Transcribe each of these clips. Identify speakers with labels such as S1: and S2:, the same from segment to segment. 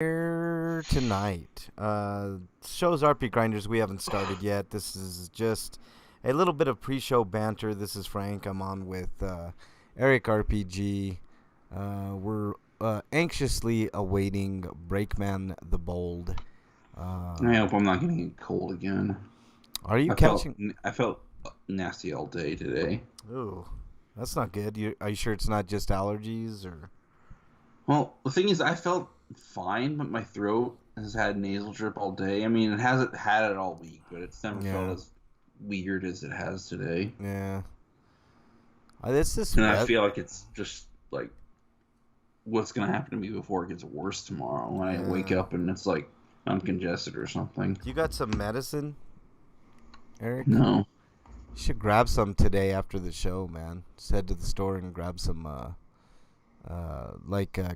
S1: Here tonight. Show's RPGrinders. We haven't started yet. This is just a little bit of pre-show banter. This is Frank. I'm on with Eric RPG. We're anxiously awaiting Breakman the Bold.
S2: I hope I'm not getting a cold again.
S1: Are you
S2: I felt
S1: catching?
S2: I felt nasty all day today.
S1: Ooh, that's not good. Are you sure it's not just allergies or?
S2: Well, the thing is, I felt fine, but my throat has had nasal drip all day. I mean, it hasn't had it all week, but it's never felt
S1: Yeah,
S2: as weird as it has today.
S1: yeah. This is
S2: And I
S1: wet.
S2: feel like it's just like what's gonna happen to me before it gets worse tomorrow when I wake
S1: Yeah.
S2: up and it's like I'm congested or something.
S1: You got some medicine, Eric?
S2: No.
S1: You should grab some today after the show, man. Just head to the store and grab some,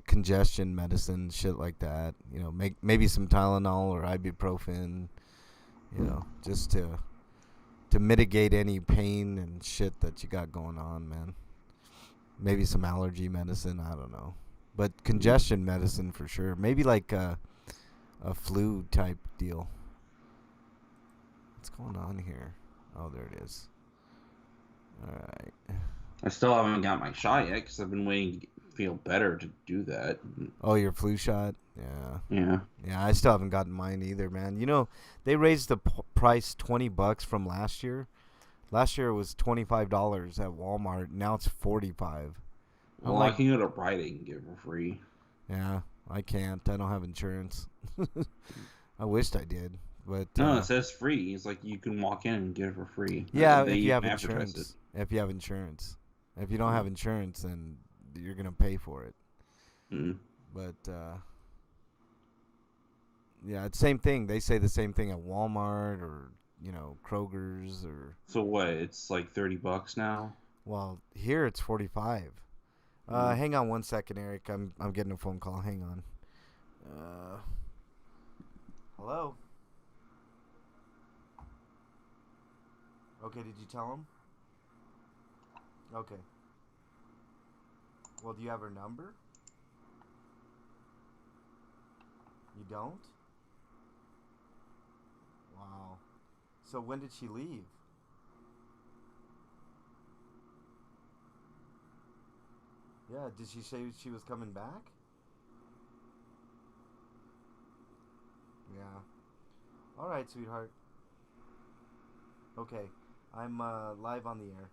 S1: congestion medicine, shit like that. You know, maybe some Tylenol or ibuprofen. You know, just to mitigate any pain and shit that you got going on, man. Maybe some allergy medicine. I don't know, but congestion medicine for sure. Maybe like a flu type deal. What's going on here? Oh, there it is. All right.
S2: I still haven't got my shot yet because I've been waiting to feel better to do that.
S1: Oh, your flu shot? Yeah.
S2: Yeah.
S1: Yeah, I still haven't gotten mine either, man. You know, they raised the price $20 from last year. Last year it was $25 at Walmart. Now it's 45. I'm
S2: Well, I
S1: like,
S2: can go to Rite Aid and get it for free.
S1: yeah, I can't. I don't have insurance. I wished I did, but
S2: No, it says free. It's like you can walk in and get it for free.
S1: yeah,
S2: They
S1: if you have
S2: even advertise it.
S1: insurance. If you have insurance. If you don't have insurance, then you're gonna pay for it.
S2: Mm.
S1: But yeah, it's same thing. They say the same thing at Walmart or Kroger's or
S2: So what? It's like $30 now.
S1: well, here it's 45.
S2: Mm.
S1: Hang on one second, Eric. I'm getting a phone call. Hang on. Hello. Okay, did you tell him? Okay. Well, do you have her number? You don't? Wow. So when did she leave? Yeah, did she say she was coming back? Yeah. All right, sweetheart. Okay. I'm live on the air.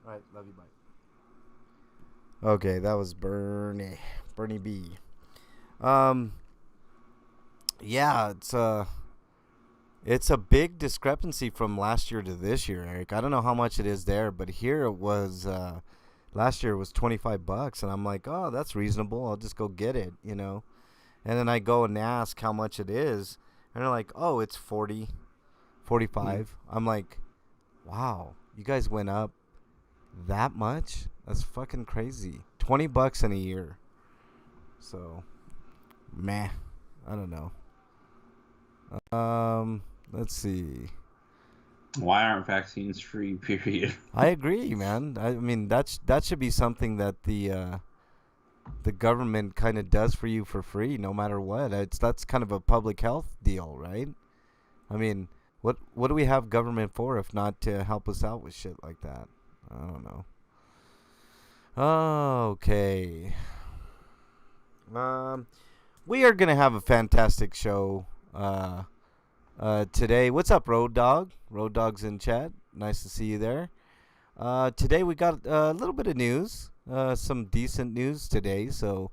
S1: All right, love you, bye. Okay, that was Bernie B. Um, yeah, it's a big discrepancy from last year to this year, Eric. I don't know how much it is there, but here it was. Last year it was $25, and I'm like, oh, that's reasonable. I'll just go get it, you know. And then I go and ask how much it is, and they're like, oh, it's 40, 45.
S2: Mm.
S1: I'm like, wow, you guys went up that much? That's fucking crazy. $20 in a year. So, meh. I don't know. Let's see.
S2: Why aren't vaccines free? Period.
S1: I agree, man. I mean, that should be something that the government kind of does for you for free, no matter what. That's kind of a public health deal, right? I mean, what do we have government for if not to help us out with shit like that? I don't know. Okay. We are gonna have a fantastic show today. What's up, Road Dog? Road Dog's in chat. Nice to see you there. Today we got a little bit of news, some decent news today, so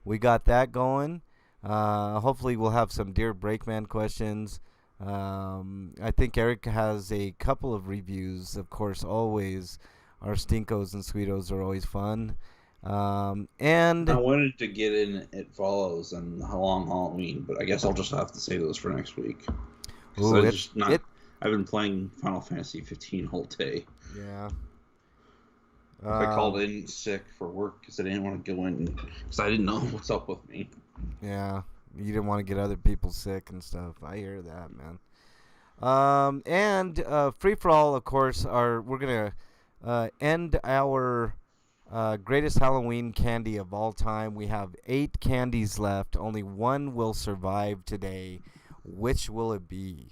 S1: we got that going. Hopefully we'll have some Dear Breakman questions. I think Eric has a couple of reviews. Of course, always our Stinkos and Sweetos are always fun. And
S2: I wanted to get in It Follows and How Long Halloween, but I guess I'll just have to save those for next week.
S1: ooh,
S2: I've been playing Final Fantasy 15 whole day.
S1: yeah.
S2: I called in sick for work because I didn't want to go in because I didn't know what's up with me.
S1: Yeah, you didn't want to get other people sick and stuff. I hear that, man. And free for all, of course, we're gonna end our Greatest Halloween candy of all time. We have 8 candies left. Only one will survive today. Which will it be?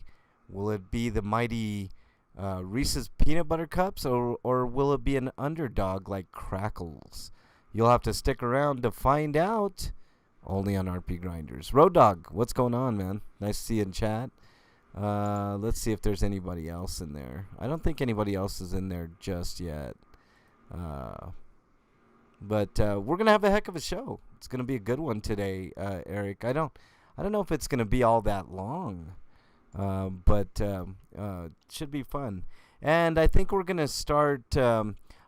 S1: Will it be the mighty Reese's Peanut Butter Cups, or will it be an underdog like Crackles? You'll have to stick around to find out. Only on RP Grinders. Road Dog, what's going on, man? Nice to see you in chat. Let's see if there's anybody else in there. I don't think anybody else is in there just yet. But we're gonna have a heck of a show. It's gonna be a good one today, Eric. I don't know if it's gonna be all that long, but should be fun. And I think we're gonna start.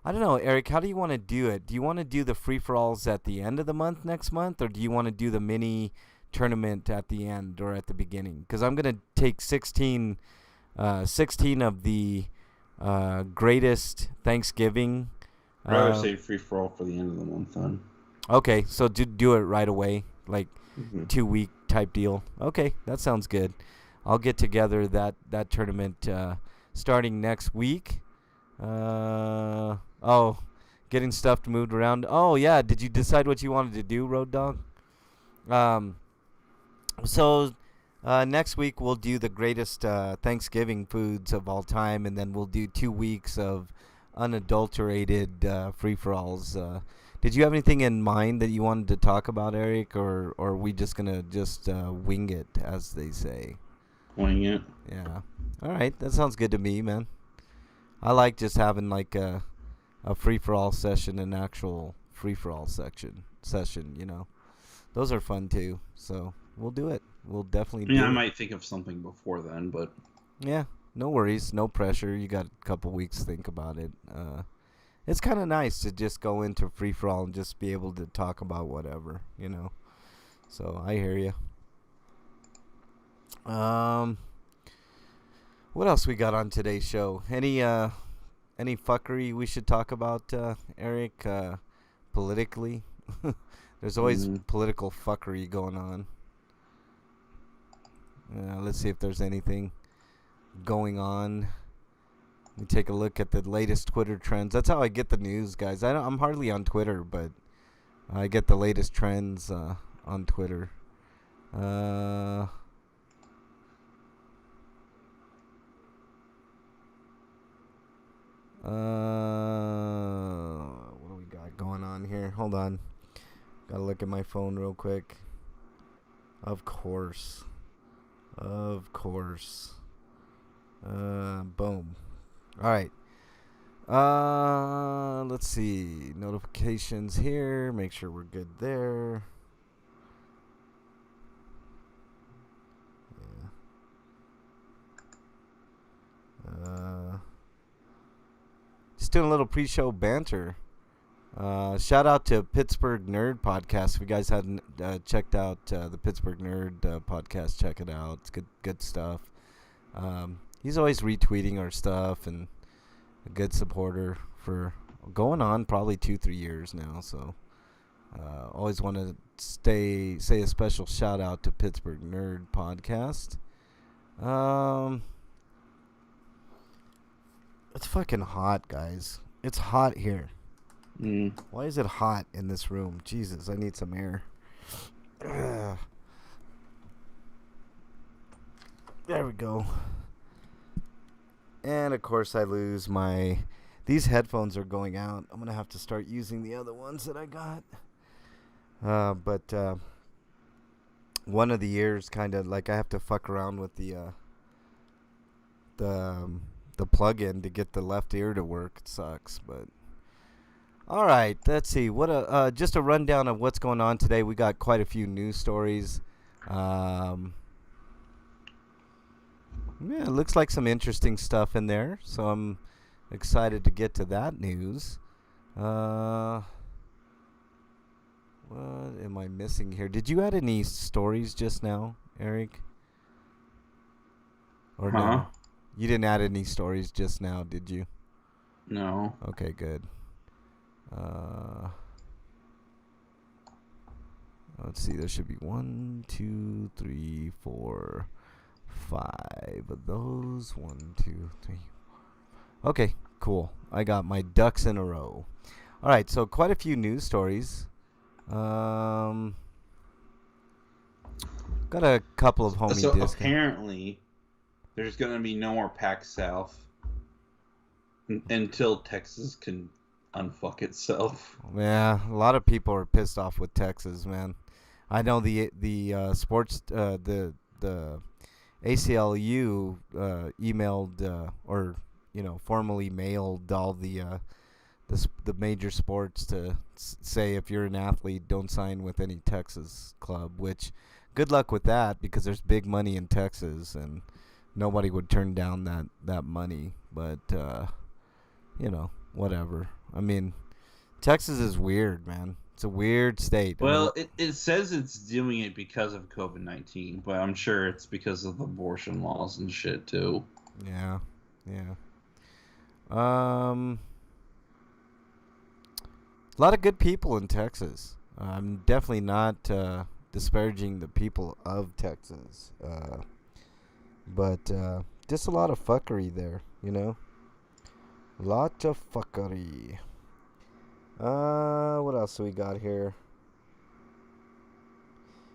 S1: I don't know, Eric. How do you want to do it? Do you want to do the free for alls at the end of the month next month, or do you want to do the mini tournament at the end or at the beginning? Because I'm gonna take 16 of the greatest Thanksgiving.
S2: I'd rather say free for all for the end of the month then.
S1: Okay, so do it right away, like 2-week type deal. Okay, that sounds good. I'll get together that tournament starting next week. Getting stuff moved around. Oh yeah, did you decide what you wanted to do, Road Dog? So next week we'll do the greatest Thanksgiving foods of all time, and then we'll do 2 weeks of unadulterated free-for-alls. Did you have anything in mind that you wanted to talk about, Eric, or are we just going to just wing it, as they say?
S2: Wing it.
S1: Yeah. All right. That sounds good to me, man. I like just having like a free-for-all session, an actual free-for-all session, you know. Those are fun, too. So we'll do it. We'll definitely do it.
S2: I might think of something before then, but...
S1: Yeah. No worries, no pressure. You got a couple weeks to think about it. It's kind of nice to just go into free-for-all and just be able to talk about whatever, you know. So I hear you. What else we got on today's show? Any fuckery we should talk about, Eric? Politically, there's always political fuckery going on. Let's see if there's anything going on. Let me take a look at the latest Twitter trends. That's how I get the news, guys. I'm hardly on Twitter, but I get the latest trends on Twitter. What do we got going on here? Hold on. Gotta look at my phone real quick. Of course. Boom. All right. Let's see. Notifications here. Make sure we're good there. Yeah. Just doing a little pre-show banter. Shout out to Pittsburgh Nerd Podcast. If you guys hadn't checked out the Pittsburgh Nerd Podcast, check it out. It's good stuff. He's always retweeting our stuff and a good supporter for going on probably 2-3 years now. So always want to say a special shout out to Pittsburgh Nerd Podcast. It's fucking hot, guys. It's hot here. Why is it hot in this room? Jesus, I need some air. There we go. And of course I lose my... These headphones are going out. I'm going to have to start using the other ones that I got. But one of the ears kind of like I have to fuck around with the plug-in to get the left ear to work. It sucks, but... All right, let's see. Just a rundown of what's going on today. We got quite a few news stories. Yeah, it looks like some interesting stuff in there, so I'm excited to get to that news. What am I missing here? Did you add any stories just now, Eric? Or no? You didn't add any stories just now, did you?
S2: No.
S1: Okay, good. Let's see, there should be 1, 2, 3, 4, 5 of those. 1, 2, 3. Okay, cool. I got my ducks in a row. All right, so quite a few news stories. Um, got a couple of homie
S2: So
S1: discount.
S2: apparently, there's gonna be no more PAC South until Texas can unfuck itself.
S1: Yeah, a lot of people are pissed off with Texas, man. I know the sports the ACLU emailed or formally mailed all the major sports to say if you're an athlete, don't sign with any Texas club. Which, good luck with that because there's big money in Texas and nobody would turn down that money. But whatever. I mean, Texas is weird, man. It's a weird state. I mean,
S2: Well, it says it's doing it because of COVID-19, but I'm sure it's because of abortion laws and shit too.
S1: yeah, yeah. Um, a lot of good people in Texas. I'm definitely not disparaging the people of Texas, but just a lot of fuckery there. Lot of fuckery. What else do we got here?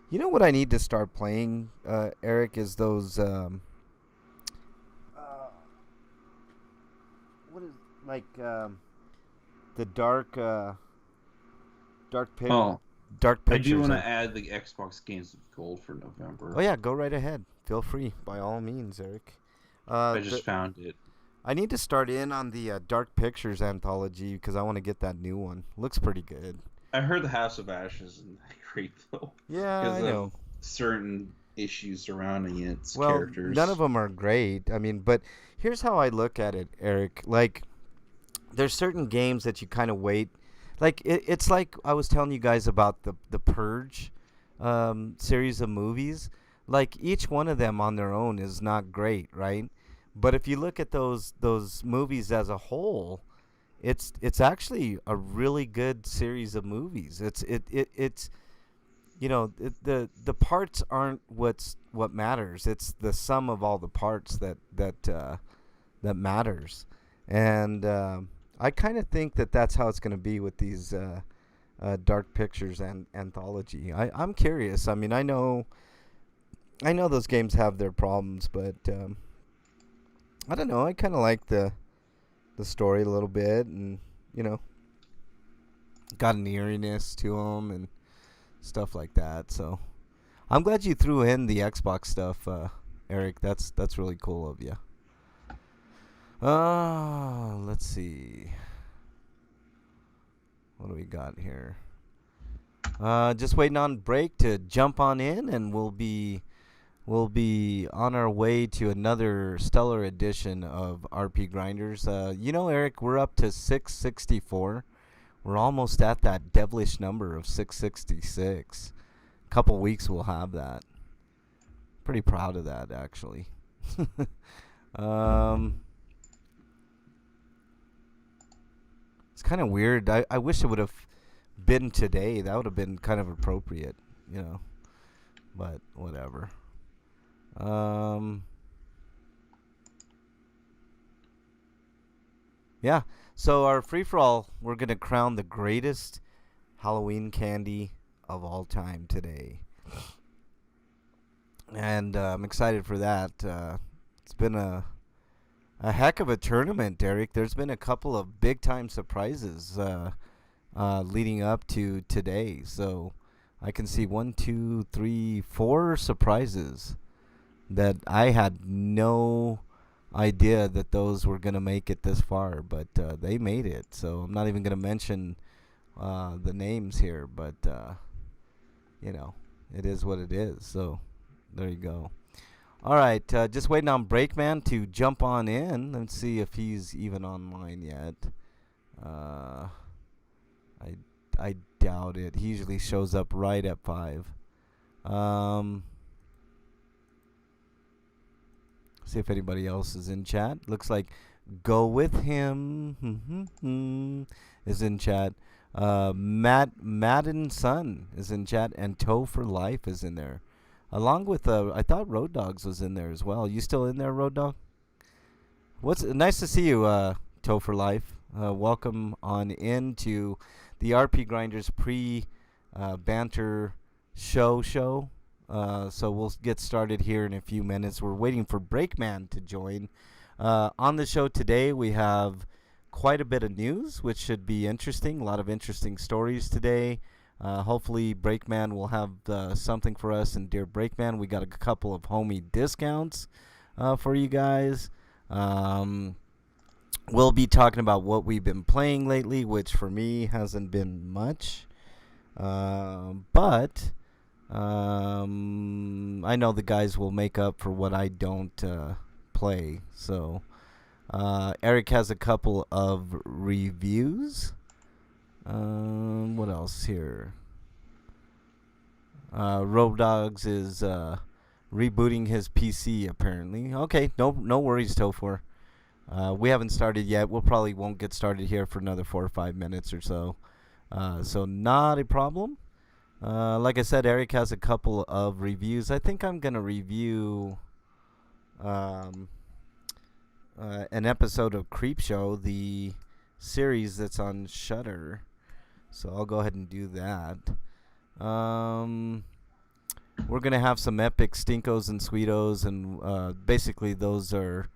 S1: You know what I need to start playing, Eric, is those what is like the dark pic
S2: Oh,
S1: dark
S2: I do
S1: pictures
S2: want
S1: and
S2: to add the Xbox Games of Gold for November.
S1: oh yeah, go right ahead. Feel free by all means, Eric.
S2: I just found it.
S1: I need to start in on the Dark Pictures anthology because I want to get that new one. Looks pretty good.
S2: I heard the House of Ashes isn't that great though,
S1: Yeah,
S2: because
S1: I
S2: of
S1: know.
S2: certain issues surrounding its
S1: Well, none of
S2: characters.
S1: them are great. I mean, but here's how I look at it, Eric. Like, there's certain games that you kind of wait. Like, it's like I was telling you guys about the Purge series of movies. Like, each one of them on their own is not great, right? But if you look at those movies as a whole, it's actually a really good series of movies. It's the parts aren't what matters. It's the sum of all the parts that matters. And I kind of think that that's how it's going to be with these Dark Pictures and anthology. I'm curious. I mean, I know those games have their problems, but I don't know. I kind of like the story a little bit, and you know, got an eeriness to them and stuff like that. So I'm glad you threw in the Xbox stuff, Eric. That's really cool of you. Let's see. What do we got here? Just waiting on break to jump on in, and we'll be on our way to another stellar edition of RPGrinders. Eric, we're up to 664. We're almost at that devilish number of 666. Couple weeks we'll have that. Pretty proud of that, actually. um, it's kind of weird. I wish it would have been today. That would have been kind of appropriate, but whatever. Um, yeah. So our free for all, we're gonna crown the greatest Halloween candy of all time today, and I'm excited for that. It's been a heck of a tournament, Derek. There's been a couple of big time surprises leading up to today. So I can see 1, 2, 3, 4 surprises that I had no idea that those were going to make it this far, but they made it. So I'm not even going to mention the names here, but it is what it is. So there you go. All right, just waiting on Breakman to jump on in. Let's see if he's even online yet. I doubt it. He usually shows up right at 5. See if anybody else is in chat. Looks like Go With Him is in chat. Madden Sun is in chat, and Toe for Life is in there. Along with, I thought Road Dogs was in there as well. You still in there, Road Dog? Nice to see you, Toe for Life. Welcome on into the RPGrinders banter show. So we'll get started here in a few minutes. We're waiting for Breakman to join. On the show today, we have quite a bit of news, which should be interesting. A lot of interesting stories today. Hopefully, Breakman will have something for us. And dear Breakman, we got a couple of homie discounts for you guys. We'll be talking about what we've been playing lately, which for me hasn't been much. But I know the guys will make up for what I don't play. So Eric has a couple of reviews. What else here? Road Dogs is rebooting his PC apparently. Okay, no worries, Tofor. We haven't started yet. We'll probably won't get started here for another 4 or 5 minutes or so. So not a problem. Like I said, Eric has a couple of reviews. I think I'm going to review an episode of Creepshow, the series that's on Shudder. So I'll go ahead and do that. We're going to have some epic stinkos and sweetos, and basically those are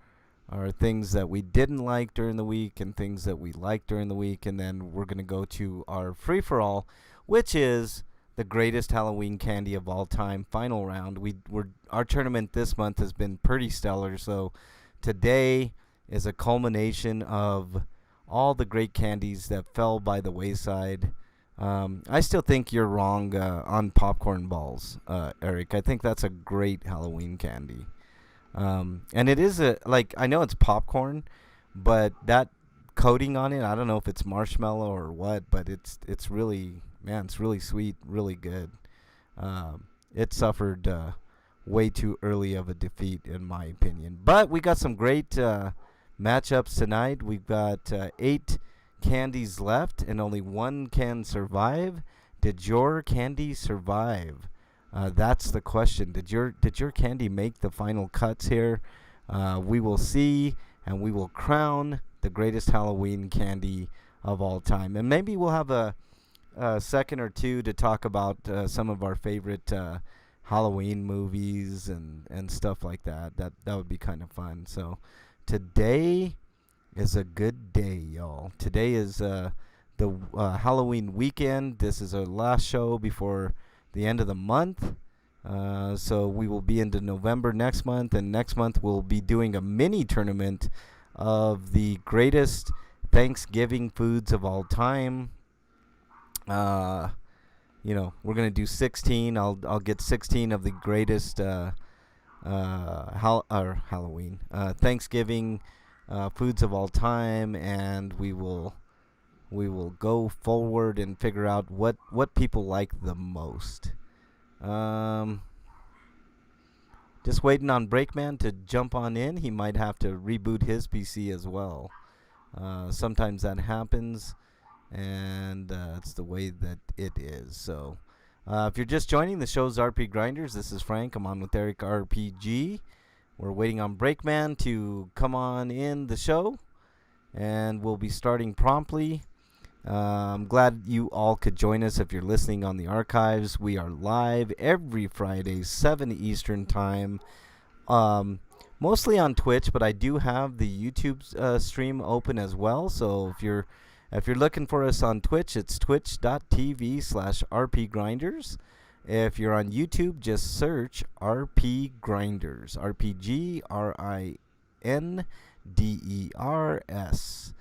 S1: things that we didn't like during the week and things that we liked during the week. And then we're going to go to our free-for-all, which is the greatest Halloween candy of all time, final round. Our tournament this month has been pretty stellar, so today is a culmination of all the great candies that fell by the wayside. I still think you're wrong on popcorn balls, Eric. I think that's a great Halloween candy. And it is I know it's popcorn, but that coating on it, I don't know if it's marshmallow or what, but it's really, man, it's really sweet, really good. It suffered way too early of a defeat, in my opinion. But we got some great matchups tonight. We've got 8 candies left, and only one can survive. Did your candy survive? That's the question. Did your candy make the final cuts here? We will see, and we will crown the greatest Halloween candy of all time. And maybe we'll have a second or two to talk about some of our favorite Halloween movies and stuff like that. That would be kind of fun. So today is a good day, y'all. Today is the Halloween weekend. This is our last show before the end of the month. So we will be into November next month, and next month we'll be doing a mini tournament of the greatest Thanksgiving foods of all time. We're gonna do 16. I'll get 16 of the greatest Halloween Thanksgiving foods of all time, and we will go forward and figure out what people like the most. Just waiting on Breakman to jump on in. He might have to reboot his PC as well. Sometimes that happens, and it's the way that it is. So if you're just joining, the show's RPGrinders. This is Frank. I'm on with Eric RPG. We're waiting on Breakman to come on in the show, and we'll be starting promptly. I'm glad you all could join us if you're listening on the archives. We are live every Friday, 7 Eastern Time, mostly on Twitch, but I do have the YouTube stream open as well. So if you're looking for us on Twitch, it's twitch.tv/RPGrinders. If you're on YouTube, just search RPGrinders, RPGrinders.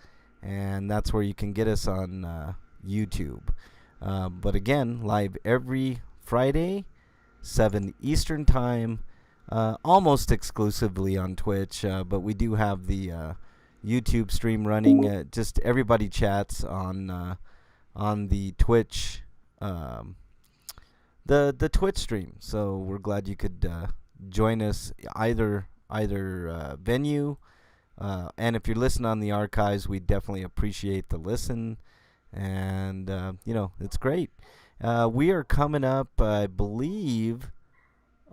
S1: And that's where you can get us on YouTube. But again, live every Friday, 7 Eastern Time, almost exclusively on Twitch. But we do have the YouTube stream running. Just everybody chats on the Twitch, the Twitch stream. So we're glad you could join us either venue. And if you're listening on the archives, we definitely appreciate the listen. And, it's great. We are coming up, I believe,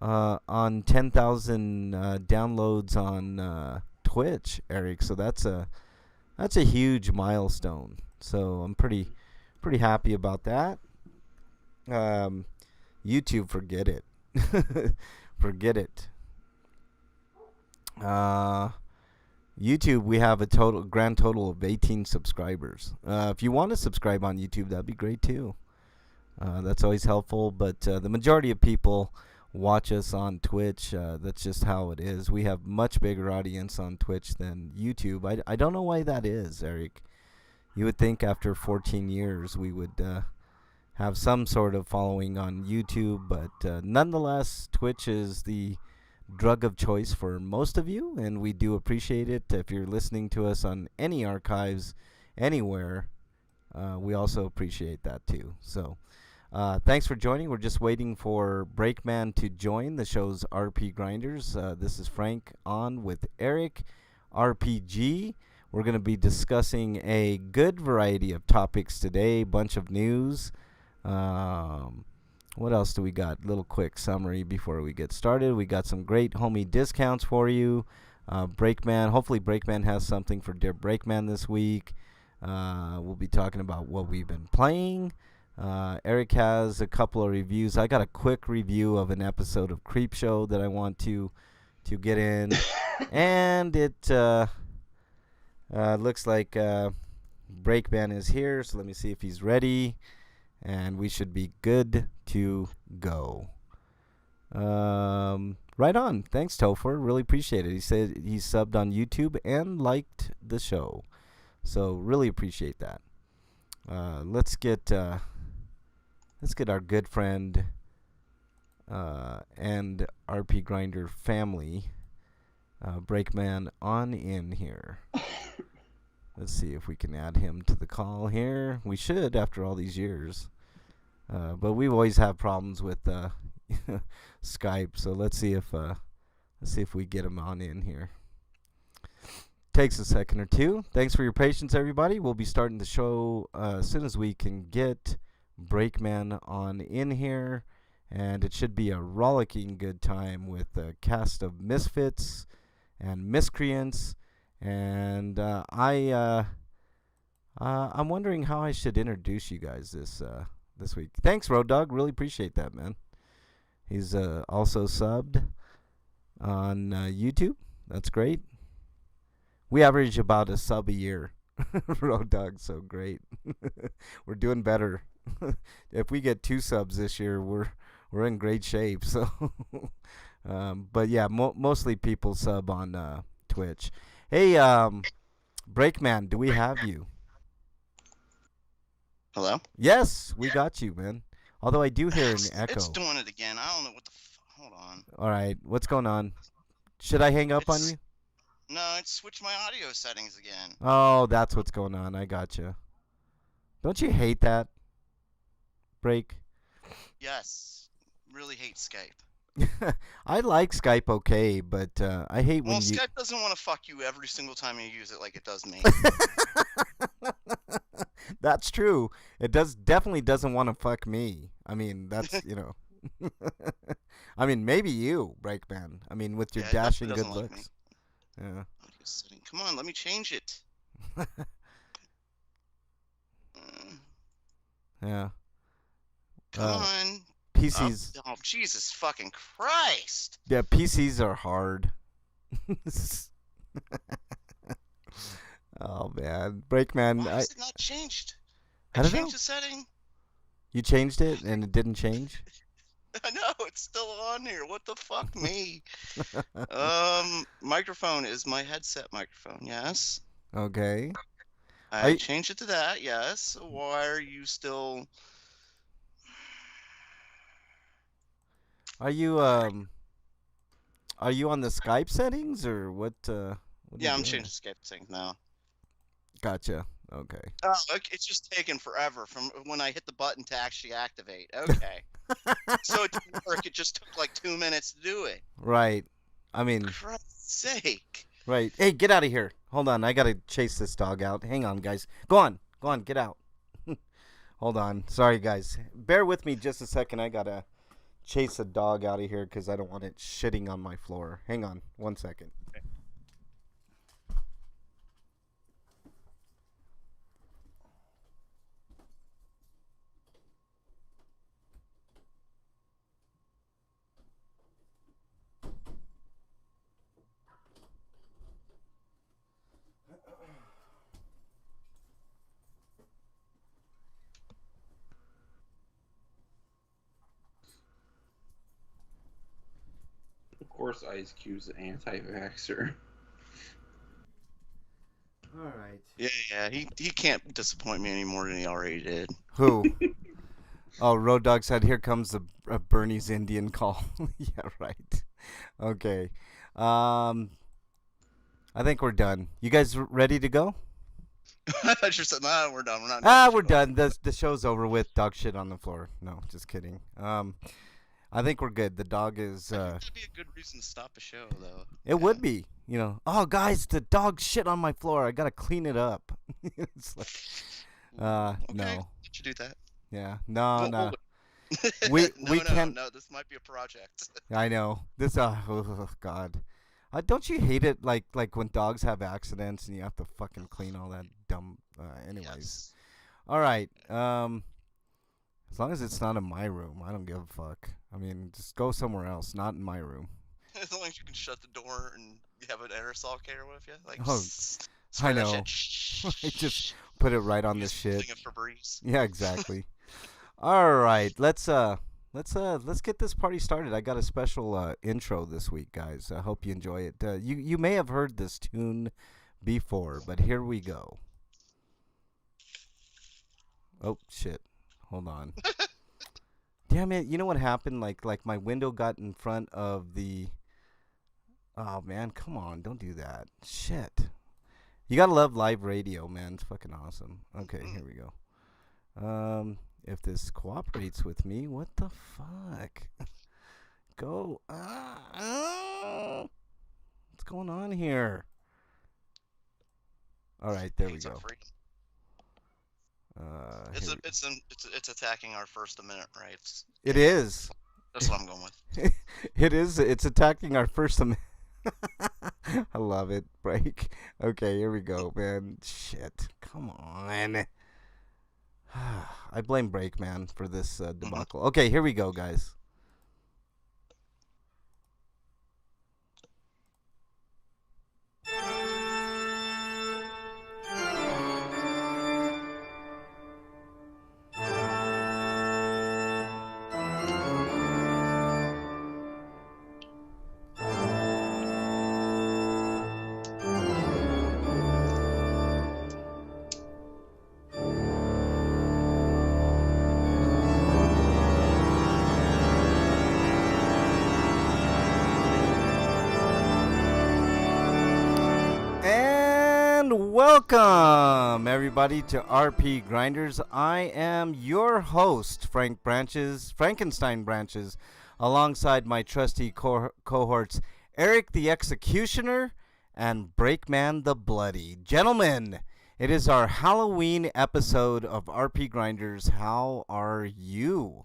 S1: on 10,000 downloads on Twitch, Eric. So that's That's a huge milestone. So I'm pretty happy about that. YouTube, forget it. Forget it. YouTube, we have a grand total of 18 subscribers. If you want to subscribe on YouTube, that'd be great too. That's always helpful. But the majority of people watch us on Twitch. That's just how it is. We have much bigger audience on Twitch than YouTube. I don't know why that is, Eric. You would think after 14 years we would have some sort of following on YouTube, but nonetheless, Twitch is the drug of choice for most of you, and we do appreciate it. If you're listening to us on any archives anywhere, we also appreciate that too. So thanks for joining. We're just waiting for Breakman to join. The show's RPGrinders. This is Frank on with Eric, RPG. We're going to be discussing a good variety of topics today, bunch of news. What else do we got? Little quick summary before we get started. We got some great homie discounts for you. Breakman, hopefully Breakman has something for Dear Breakman this week. We'll be talking about what we've been playing. Eric has a couple of reviews. I got a quick review of an episode of Creepshow that I want to get in. And it looks like Breakman is here, so let me see if he's ready. And we should be good to go. Right on. Thanks, Topher. Really appreciate it. He said he subbed on YouTube and liked the show. So really appreciate that. Let's get our good friend and RP Grinder family, Breakman, on in here. Let's see if we can add him to the call here. We should, after all these years. But we always have problems with Skype, so let's see if we get him on in here. Takes a second or two. Thanks for your patience, everybody. We'll be starting the show as soon as we can get Breakman on in here, and it should be a rollicking good time with a cast of misfits and miscreants. And I'm wondering how I should introduce you guys this week. Thanks, Road Dog. Really appreciate that, man. He's also subbed on YouTube. That's great. We average about a sub a year. Road Dog, so great. We're doing better. If we get 2 subs this year, we're in great shape. So, but yeah, mostly people sub on Twitch. Hey, Breakman, do we have you?
S3: Hello?
S1: Yes, we got you, man. Although I do hear an echo.
S3: It's doing it again. I don't know what the hold on.
S1: All right, what's going on? Should I hang up on you?
S3: No, it switched my audio settings again.
S1: Oh, that's what's going on. I gotcha. Don't you hate that? Break?
S3: Yes. Really hate Skype.
S1: I like Skype okay, but I hate when
S3: Skype doesn't want to fuck you every single time you use it like it does me.
S1: That's true. It definitely doesn't want to fuck me. I mean, that's, I mean, maybe you, Breakman. I mean, with your dashing good looks. Yeah.
S3: Come on, let me change it.
S1: Yeah.
S3: Come on.
S1: PCs.
S3: Oh, Jesus fucking Christ.
S1: Yeah, PCs are hard. Oh, man. Breakman.
S3: Why is it not changed?
S1: I don't know.
S3: Changed the setting.
S1: You changed it and it didn't change?
S3: I know, it's still on here. What the fuck, me? Microphone is my headset microphone, yes.
S1: Okay.
S3: I changed it to that, yes. Why are you still...
S1: Are you on the Skype settings or what?
S3: Yeah, I'm changing Skype settings now.
S1: Gotcha. Okay.
S3: Oh, it's just taken forever from when I hit the button to actually activate. Okay. So it didn't work. It just took like 2 minutes to do it.
S1: Right. I mean.
S3: For Christ's sake.
S1: Right. Hey, get out of here. Hold on. I gotta chase this dog out. Hang on, guys. Go on. Get out. Hold on. Sorry, guys. Bear with me just a second. I gotta chase a dog out of here because I don't want it shitting on my floor. Hang on 1 second.
S2: course, Ice Cube's an anti-vaxxer.
S1: All right.
S3: Yeah. He can't disappoint me any more than he already did.
S1: Who? Oh, Road Dog said, "Here comes the Bernie's Indian call." Yeah, right. Okay. I think we're done. You guys ready to go?
S3: I thought you said, "No, we're done. We're not." Done
S1: We're done. The show's over with. Dog shit on the floor. No, just kidding. I think we're good. The dog is.
S3: I think that'd be a good reason to stop a show, though.
S1: It would be. You know. Oh, guys, the dog shit on my floor. I gotta clean it up. It's like.
S3: Okay,
S1: No.
S3: let you do that.
S1: Yeah. No.
S3: We'll-
S1: We
S3: no,
S1: can't.
S3: No, this might be a project.
S1: I know this. Oh God, don't you hate it? Like when dogs have accidents and you have to fucking clean all that dumb. Anyways,
S3: Yes.
S1: all right. As long as it's not in my room, I don't give a fuck. I mean, just go somewhere else, not in my room.
S3: As long as you can shut the door and you have an aerosol carrier with you, like.
S1: Oh,
S3: spray
S1: I
S3: that
S1: know.
S3: shit.
S1: I just put it right on this shit.
S3: Thing of Febreze.
S1: Yeah, exactly. All right, let's get this party started. I got a special intro this week, guys. I hope you enjoy it. You may have heard this tune before, but here we go. Oh shit! Hold on. Damn it! You know what happened? Like my window got in front of the. Oh man, come on! Don't do that. Shit. You gotta love live radio, man. It's fucking awesome. Okay, here we go. If this cooperates with me, what the fuck? Go. What's going on here? All right, there we
S3: It's
S1: go.
S3: It's attacking our First Amendment rights.
S1: It is.
S3: That's what I'm going with.
S1: It is. It's attacking our First Amendment. I love it. Break. Okay, here we go, man. Shit. Come on. I blame Break, man, for this debacle. Okay, here we go, guys. Welcome, everybody, to RPGrinders. I am your host, Frankenstein Branches, alongside my trusty cohorts, Eric the Executioner and Breakman the Bloody. Gentlemen, it is our Halloween episode of RPGrinders. How are you?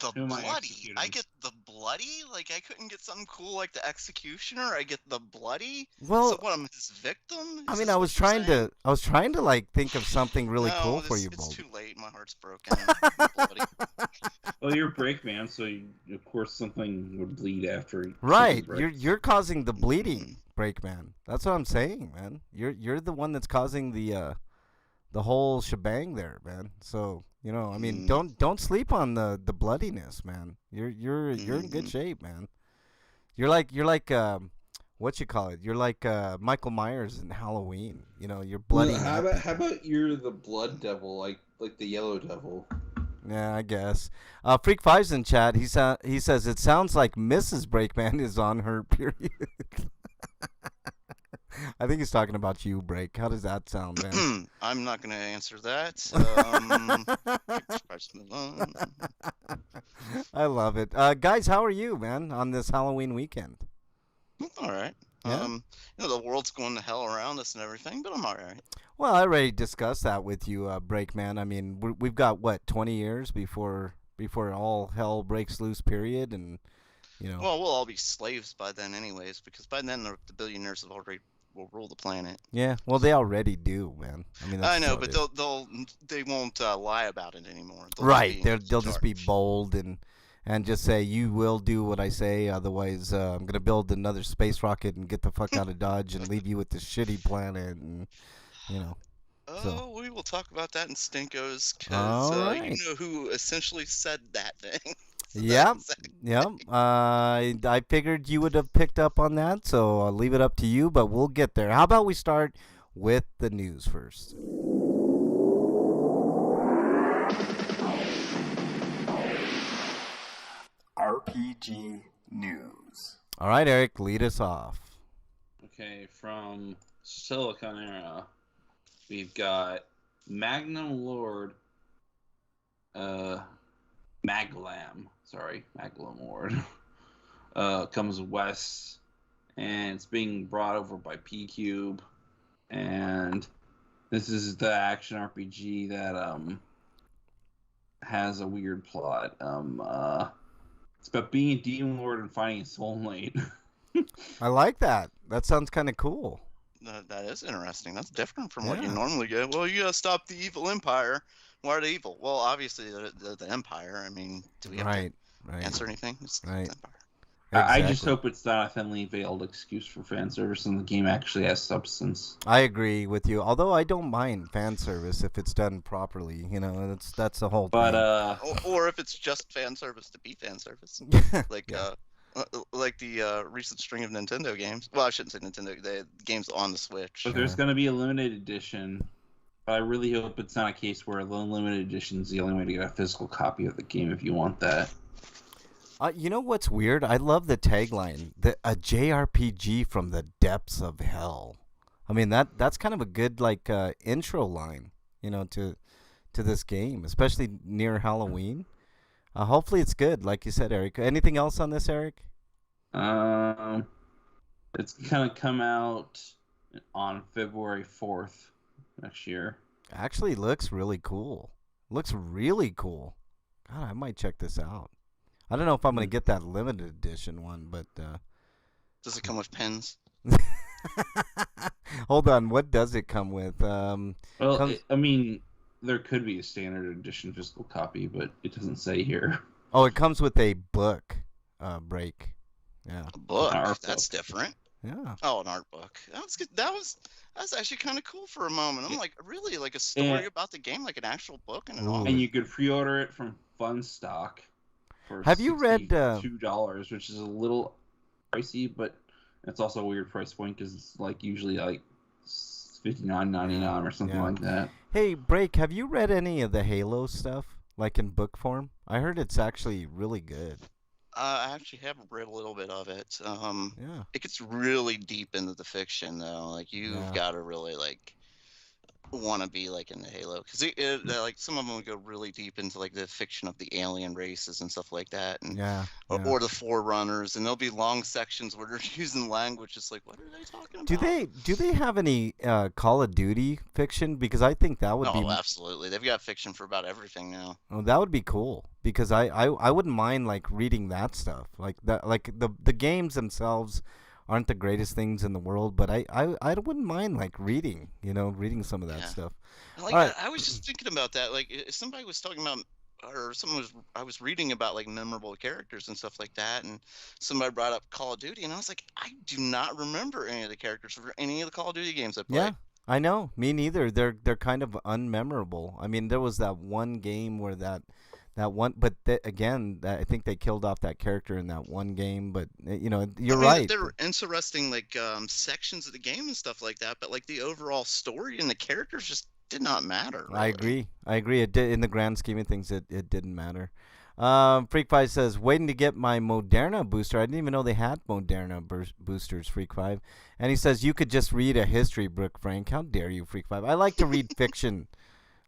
S3: The bloody? I get the bloody? Like, I couldn't get something cool like the Executioner? I get the bloody?
S1: Well,
S3: so what, I'm his victim?
S1: I mean, I was trying to like think of something really cool for you,
S3: It's
S1: Bold.
S3: too late. My heart's broken.
S2: Well, you're Breakman, so of course something would bleed after.
S1: Right, you're causing the bleeding, Breakman. That's what I'm saying, man. You're the one that's causing the whole shebang there, man. So you know, I mean, don't sleep on the bloodiness, man. You're in good shape, man. You're like what you call it? You're like Michael Myers in Halloween. You know, you're bloody.
S2: How about you're the blood devil, like the yellow devil?
S1: Yeah, I guess. Freak Five's in chat. He says it sounds like Mrs. Breakman is on her period. I think he's talking about you, Break. How does that sound, man?
S3: I'm not going to answer that.
S1: I love it. Guys, how are you, man, on this Halloween weekend?
S3: All right.
S1: Yeah?
S3: You know, the world's going to hell around us and everything, but I'm all right.
S1: Well, I already discussed that with you, Breakman. I mean, we've got, 20 years before all hell breaks loose, period, and, you know.
S3: Well, we'll all be slaves by then anyways, because by then the billionaires will rule the planet.
S1: Yeah, well, they already do, man. I mean,
S3: I know, but they won't lie about it anymore.
S1: Right, they'll just be bold and just say, you will do what I say, otherwise I'm going to build another space rocket and get the fuck out of Dodge and leave you with this shitty planet, and, you know.
S3: Oh, we will talk about that in Stinkos,
S1: All
S3: because
S1: right.
S3: you know who essentially said that thing.
S1: Yep.
S3: Exactly.
S1: Yep. I figured you would have picked up on that, so I'll leave it up to you, but we'll get there. How about we start with the news first?
S4: RPG News.
S1: All right, Eric, lead us off.
S2: Okay, from Silicon Era, we've got Magnum Lord, Maglam Lord, comes west, and it's being brought over by P-Cube, and this is the action RPG that has a weird plot. It's about being a demon lord and finding a soulmate.
S1: I like that. That sounds kind of cool.
S3: That is interesting. That's different from what you
S1: Yeah.
S3: normally get. Well, you gotta stop the evil empire. Why are they evil? Well, obviously the empire. I mean, do we have
S1: Right.
S3: to
S1: Right.
S3: answer anything? It's the
S1: Right.
S3: empire.
S2: I just
S1: Exactly.
S2: hope it's not a thinly veiled excuse for fan service and the game actually has substance.
S1: I agree with you. Although I don't mind fan service if it's done properly. You know, that's the whole
S2: But
S3: Or if it's just fan service to be fan service,
S1: thing.
S3: like
S1: Yeah.
S3: like the recent string of Nintendo games. Well, I shouldn't say Nintendo. The games on the Switch.
S2: but there's going to be a limited edition. But I really hope it's not a case where the limited edition is the only way to get a physical copy of the game if you want that.
S1: You know what's weird? I love the tagline, a JRPG from the depths of hell. I mean that's kind of a good like intro line, you know, to this game, especially near Halloween. Hopefully it's good, like you said, Eric. Anything else on this, Eric?
S2: It's going to come out on February 4th next year.
S1: Actually, looks really cool. Looks really cool. God, I might check this out. I don't know if I'm gonna get that limited edition one, but
S3: Does it come with pins?
S1: hold on. What does it come with?
S2: Well,
S1: Comes-
S2: I mean, there could be a standard edition physical copy, but it doesn't say here.
S1: Oh, it comes with a book break. Yeah,
S3: A book.
S2: art
S3: That's
S2: book.
S3: different.
S1: yeah.
S3: Oh, an art book. That's good. That's actually kind of cool for a moment. I'm like, really, like a story
S2: And-
S3: about the game, like an actual book and an
S1: Ooh.
S3: author.
S2: And you could pre-order it from Funstock for
S1: Have you read,
S2: $62, which is a little pricey, but it's also a weird price point because it's like usually like $59.99 or something
S1: Yeah.
S2: like that.
S1: Hey, Break. Have you read any of the Halo stuff, like in book form? I heard it's actually really good.
S3: I actually have read a little bit of it.
S1: Yeah.
S3: It gets really deep into the fiction though. Like you've
S1: Yeah.
S3: got to really like want to be like into Halo because like some of them go really deep into like the fiction of the alien races and stuff like that, and
S1: Yeah.
S3: or the Forerunners, and there'll be long sections where they're using language. It's like, what are they talking about?
S1: Do they have any Call of Duty fiction? Because I think that would
S3: Oh,
S1: be
S3: absolutely. They've got fiction for about everything now.
S1: oh, that would be cool. Because I wouldn't mind like reading that stuff. Like that, like the games themselves aren't the greatest things in the world, but I wouldn't mind like reading, reading some of that
S3: Yeah.
S1: stuff.
S3: Like
S1: All right.
S3: I was just thinking about that. Like if somebody was talking about, or I was reading about like memorable characters and stuff like that, and somebody brought up Call of Duty, and I was like, I do not remember any of the characters for any of the Call of Duty games I played.
S1: Yeah, I know. Me neither. They're kind of unmemorable. I mean, there was that one game where that one, but again, I think they killed off that character in that one game. But you're
S3: I mean,
S1: right.
S3: There were interesting like sections of the game and stuff like that, but like the overall story and the characters just did not matter.
S1: I
S3: really.
S1: agree. It did in the grand scheme of things. It didn't matter. Freak5 says, waiting to get my Moderna booster. I didn't even know they had Moderna boosters, Freak5. And he says, you could just read a history book, Frank. How dare you, Freak5? I like to read fiction,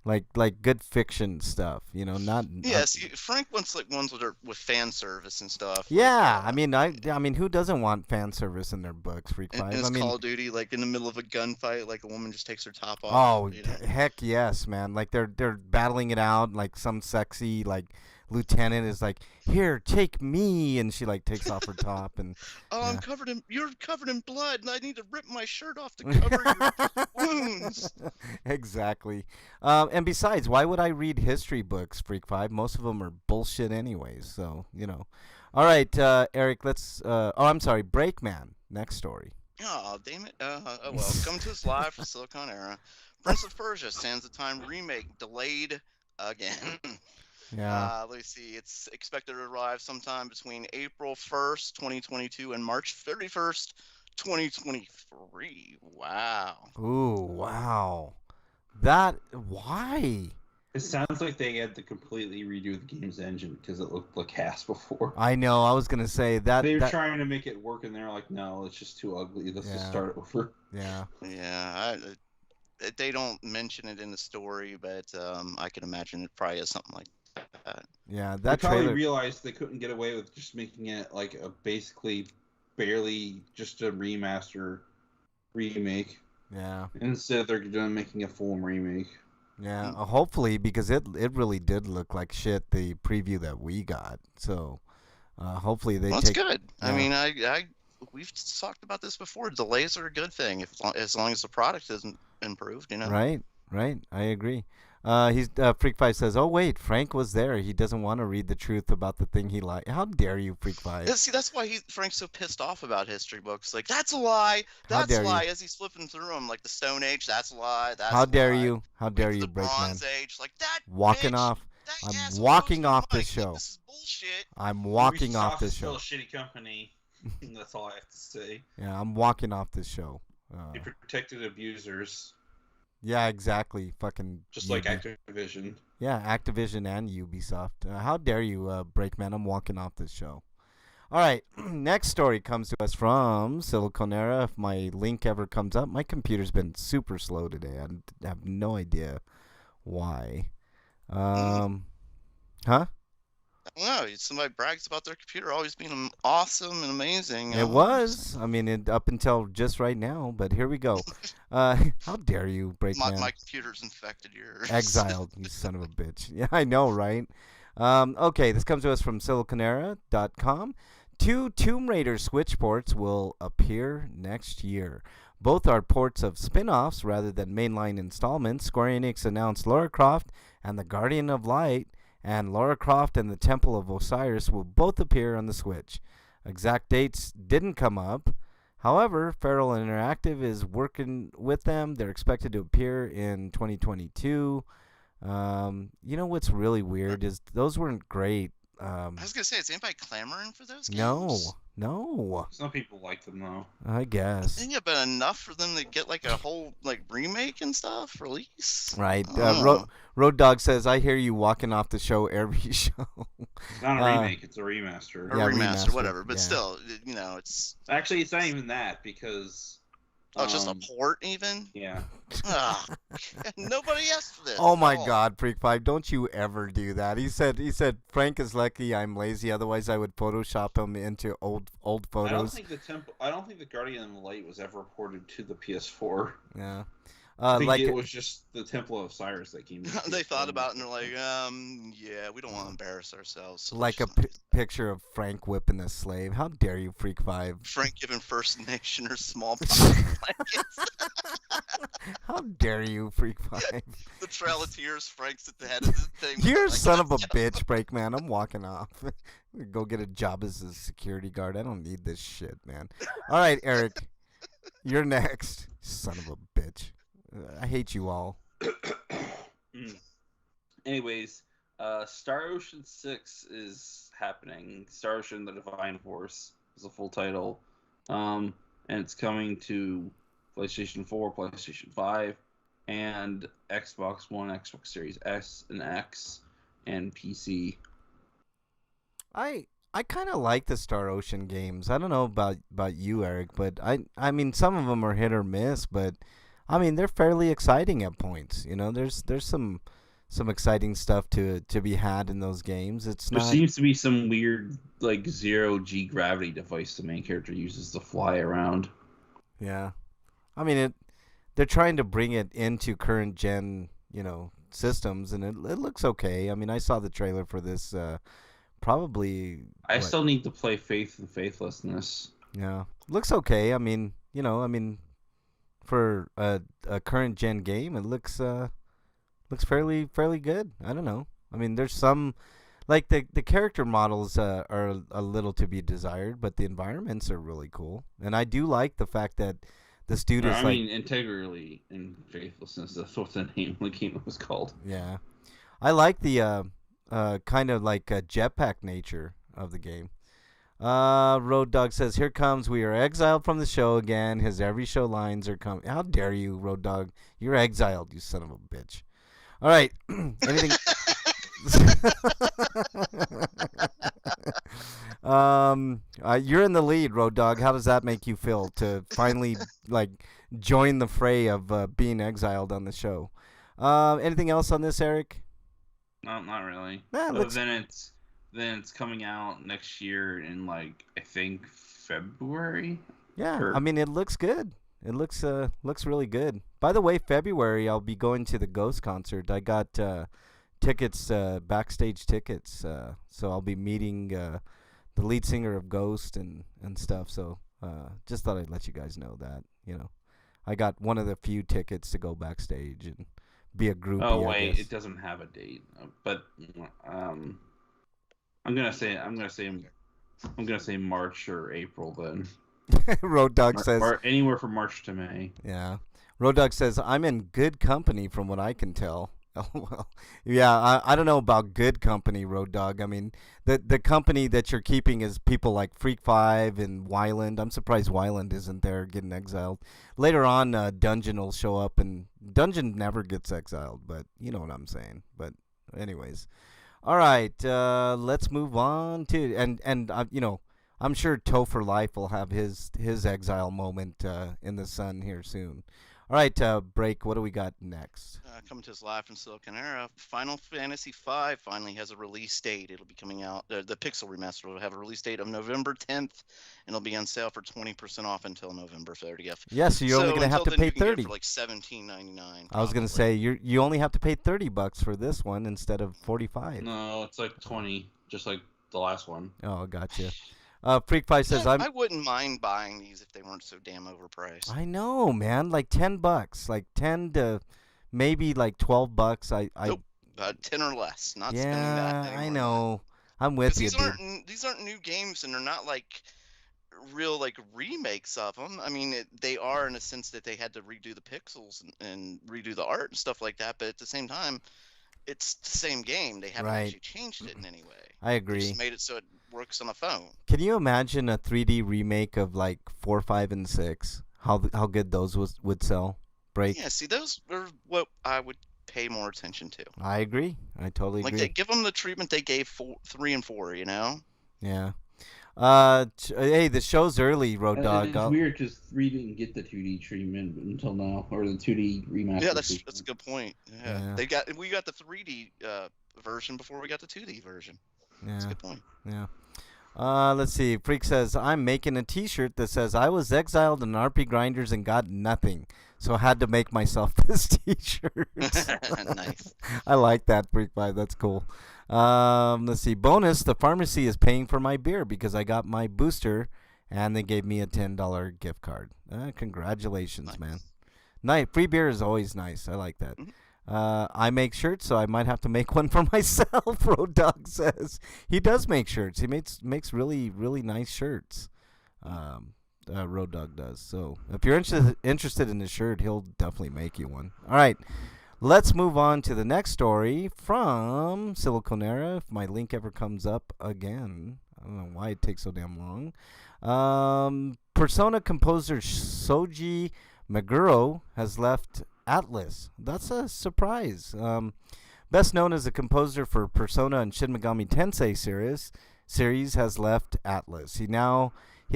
S1: like good fiction stuff, not...
S3: Yes, Frank wants like ones with fan service and stuff.
S1: Yeah, I mean, who doesn't want fan service in their books, Freak5?
S3: And it's
S1: I mean,
S3: Call of Duty, like in the middle of a gunfight, like a woman just takes her top off.
S1: oh,
S3: you know?
S1: heck yes, man. Like, they're battling it out, like some sexy, like... lieutenant is like, here, take me, and she like takes off her top and
S3: Oh,
S1: yeah.
S3: you're covered in blood, and I need to rip my shirt off to cover your wounds.
S1: Exactly. And besides, why would I read history books, Freak5? Most of them are bullshit anyways, so all right, Eric, let's I'm sorry, Breakman, next story.
S3: Oh, damn it. Oh well, coming to us live from Silicon Era. Prince of Persia Sands of Time remake delayed again.
S1: Yeah.
S3: Let me see. It's expected to arrive sometime between April 1st, 2022 and March 31st, 2023. Wow.
S1: Ooh, wow. Why?
S2: It sounds like they had to completely redo the game's engine because it looked like ass before.
S1: I know. I was gonna say that.
S2: They were trying to make it work, and they're like, "No, it's just too ugly. Let's just start over."
S1: Yeah.
S3: Yeah. They don't mention it in the story, but I can imagine it probably is something like that.
S1: Yeah.
S2: They
S1: That
S2: probably
S1: trailer.
S2: realized they couldn't get away with just making it like a basically barely just a remaster remake.
S1: Yeah.
S2: Instead, they're doing making a full remake.
S1: Yeah. Hopefully, because it really did look like shit. The preview that we got. So, hopefully they
S3: Well,
S1: take.
S3: that's good.
S1: Yeah.
S3: I mean, we've talked about this before. Delays are a good thing as long as the product isn't improved, you know.
S1: Right. I agree. Freak Five says, "Oh wait, Frank was there. He doesn't want to read the truth about the thing he liked. How dare you, Freak Five?
S3: See, that's why Frank's so pissed off about history books. Like, that's a lie.
S1: How
S3: That's a
S1: dare
S3: lie.
S1: you?
S3: As he's flipping through them, like the Stone Age, that's a lie. That's
S1: How
S3: a
S1: dare
S3: lie.
S1: you? How
S3: Wait
S1: dare
S3: for
S1: you,
S3: the Bronze
S1: Breakman?
S3: Age, like that.
S1: Walking
S3: bitch,
S1: off.
S3: That
S1: I'm
S3: asshole
S1: walking
S3: knows
S1: off
S3: too
S1: this
S3: much.
S1: show.
S3: This is bullshit.
S1: I'm walking off this
S2: Ubisoft is
S1: show.
S2: still a shitty company. That's all I have to say.
S1: Yeah, I'm walking off this show.
S2: They protected abusers,
S1: Yeah, exactly. Fucking.
S2: just like Activision.
S1: Yeah, Activision and Ubisoft. How dare you, Breakman? I'm walking off this show. All right, next story comes to us from Siliconera. If my link ever comes up, my computer's been super slow today. I have no idea why. Huh?
S3: I don't know. Somebody brags about their computer always being awesome and amazing.
S1: It was. I mean, up until just right now, but here we go. How dare you, Breakman?
S3: My computer's infected. Yours.
S1: Exiled, you son of a bitch. Yeah, I know, right? Okay, this comes to us from siliconera.com. 2 Tomb Raider Switch ports will appear next year. Both are ports of spin-offs rather than mainline installments. Square Enix announced Lara Croft and the Guardian of Light and Lara Croft and the Temple of Osiris will both appear on the Switch. Exact dates didn't come up. However, Feral Interactive is working with them. They're expected to appear in 2022. You know what's really weird is those weren't great.
S3: I was gonna say, is anybody clamoring for those games?
S1: No.
S2: Some people like them though.
S1: I guess.
S3: Yeah, but enough for them to get like a whole like remake and stuff release.
S1: Right.
S3: Oh.
S1: Road Dog says, "I hear you walking off the show every show."
S2: It's not a remake; it's a remaster.
S3: Or
S1: Yeah,
S3: remaster,
S1: remaster,
S3: whatever. But
S1: yeah.
S3: still, you know, it's
S2: Actually, it's not even that because.
S3: it's just a port, even.
S2: Yeah.
S3: Ugh. Nobody asked for this.
S1: Oh my
S3: at all.
S1: God, Freak Five! Don't you ever do that. He said, Frank is lucky I'm lazy. Otherwise, I would Photoshop him into old
S2: I don't
S1: photos.
S2: think the Guardian of the Light was ever ported to the PS4.
S1: Yeah.
S2: I think
S1: Like
S2: it was just the Temple of Cyrus that came. to
S3: They
S2: PS4.
S3: thought about it and they're like, yeah, we don't want to embarrass ourselves. So
S1: like a
S3: let's just not-
S1: picture of Frank whipping a slave. How dare you, Freak Five?
S3: Frank giving First Nationers smallpox blankets.
S1: How dare you, Freak Five?
S3: The Trail of Tears, Frank's at the head of the thing.
S1: You're a
S3: Like,
S1: son of a bitch, Breakman. I'm walking off. Go get a job as a security guard. I don't need this shit, man. All right, Eric. You're next. Son of a bitch. I hate you all.
S2: Anyways, Star Ocean 6 is happening. Star Ocean: The Divine Force is the full title. And it's coming to PlayStation 4, PlayStation 5, and Xbox One, Xbox Series S and X, and PC.
S1: I kind of like the Star Ocean games. I don't know about you, Eric, but I mean some of them are hit or miss, but I mean they're fairly exciting at points. You know, there's some exciting stuff to be had in those games. It's
S2: There
S1: not.
S2: seems to be some weird, like, zero-G gravity device the main character uses to fly around.
S1: Yeah, I mean they're trying to bring it into current gen, systems, and it looks okay. I mean, I saw the trailer for this. Probably.
S2: I still need to play Faith and Faithlessness.
S1: Yeah, looks okay. I mean, for a current gen game, it looks fairly good. I don't know. I mean, there's some, like the character models are a little to be desired, but the environments are really cool, and I do like the fact that this dude is
S2: Integrally in Faithlessness. That's what the name of the game was called.
S1: Yeah, I like the kind of like a jetpack nature of the game. Road Dog says, "Here comes. We are exiled from the show again. His every show lines are coming. How dare you, Road Dog? You're exiled, you son of a bitch. All right. Anything? You're in the lead, Road Dog. How does that make you feel to finally like join the fray of being exiled on the show? Anything else on this, Eric?
S2: No, not really.
S1: Nah,
S2: So then it's coming out next year in like I think February.
S1: Yeah,
S2: Or-
S1: I mean it looks good. It looks really good. By the way, February I'll be going to the Ghost concert. I got tickets, backstage tickets. So I'll be meeting the lead singer of Ghost and stuff. So just thought I'd let you guys know that. I got one of the few tickets to go backstage and be a groupie.
S2: Oh
S1: I
S2: wait,
S1: guess.
S2: it doesn't have a date. But I'm gonna say March or April then.
S1: Road Dog says.
S2: Or anywhere from March to May.
S1: Yeah. Road Dog says, I'm in good company from what I can tell. Well, yeah, I don't know about good company, Road Dog. I mean, the company that you're keeping is people like Freak 5 and Wyland. I'm surprised Wyland isn't there getting exiled. Later on, Dungeon will show up, and Dungeon never gets exiled, but you know what I'm saying. But anyways. All right, let's move on to, and I'm sure Topher Life will have his exile moment in the sun here soon. All right, Break, what do we got next?
S3: Coming to us live from Silicon Era, Final Fantasy V finally has a release date. It'll be coming out. The Pixel Remaster will have a release date of November 10th, and it'll be on sale for 20% off until November 30th.
S1: Yeah, so you're only going to have to pay $30.
S3: For like $17.99.
S1: I was going to say you only have to pay $30 for this one instead of $45.
S2: No, it's like 20, just like the last one.
S1: Oh, gotcha. Freak Pie says
S3: I wouldn't mind buying these if they weren't so damn overpriced.
S1: I know, man, like $10, like 10 to maybe like $12.
S3: Nope, 10 or less. Not spending that
S1: Yeah,
S3: anymore.
S1: I know. I'm with you, dude.
S3: These aren't new games, and they're not like real like remakes of them. I mean, they are in a sense that they had to redo the pixels and redo the art and stuff like that. But at the same time, it's the same game. They haven't
S1: Right.
S3: actually changed it in any way.
S1: I
S3: They
S1: agree.
S3: just made it so it works on a phone.
S1: Can you imagine a 3D remake of like 4, 5, and 6? How good those would sell? Break.
S3: Yeah, see, those are what I would pay more attention to.
S1: I agree. I totally
S3: Like,
S1: agree.
S3: they give them the treatment they gave 3 and 4. You know?
S1: Yeah. Hey, the show's early, Road Dog.
S2: It's weird because 3 didn't get the 2D treatment until now, or the 2D remaster.
S3: Yeah, that's a good point. Yeah.
S1: Yeah.
S3: We got the 3D version before we got the 2D version. That's a
S1: Yeah.
S3: good point.
S1: Yeah. Let's see. Freak says, I'm making a t-shirt that says, I was exiled in RPGrinders and got nothing, so I had to make myself this t-shirt.
S3: Nice.
S1: I like that, Freak Five. That's cool. Let's see. Bonus, the pharmacy is paying for my beer because I got my booster, and they gave me a $10 gift card. Congratulations,
S3: Nice.
S1: man. Nice. Free beer is always nice. I like that.
S3: Mhm.
S1: I make shirts, so I might have to make one for myself, Road Dog says. He does make shirts. He makes really, really nice shirts. Road Dog does. So if you're interested in the shirt, he'll definitely make you one. All right. Let's move on to the next story from Siliconera. If my link ever comes up again. I don't know why it takes so damn long. Persona composer Soji Meguro has left Atlas. That's a surprise. Best known as a composer for Persona and Shin Megami Tensei series has left Atlas. He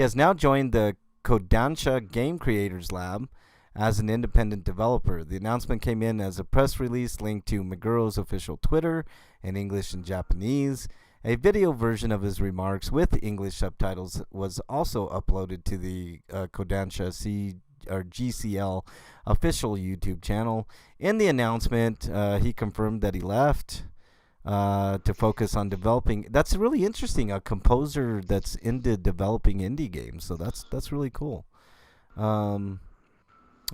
S1: has now joined the Kodansha Game Creators Lab as an independent developer. The announcement came in as a press release linked to Meguro's official Twitter in English and Japanese. A video version of his remarks with English subtitles was also uploaded to the Kodansha GCL official YouTube channel. In the announcement, he confirmed that he left to focus on developing. That's really interesting. A composer that's into developing indie games, so that's really cool.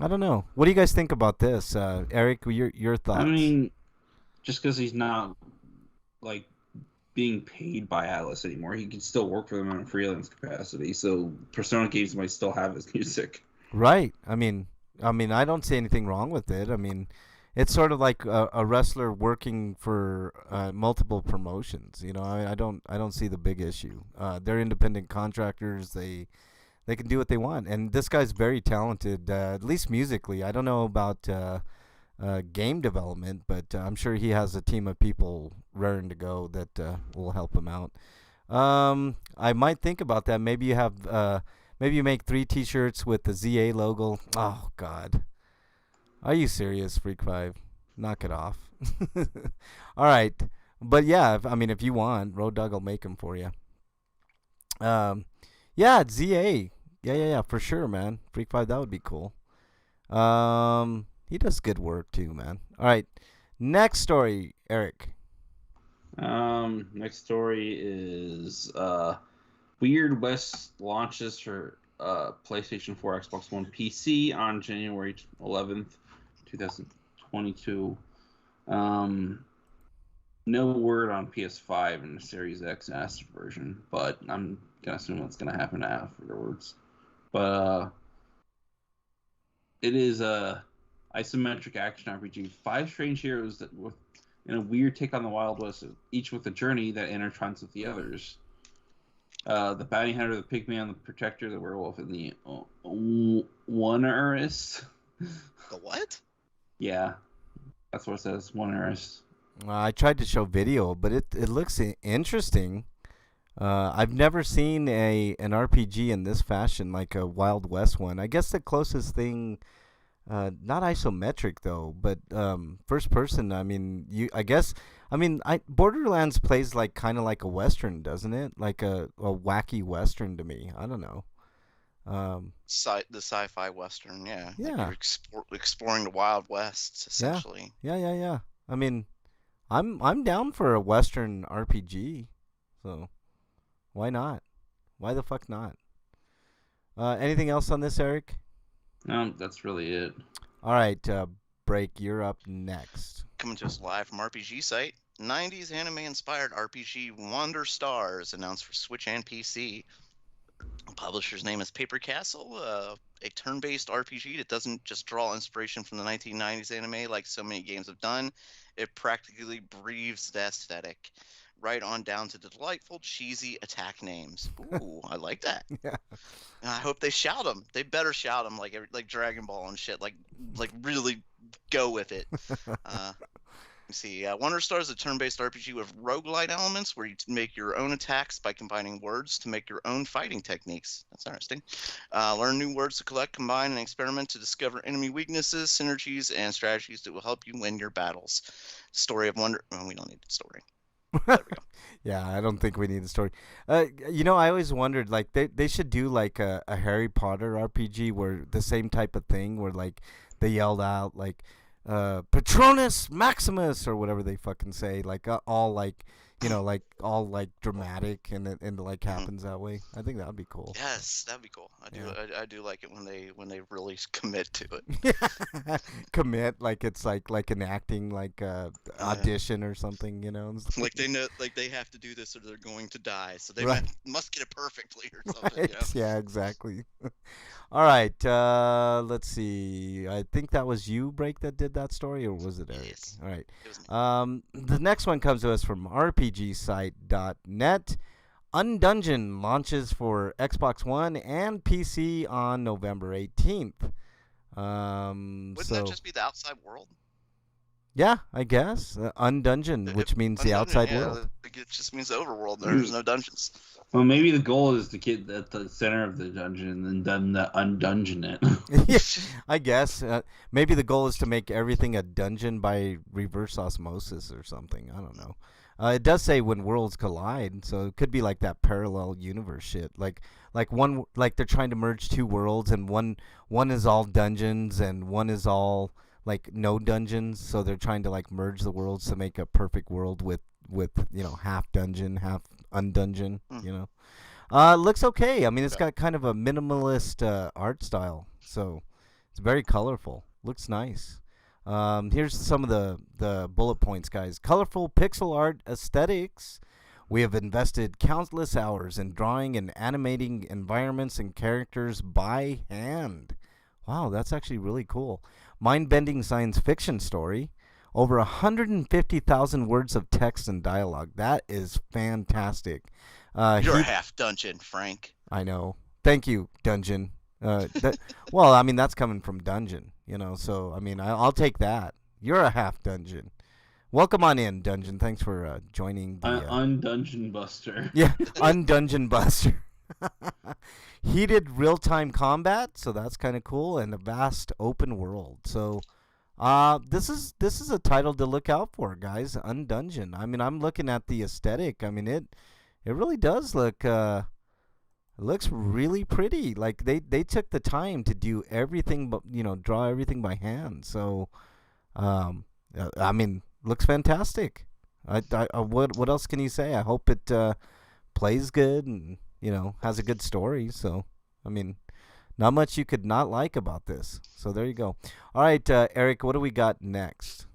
S1: I don't know. What do you guys think about this, Eric? Your thoughts?
S2: I mean, just because he's not like being paid by Atlas anymore, he can still work for them in a freelance capacity. So Persona games might still have his music.
S1: Right. I mean, I don't see anything wrong with it. I mean, it's sort of like a wrestler working for multiple promotions. You know, I don't see the big issue. They're independent contractors. They can do what they want, and this guy's very talented. At least musically. I don't know about game development, but I'm sure he has a team of people raring to go that will help him out. I might think about that. Maybe you have, maybe you make 3 T-shirts with the ZA logo. Oh God, are you serious, Freak 5? Knock it off. All right, but yeah, I mean, if you want, Road Dogg will make them for you. Yeah, ZA. Yeah, for sure, man. Freak 5, that would be cool. He does good work too, man. All right, next story, Eric.
S2: Next story is Weird West launches for PlayStation 4, Xbox One, PC on January 11th, 2022. No word on PS5 and the Series X and S version, but I'm gonna assume that's gonna happen afterwards. But it is a isometric action RPG. 5 strange heroes that with in a weird take on the Wild West, each with a journey that intertwines with the others. The bounty hunter, the pygmy, the protector, the werewolf, and the oneurist.
S3: The what?
S2: Yeah, that's what it says. Oneurist.
S1: I tried to show video, but it looks interesting. I've never seen an RPG in this fashion, like a Wild West one. I guess the closest thing, not isometric though, but first person. I mean, Borderlands plays like kind of like a Western, doesn't it? Like a wacky Western to me. I don't know.
S3: The sci-fi Western, yeah.
S1: Yeah.
S3: Like you're exploring the Wild West, essentially.
S1: Yeah. I mean, I'm down for a Western RPG, so why not? Why the fuck not? Anything else on this, Eric?
S2: No, that's really it.
S1: All right, Break, you're up next.
S3: Coming to us live from RPG site, 90s anime-inspired RPG Wander Stars announced for Switch and PC. The publisher's name is Paper Castle, a turn-based RPG that doesn't just draw inspiration from the 1990s anime like so many games have done. It practically breathes the aesthetic, right on down to the delightful, cheesy attack names. Ooh, I like that.
S1: Yeah.
S3: And I hope they shout them. They better shout them like Dragon Ball and shit. Like really go with it. Let's see. Wonder Star is a turn-based RPG with roguelite elements where you make your own attacks by combining words to make your own fighting techniques. That's interesting. Learn new words to collect, combine, and experiment to discover enemy weaknesses, synergies, and strategies that will help you win your battles. Story of Wonder... Oh, we don't need the story. There we go.
S1: Yeah, I don't think we need the story. I always wondered, like, they should do, like, a Harry Potter RPG where the same type of thing where, like, they yelled out, like, Patronus Maximus or whatever they fucking say, like, all, like, all, like, dramatic and it like happens that way. I think that would be cool.
S3: Yes, that'd be cool. I do like it when they really commit to it.
S1: Commit, like it's like an acting, like audition or something,
S3: Like they know, like they have to do this or they're going to die, so they
S1: Right.
S3: must get it perfectly or something.
S1: Right? Yeah, exactly. All right, let's see. I think that was you, Break, that did that story, or was it Eric?
S3: Yes.
S1: All right.
S3: It was me.
S1: The next one comes to us from RPGsite.net. Undungeon launches for Xbox One and PC on November 18th.
S3: Wouldn't that just be the outside world?
S1: Yeah, I guess. Undungeon, which means the outside world.
S3: It just means the overworld. There's no dungeons.
S2: Well, maybe the goal is to get at the center of the dungeon and then undungeon it.
S1: Yeah, I guess. Maybe the goal is to make everything a dungeon by reverse osmosis or something. I don't know. It does say when worlds collide, so it could be like that parallel universe shit. Like they're trying to merge two worlds, and one is all dungeons and one is all like no dungeons. So they're trying to like merge the worlds to make a perfect world with half dungeon, half undungeon. Looks okay. I mean, it's got kind of a minimalist art style, so it's very colorful. Looks nice. Here's some of the bullet points, guys. Colorful pixel art aesthetics. We have invested countless hours in drawing and animating environments and characters by hand. Wow, that's actually really cool. Mind-bending science fiction story. Over 150,000 words of text and dialogue. That is fantastic.
S3: You're half dungeon, Frank.
S1: I know. Thank you, Dungeon. Well, I mean, that's coming from Dungeon, so, I mean, I'll take that. You're a half Dungeon. Welcome on in, Dungeon. Thanks for joining the...
S2: Undungeon Buster.
S1: Yeah, Undungeon Buster. Heated real-time combat, so that's kind of cool, and a vast open world. So, this is a title to look out for, guys. Undungeon. I mean, I'm looking at the aesthetic. I mean, it really does look. It looks really pretty. Like they took the time to do everything, but draw everything by hand. So, I mean, looks fantastic. What else can you say? I hope it plays good and has a good story. So, I mean, not much you could not like about this. So there you go. All right, Eric, what do we got next?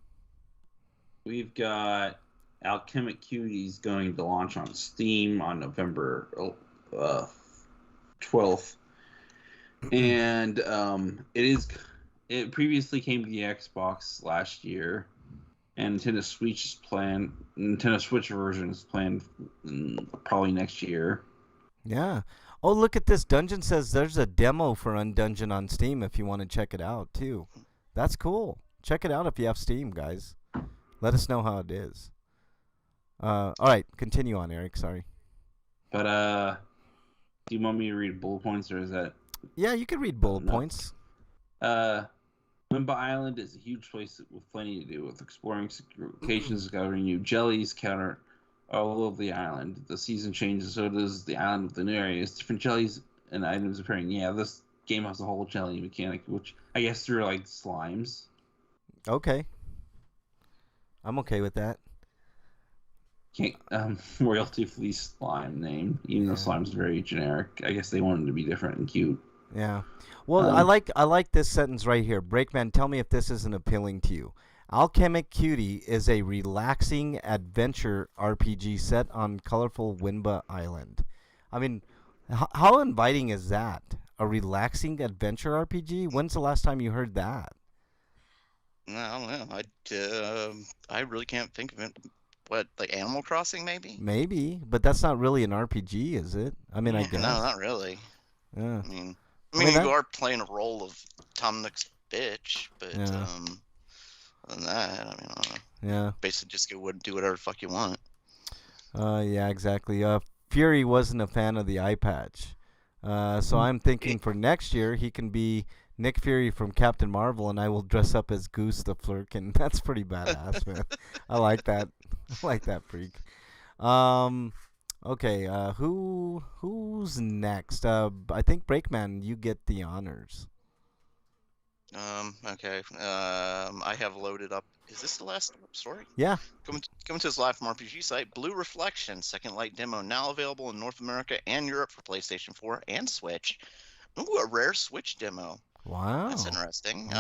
S2: We've got Alchemic Cuties going to launch on Steam on November 12th. And it previously came to the Xbox last year. And Nintendo Switch version is planned probably next year.
S1: Yeah. Oh, look at this. Dungeon says there's a demo for Undungeon on Steam if you want to check it out, too. That's cool. Check it out if you have Steam, guys. Let us know how it is. All right. Continue on, Eric. Sorry.
S2: But, do you want me to read bullet points, or is that...
S1: Yeah, you can read bullet points.
S2: Wimba Island is a huge place with plenty to do, with exploring locations, discovering new jellies, counter all over the island. The season changes, so does the island with the new areas. Different jellies and items appearing. Yeah, this game has a whole jelly mechanic, which I guess through like slimes.
S1: Okay. I'm okay with that.
S2: Can't royalty free slime name, even though slime's very generic. I guess they wanted to be different and cute.
S1: Yeah. Well, I like this sentence right here. Breakman, tell me if this isn't appealing to you. Alchemic Cutie is a relaxing adventure RPG set on colorful Wimba Island. I mean, how inviting is that? A relaxing adventure RPG? When's the last time you heard that?
S3: I don't know. I really can't think of it. What, like Animal Crossing, maybe?
S1: Maybe, but that's not really an RPG, is it? I mean, I guess.
S3: No, not really.
S1: Yeah.
S3: I mean, you are playing a role of Tom Nook's bitch, but other than that, I mean, I don't know.
S1: Yeah.
S3: Basically, just go do whatever the fuck you want.
S1: Yeah, exactly. Fury wasn't a fan of the eye patch, so I'm thinking for next year he can be Nick Fury from Captain Marvel, and I will dress up as Goose the Flurkin. That's pretty badass, man. I like that. I like that, freak. Okay, who's next? I think Breakman, you get the honors.
S3: Okay. I have loaded up. Is this the last story?
S1: Yeah.
S3: Coming to us live from RPG site. Blue Reflection Second Light demo now available in North America and Europe for PlayStation 4 and Switch. Ooh, a rare Switch demo.
S1: Wow.
S3: That's interesting.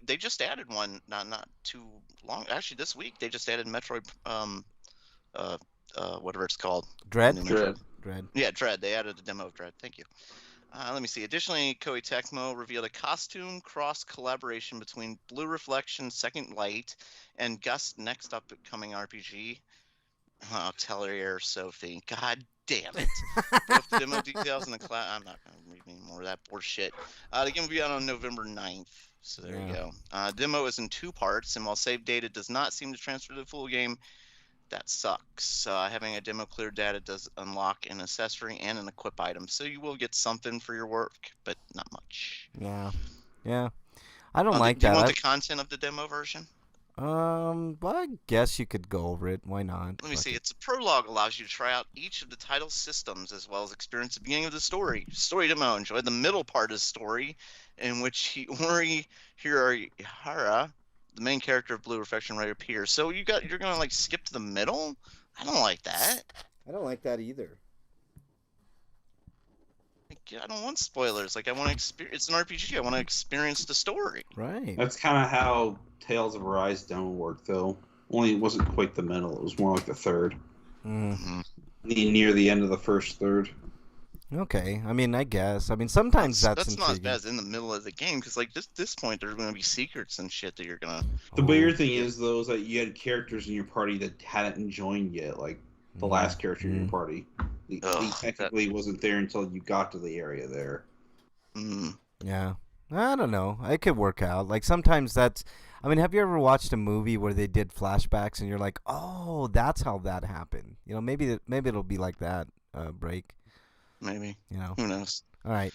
S3: They just added one not too long. Actually, this week they just added Metroid. Whatever it's called.
S1: Dread.
S3: Yeah, Dread. They added a demo of Dread. Thank you. Let me see. Additionally, Koei Tecmo revealed a costume cross collaboration between Blue Reflection Second Light and Gust's next upcoming RPG. Oh, Tellurier Sophie. God damn it. Both the demo details in the cloud. I'm not going to read any more of that bullshit. The game will be out on November 9th. So there you go. Demo is in 2 parts, and while save data does not seem to transfer to the full game, that sucks. Having a demo clear data does unlock an accessory and an equip item, so you will get something for your work, but not much.
S1: Yeah. I don't like
S3: that. Do you
S1: that.
S3: want the content of the demo version?
S1: Well, I guess you could go over it. Why not?
S3: Let me see. It's a prologue allows you to try out each of the title systems as well as experience the beginning of the story. Story demo. Enjoy the middle part of the story, in which Ori Hirahara, the main character of Blue Reflection, right appears. So you're gonna like skip to the middle? I don't like that.
S1: I don't like that either.
S3: I don't want spoilers. Like I want to experience. It's an RPG. I want to experience the story.
S1: Right.
S2: That's kind of how Tales of Arise demo worked, though. Only it wasn't quite the middle. It was more like the third.
S1: Mm-hmm.
S2: Near the end of the first third.
S1: Okay. I mean, I guess. I mean, sometimes that's
S3: not as
S1: intriguing.
S3: bad as in the middle of the game, because like this point there's going to be secrets and shit that you're gonna.
S2: The
S1: Oh,
S2: weird thing is, though, is that you had characters in your party that hadn't joined yet, like the last character in your party. He technically wasn't there until you got to the area there.
S1: Yeah. I don't know. It could work out. Like, sometimes that's... I mean, have you ever watched a movie where they did flashbacks and you're like, oh, that's how that happened? You know, maybe it'll be like that, Break.
S3: Maybe.
S1: You know.
S3: Who knows?
S1: All right.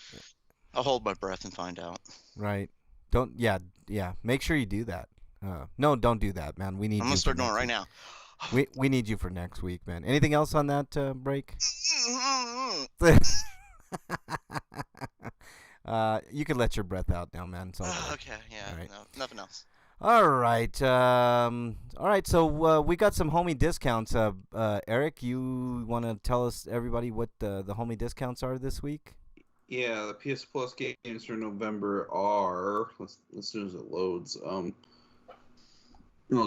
S3: I'll hold my breath and find out.
S1: Right. Don't... Yeah. Make sure you do that. No, don't do that, man. We need you.
S3: I'm going to start doing it right now.
S1: We need you for next week, man. Anything else on that, Break? You can let your breath out now, man. It's all good.
S3: Okay, yeah,
S1: right.
S3: No, nothing else.
S1: All right. All right. So we got some homie discounts. Eric, you want to tell us, everybody, what the homie discounts are this week?
S2: Yeah, the PS Plus games for November are, as soon as it loads,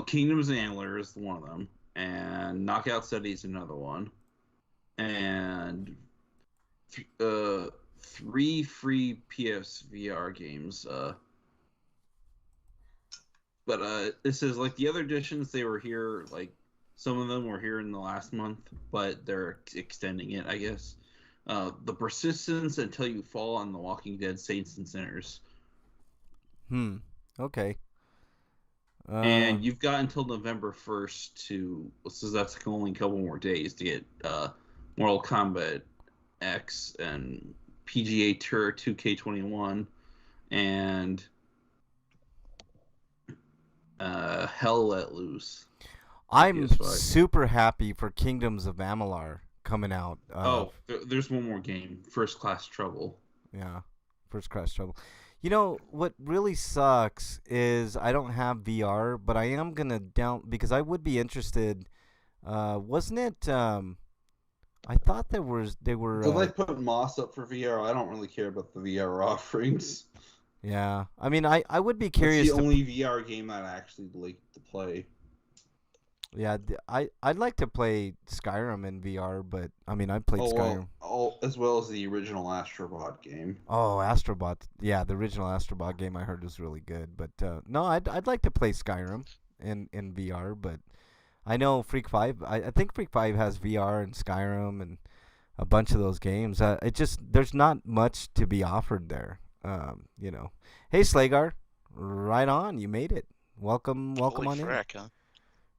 S2: Kingdoms and Antler is one of them, and Knockout City is another one, and 3 free PSVR games. But this is like the other editions. They were here, like some of them were here in the last month, but they're extending it, I guess. The Persistence Until You Fall on The Walking Dead Saints and Sinners.
S1: Okay.
S2: And you've got until November 1st to, so that's only a couple more days to get Mortal Kombat X and PGA Tour 2K21 and Hell Let Loose.
S1: I'm super happy for Kingdoms of Amalur coming out.
S2: There's one more game, First Class Trouble.
S1: Yeah, First Class Trouble. You know, what really sucks is I don't have VR, but I am going to because I would be interested. Wasn't it, I thought they were...
S2: Well, they put Moss up for VR. I don't really care about the VR offerings.
S1: Yeah, I mean, I would be curious.
S2: It's the only VR game I'd actually like to play.
S1: Yeah, I'd like to play Skyrim in VR, but I mean, I played Skyrim.
S2: As well as the original Astrobot game.
S1: Oh, Astrobot. Yeah, the original Astrobot game I heard was really good. But no, I'd like to play Skyrim in VR, but I know Freak 5. I think Freak 5 has VR and Skyrim and a bunch of those games. There's not much to be offered there. You know. Hey, Slagar, right on. You made it. Welcome
S3: Holy
S1: on
S3: frick,
S1: in.
S3: Huh?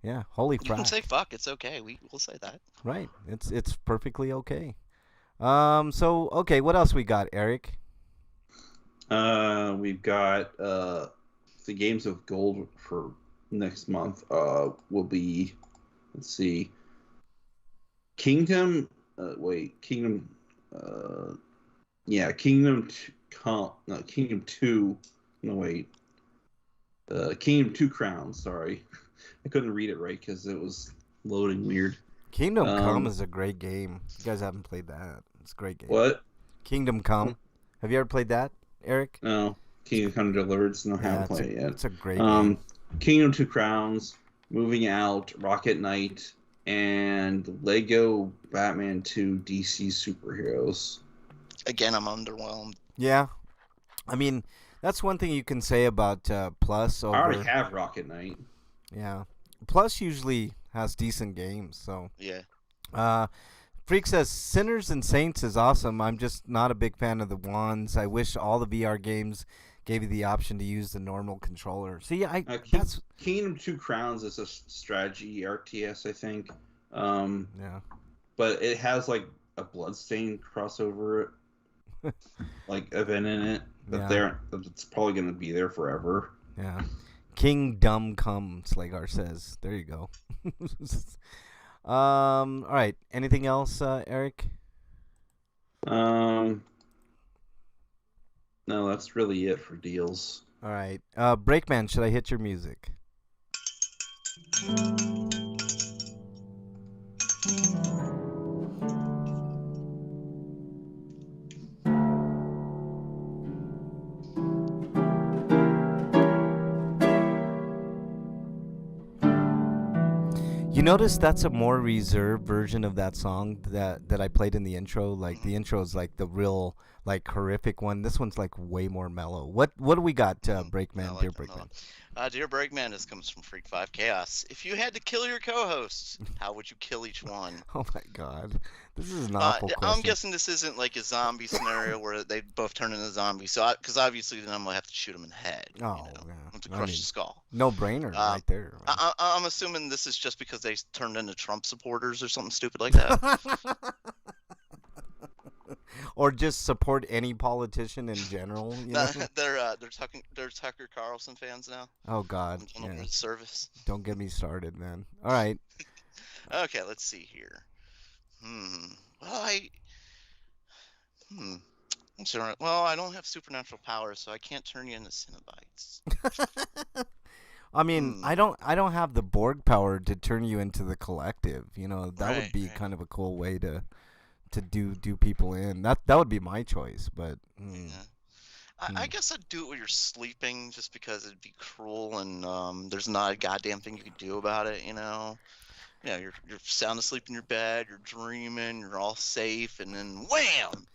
S1: Yeah, holy
S3: You
S1: crap.
S3: can say fuck. It's okay. We'll say that.
S1: Right. It's perfectly okay. So okay, what else we got, Eric?
S2: We've got the games of gold for next month. Will be, let's see, Kingdom 2 Kingdom 2 Crowns, sorry. I couldn't read it right because it was loading weird.
S1: Kingdom Come is a great game. You guys haven't played that. It's a great game.
S2: What?
S1: Kingdom Come. Have you ever played that, Eric?
S2: No. Kingdom Come Delivered. No, I haven't played it yet.
S1: It's a great game.
S2: Kingdom 2 Crowns, Moving Out, Rocket Knight, and Lego Batman 2 DC Superheroes.
S3: Again, I'm underwhelmed.
S1: Yeah. I mean, that's one thing you can say about Plus. I
S2: already have Rocket Knight.
S1: Yeah. Plus usually has decent games, so.
S3: Yeah.
S1: Freak says, Sinners and Saints is awesome. I'm just not a big fan of the wands. I wish all the VR games gave you the option to use the normal controller. See, that's...
S2: Kingdom 2 Crowns is a strategy RTS, I think.
S1: Yeah.
S2: But it has, like, a Bloodstain crossover, like, event in it. It's probably going to be there forever.
S1: Yeah. Kingdom Come, Slagar says. There you go. All right. Anything else, Eric?
S2: No, that's really it for deals.
S1: All right. Breakman, should I hit your music? You notice that's a more reserved version of that song that I played in the intro? Like the intro is like the real like horrific one. This one's like way more mellow. What do we got, Breakman,
S3: I like
S1: dear
S3: that mellow.
S1: Breakman?
S3: Dear Breakman, this comes from Freak 5 Chaos. If you had to kill your co-hosts, how would you kill each one?
S1: Oh my God, this is an awful
S3: I'm
S1: question.
S3: guessing this isn't like a zombie scenario where they both turn into zombies. So, because obviously then I'm gonna have to shoot them in the head.
S1: Oh,
S3: you know?
S1: yeah.
S3: I have to
S1: I
S3: crush
S1: mean,
S3: the skull.
S1: No brainer, right there. man.
S3: I'm assuming this is just because they turned into Trump supporters or something stupid like that.
S1: Or just support any politician in general. You know?
S3: They're Tucker Carlson fans now.
S1: Oh God,
S3: On
S1: yeah.
S3: the service.
S1: Don't get me started, man. All right.
S3: Okay, let's see here. Well, I'm sorry. Well, I don't have supernatural powers, so I can't turn you into Cenobites.
S1: I mean, I don't have the Borg power to turn you into the collective. You know, that would be
S3: Right.
S1: kind of a cool way to do people in. That would be my choice, but
S3: Yeah. I guess I'd do it when you're sleeping, just because it'd be cruel and there's not a goddamn thing you could do about it. You know, you're sound asleep in your bed, you're dreaming, you're all safe, and then wham!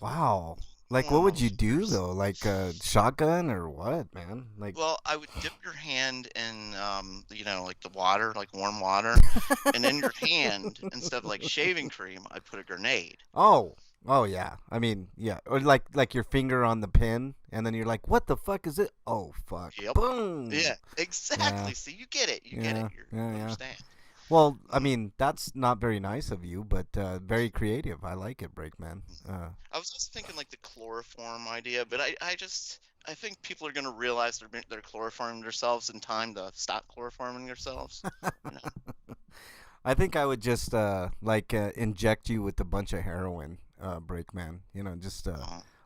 S1: wow. Like, what would you do though? Like a shotgun or what, man? Like,
S3: Well, I would dip your hand in, like the water, like warm water, and in your hand, instead of like shaving cream, I'd put a grenade.
S1: oh yeah. I mean, yeah, or like your finger on the pin, and then you're like, what the fuck is it? Oh fuck!
S3: Yep.
S1: Boom.
S3: Yeah, exactly.
S1: Yeah.
S3: See, you get it. You get
S1: Yeah,
S3: it. You
S1: yeah.
S3: understand.
S1: Well, I mean, that's not very nice of you, but very creative. I like it, Breakman.
S3: I was just thinking like the chloroform idea, but I think people are gonna realize they're chloroforming themselves in time to stop chloroforming themselves. You know?
S1: I think I would just inject you with a bunch of heroin, Breakman. You know, just
S3: Uh,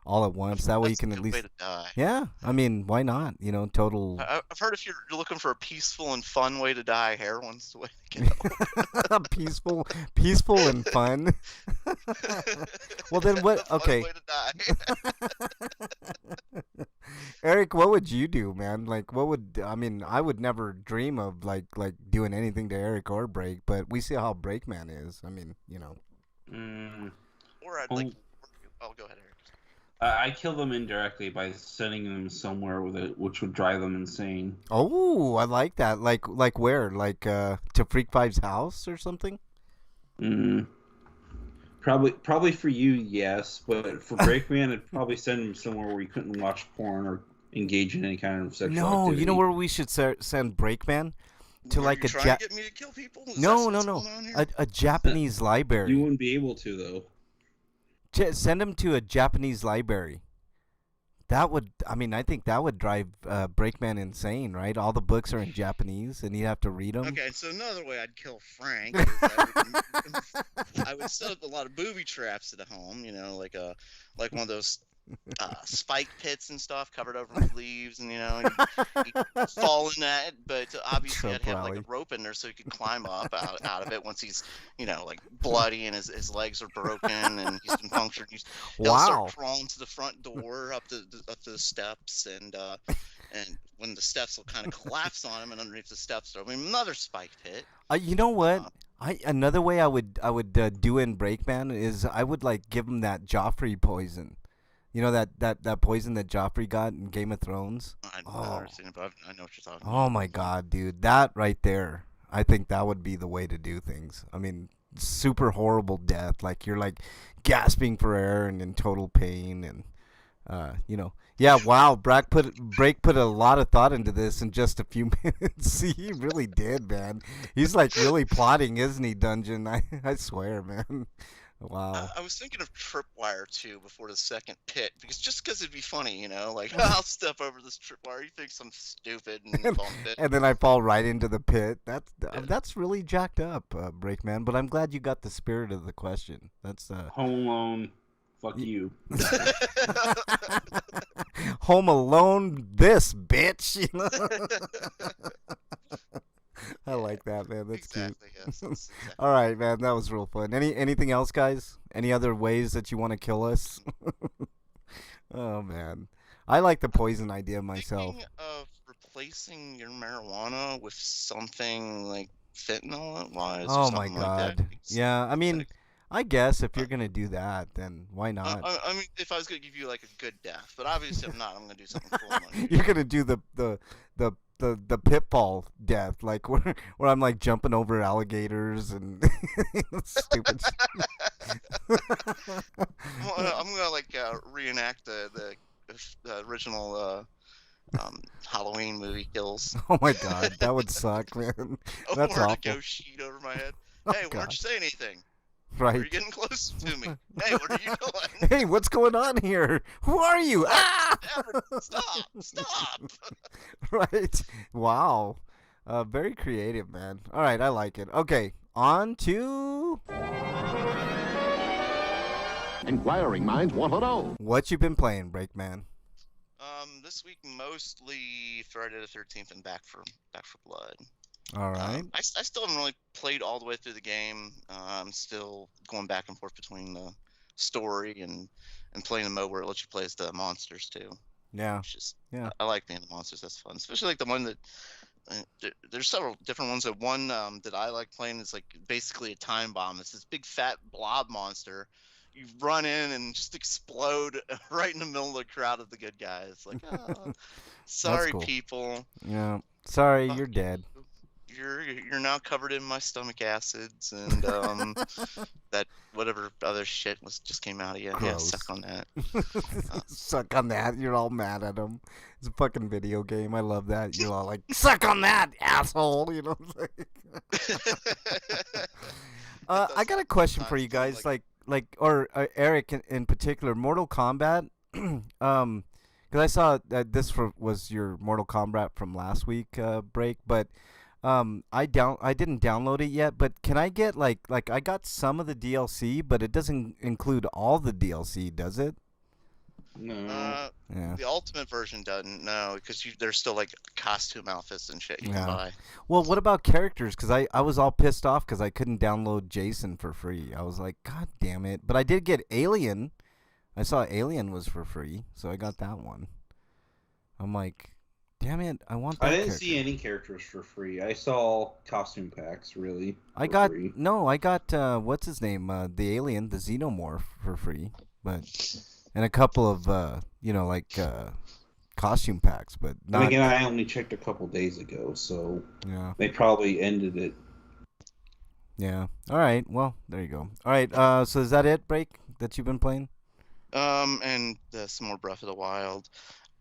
S1: all at once. That way you
S3: that's a
S1: can at
S3: good way
S1: least.
S3: to die.
S1: Yeah, I mean, why not? You know, total
S3: I've heard if you're looking for a peaceful and fun way to die, heroin's the way to go.
S1: peaceful and fun. Well, then what?
S3: Fun
S1: Okay,
S3: way to die.
S1: Eric, what would you do, man? Like, what would I mean? I would never dream of like doing anything to Eric or Break, but we see how Breakman is. I mean, you know.
S3: Or I'd like. Oh, go ahead, Eric.
S2: I kill them indirectly by sending them somewhere which would drive them insane.
S1: Oh, I like that. Like where? Like to Freak Five's house or something?
S2: Probably for you, yes, but for Breakman, I'd probably send him somewhere where he couldn't watch porn or engage in any kind of sexual
S1: No,
S2: activity.
S1: you know where we should send Breakman? To
S3: Are
S1: like
S3: you
S1: a
S3: trying to get me to kill people? Is
S1: No,
S3: that
S1: no,
S3: what's
S1: no.
S3: going on here?
S1: A Japanese library.
S2: You wouldn't be able to, though.
S1: Send him to a Japanese library. That would, I mean, I think that would drive Breakman insane, right? All the books are in Japanese, and he'd have to read them.
S3: Okay, so another way I'd kill Frank is I would set up a lot of booby traps at home, like one of those spike pits and stuff covered over with leaves, and he'd fall in that, but obviously I'd have like a rope in there so he could climb up out of it once he's like bloody and his legs are broken and he's been punctured. He'll start crawling to the front door up the steps, and when the steps will kind of collapse on him, and underneath the steps there'll be another spike pit.
S1: You know what? Another way I would do in Breakman is I would like give him that Joffrey poison. You know that poison that Joffrey got in Game of Thrones?
S3: I've never seen it, but I know what you're talking about.
S1: Oh my God, dude. That right there. I think that would be the way to do things. I mean, super horrible death. Like you're like gasping for air and in total pain and Yeah, wow. Break put a lot of thought into this in just a few minutes. He really did, man. He's like really plotting, isn't he, Dungeon? I swear, man. Wow.
S3: I was thinking of tripwire too before the second pit, because it'd be funny, like I'll step over this tripwire. He thinks I'm stupid and fall in the pit.
S1: And then I fall right into the pit. That's really jacked up, Breakman. But I'm glad you got the spirit of the question. That's
S2: Home Alone. Fuck you.
S1: Home Alone. This bitch. I like that, man. That's
S3: exactly,
S1: cute.
S3: yes, exactly.
S1: All right, man. That was real fun. Anything else, guys? Any other ways that you want to kill us? Oh man, I like the poison idea myself.
S3: Thinking of replacing your marijuana with something like fentanyl it was, or
S1: Oh my
S3: something like that.
S1: god. Yeah, I mean, I guess if you're gonna do that, then why not?
S3: I mean, if I was gonna give you like a good death, but obviously I'm not. I'm gonna do something cool.
S1: You're gonna do the pitfall death, like where I'm like jumping over alligators and stupid.
S3: I'm gonna like reenact the original Halloween movie kills.
S1: Oh my god, that would suck, man. That's
S3: Or
S1: awful.
S3: to go sheet over my head.
S1: Oh,
S3: Hey, why
S1: God.
S3: don't you say anything?
S1: Right.
S3: Are you getting close to me? Hey, what are you doing?
S1: Hey, what's going on here? Who are you? Ah!
S3: Stop! Stop!
S1: Right. Wow. Very creative, man. All right, I like it. Okay, on to
S5: Inquiring minds want to know.
S1: what you been playing, Breakman.
S3: This week mostly Friday the 13th and Back for Blood.
S1: All right.
S3: I still haven't really played all the way through the game. I'm still going back and forth between the story and playing the mode where it lets you play as the monsters too.
S1: Yeah.
S3: It's just,
S1: Yeah.
S3: I like being the monsters. That's fun, especially like the one that there's several different ones. That one that I like playing is like basically a time bomb. It's this big fat blob monster. You run in and just explode right in the middle of the crowd of the good guys. Like, oh, sorry,
S1: cool.
S3: people.
S1: Yeah. Sorry, you're dead.
S3: You're now covered in my stomach acids and that whatever other shit just came out of you. Yeah,
S1: Gross.
S3: suck on that.
S1: Suck on that. You're all mad at him. It's a fucking video game. I love that. You're all like, suck on that, asshole. You know what I'm saying? I got a question for you guys. Or Eric in particular, Mortal Kombat. Because I saw that this was your Mortal Kombat from last week break, but I didn't download it yet. But can I get like I got some of the DLC, but it doesn't include all the DLC, does it?
S2: No.
S1: Yeah.
S3: The ultimate version doesn't, no, because there's still like costume outfits and shit you can buy.
S1: Well, what about characters? Because I was all pissed off because I couldn't download Jason for free. I was like, God damn it. But I did get Alien. I saw Alien was for free, so I got that one. I'm like, damn it, I want that
S2: I didn't
S1: character.
S2: see any characters for free. I saw costume packs, really.
S1: I got what's his name? The Alien, the Xenomorph for free, and a couple of costume packs, but not.
S2: And again, I only checked a couple days ago, so
S1: Yeah.
S2: they probably ended it.
S1: Yeah. All right. Well, there you go. All right. So is that it, Break, that you've been playing?
S3: And some more Breath of the Wild.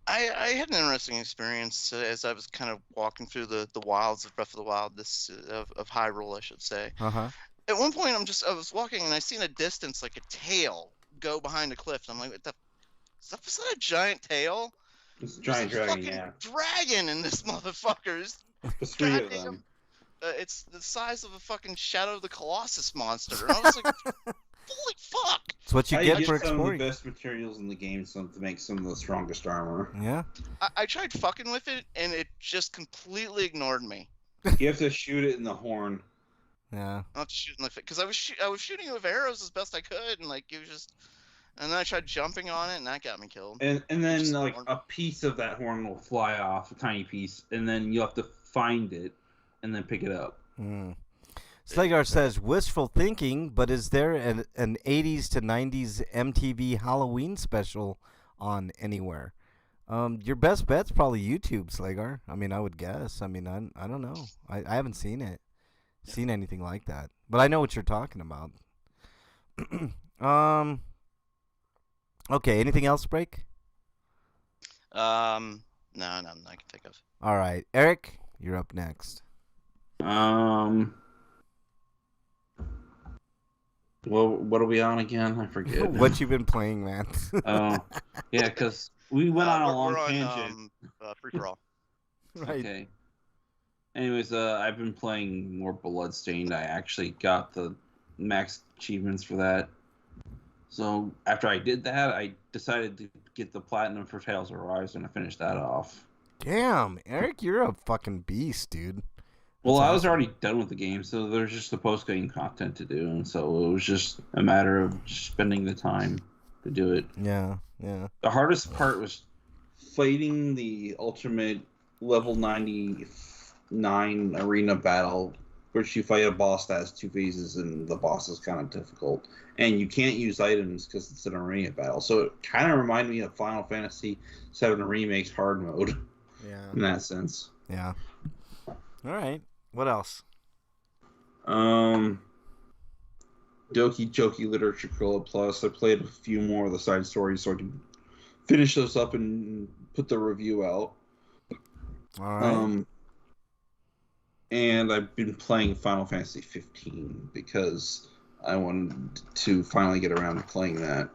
S3: I had an interesting experience as I was kind of walking through the wilds of Breath of the Wild, of Hyrule, I should say.
S1: Uh-huh.
S3: At one point, I was walking and I seen a distance like a tail go behind a cliff. And I'm like, was that a giant tail?
S2: It's a giant
S3: There's
S2: dragon,
S3: fucking
S2: yeah.
S3: dragon in this motherfucker.
S2: There's three of
S3: Goddamn.
S2: them.
S3: It's the size of a fucking Shadow of the Colossus monster. And I was like, holy fuck!
S1: It's what you
S2: I
S1: get
S2: get
S1: for
S2: some of
S1: exploring.
S2: the best materials in the game to make some of the strongest armor.
S1: Yeah.
S3: I tried fucking with it, and it just completely ignored me.
S2: You have to shoot it in the horn.
S1: Yeah.
S3: Not to shoot in the face, because I was shooting it with arrows as best I could, and like it was just. And then I tried jumping on it, and that got me killed.
S2: And then
S3: Just
S2: like
S3: horn.
S2: a piece of that horn will fly off, a tiny piece, and then you have to find it and then pick it up.
S1: Slagar says, wishful thinking, but is there an 80s to 90s MTV Halloween special on anywhere? Your best bet's probably YouTube, Slagar. I mean, I would guess. I mean, I don't know. I haven't seen anything like that. But I know what you're talking about. Okay, anything else, Break?
S3: No, nothing I can think of.
S1: All right, Eric, you're up next.
S2: Well, what are we on again? I forget.
S1: What you been playing, man?
S2: Oh, yeah, because we went on a long
S3: we're on,
S2: tangent.
S3: Free for all.
S1: Right.
S2: Okay. Anyways, I've been playing more Bloodstained. I actually got the max achievements for that. So after I did that, I decided to get the platinum for Tales of Arise, and I finished that off.
S1: Damn, Eric, you're a fucking beast, dude.
S2: Well,
S1: That's
S2: I was
S1: awesome.
S2: already done with the game, so there's just the post-game content to do, and so it was just a matter of just spending the time to do it.
S1: Yeah.
S2: The hardest part was fighting the ultimate level 99 arena battle which you fight a boss that has 2 phases, and the boss is kind of difficult. And you can't use items because it's an arena battle. So it kind of reminded me of Final Fantasy VII Remake's hard mode.
S1: Yeah.
S2: In that sense.
S1: Yeah. All right. What else?
S2: Doki Doki Literature Club Plus. I played a few more of the side stories so I can finish those up and put the review out.
S1: All right.
S2: And I've been playing Final Fantasy 15 because I wanted to finally get around to playing that.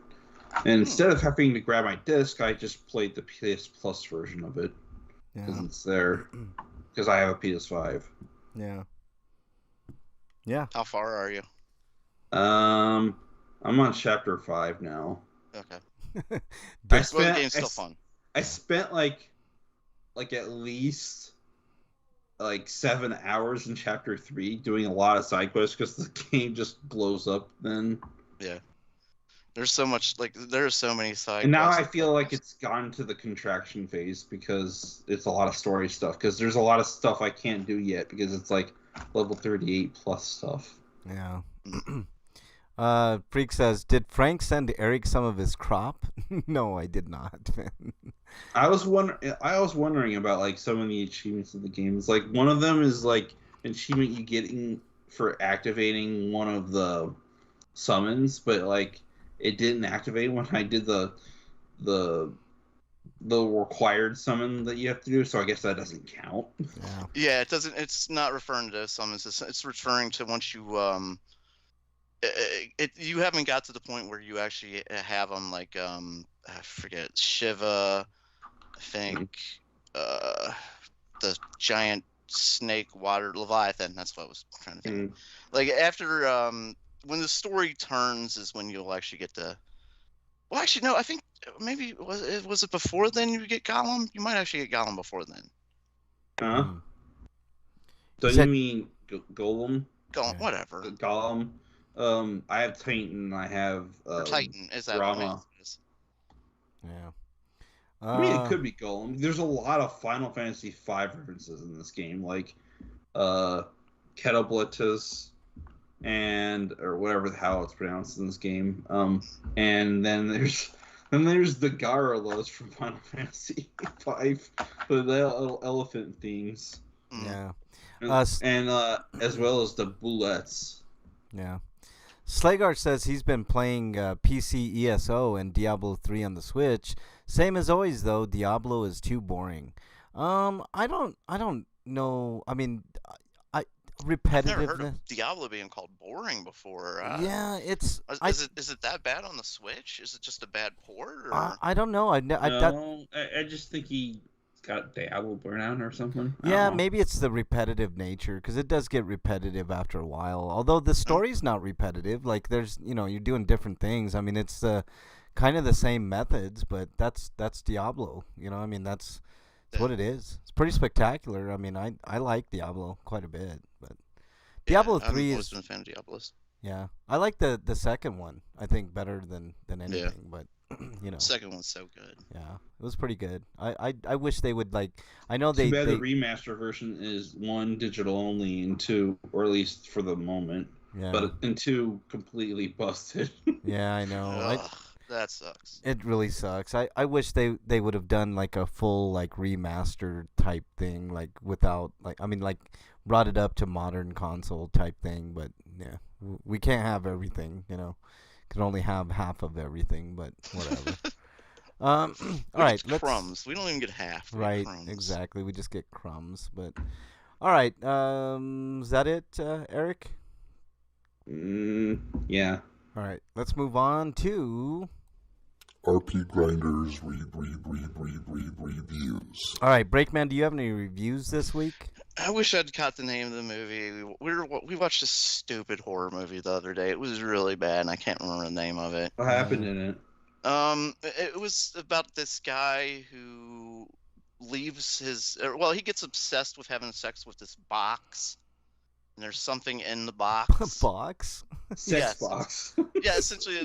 S2: And instead of having to grab my disc, I just played the PS Plus version of it. Because it's there. Because I have a PS5.
S1: Yeah. Yeah.
S3: How far are you?
S2: I'm on chapter 5 now.
S3: Okay.
S2: The
S3: game's still fun.
S2: I spent like at least 7 hours in chapter 3 doing a lot of side quests because the game just blows up then.
S3: Yeah. There's so much, there's so many side
S2: And now
S3: quests.
S2: I feel like it's gone to the contraction phase because it's a lot of story stuff. Because there's a lot of stuff I can't do yet because it's like level 38 plus stuff.
S1: Yeah. Freak says, did Frank send Eric some of his crop? No, I did not.
S2: I was wondering about some of the achievements of the games. Like one of them is an achievement you get for activating one of the summons, but it didn't activate when I did the required summon that you have to do, so I guess that doesn't count.
S3: Yeah, it doesn't. It's not referring to summons. It's referring to once you you haven't got to the point where you actually have them I forget, Shiva, I think, the giant snake water Leviathan. That's what I was trying to think. After when the story turns is when you'll actually get the. Well, actually, no. I think maybe was it before then you get Gollum? You might actually get Gollum before then.
S2: Huh? Don't you mean Golem?
S3: Gollum, whatever.
S2: Gollum. I have Titan. I have
S3: Titan. Is that
S2: Rama?
S1: Yeah.
S2: I mean, it could be Golem. There's a lot of Final Fantasy V references in this game, like Kettleblatus or whatever the hell it's pronounced in this game. And then there's the Gyarados from Final Fantasy V, the little elephant themes.
S1: Yeah.
S2: And as well as the bullets.
S1: Yeah. Slagar says he's been playing PC ESO and Diablo 3 on the Switch. Same as always, though. Diablo is too boring. I don't know. I mean, repetitiveness.
S3: I've never heard of Diablo being called boring before.
S1: Yeah, it's.
S3: Is it that bad on the Switch? Is it just a bad port? Or?
S1: I don't know.
S2: I just think he got Diablo burnout or something.
S1: Yeah, maybe it's the repetitive nature because it does get repetitive after a while. Although the story's not repetitive. There's you're doing different things. I mean, it's kind of the same methods, but that's Diablo. I mean that's what it is. It's pretty spectacular. I mean, I like Diablo quite a bit, but Diablo 3
S3: I've always been a fan of Diablos.
S1: Yeah, I like the second one. I think better than anything, but.
S3: Second one's so good.
S1: Yeah, it was pretty good. I wish they would I know
S2: Too bad the remaster version is 1 digital only and 2, or at least for the moment.
S1: Yeah.
S2: But and 2 completely busted.
S1: Yeah, I know.
S3: Ugh, that sucks.
S1: It really sucks. I wish they would have done a full remaster type thing without brought it up to modern console type thing. But yeah, we can't have everything. Can only have half of everything, but whatever. All right,
S3: crumbs. We don't even get half.
S1: Right, exactly. We just get crumbs. But all right, is that it, Eric?
S2: Yeah.
S1: All right, let's move on to
S4: RPGrinders reviews.
S1: All right, Breakman, do you have any reviews this week?
S3: I wish I'd caught the name of the movie. We watched a stupid horror movie the other day. It was really bad, and I can't remember the name of it.
S2: What happened in it?
S3: It was about this guy who leaves he gets obsessed with having sex with this box, and there's something in the box.
S1: Box?
S2: Sex box.
S3: Yeah, essentially,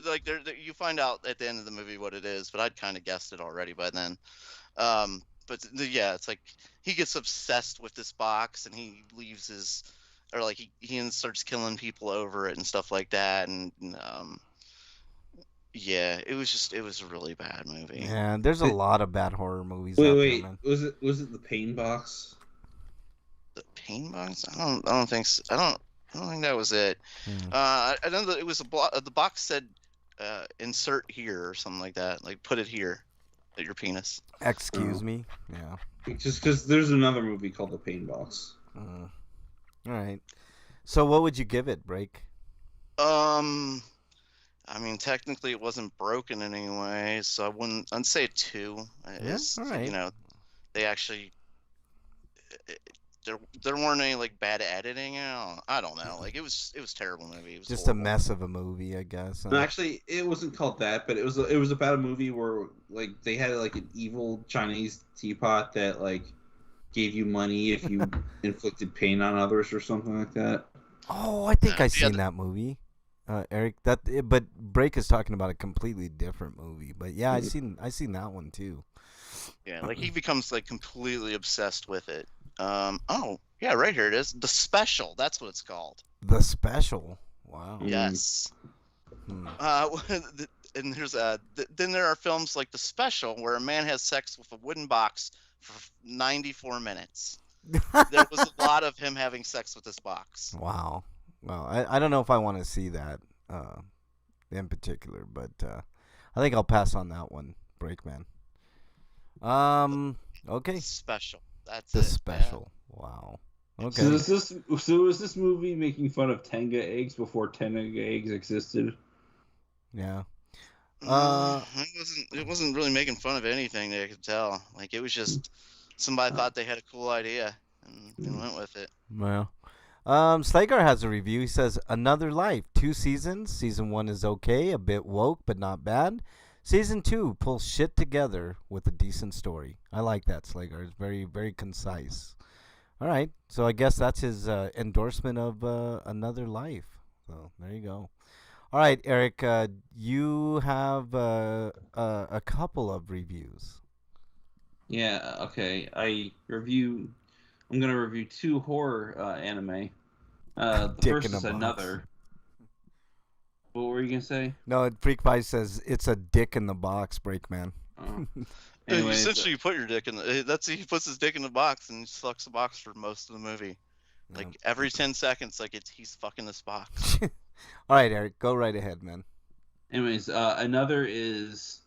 S3: you find out at the end of the movie what it is, but I'd kind of guessed it already by then. But yeah, it's he gets obsessed with this box, and he leaves his or like he starts killing people over it and stuff like that, and yeah, it was a really bad movie.
S1: Yeah, there's a lot of bad horror movies
S2: Wait,
S1: out
S2: wait.
S1: there, man.
S2: Was it the Pain Box?
S3: The Pain Box? I don't think so. I don't think that was it. I know that it was the box said insert here or something like that, like put it here at your penis.
S1: Excuse me. Yeah.
S2: Just because there's another movie called The Pain Box.
S1: All right. So what would you give it, Break?
S3: I mean, technically it wasn't broken in any way, so I'd say a 2.
S1: Yeah, all right.
S3: You know, they actually there weren't any like bad editing. I don't know. Like it was a terrible movie. It was
S1: Just
S3: horrible.
S1: a mess of a movie, I guess.
S2: No, actually, it wasn't called that, but it was about a movie where like they had like an evil Chinese teapot that like gave you money if you inflicted pain on others or something like that.
S1: Oh, I think
S3: Yeah,
S1: I seen that movie, Eric. But Break is talking about a completely different movie. But yeah, I seen that one too.
S3: Yeah, like he becomes like completely obsessed with it. Oh, yeah, right here it is. The Special. That's what it's called.
S1: The Special. Wow.
S3: Yes. And there's then there are films like The Special where a man has sex with a wooden box for 94 minutes. There was a lot of him having sex with this box.
S1: Wow. Well, I don't know if I want to see that in particular, but I think I'll pass on that one, Breakman. Okay.
S3: The Special. That's
S1: The
S3: it.
S1: Special. Wow. Okay.
S2: So is this movie making fun of Tenga eggs before Tenga eggs existed?
S1: Yeah.
S3: It wasn't really making fun of anything that I could tell. Like it was just somebody thought they had a cool idea and went with it.
S1: Well. Slagar has a review. He says, Another Life, 2 seasons. Season 1 is okay, a bit woke, but not bad. Season 2 pulls shit together with a decent story. I like that, Slagar. It's very, very concise. All right. So I guess that's his endorsement of Another Life. So there you go. All right, Eric, you have a couple of reviews.
S2: Yeah, okay. I'm going to review 2 horror anime. The
S1: Dick
S2: first
S1: in a
S2: is
S1: box.
S2: Another. What were you going to say?
S1: No, Freak Pie says it's a dick in the box, Breakman.
S2: Oh.
S3: Anyways, essentially, you put your dick in he puts his dick in the box and he sucks the box for most of the movie. Like every 10 seconds, like he's fucking this box.
S1: All right, Eric, go right ahead, man.
S2: Anyways, Another is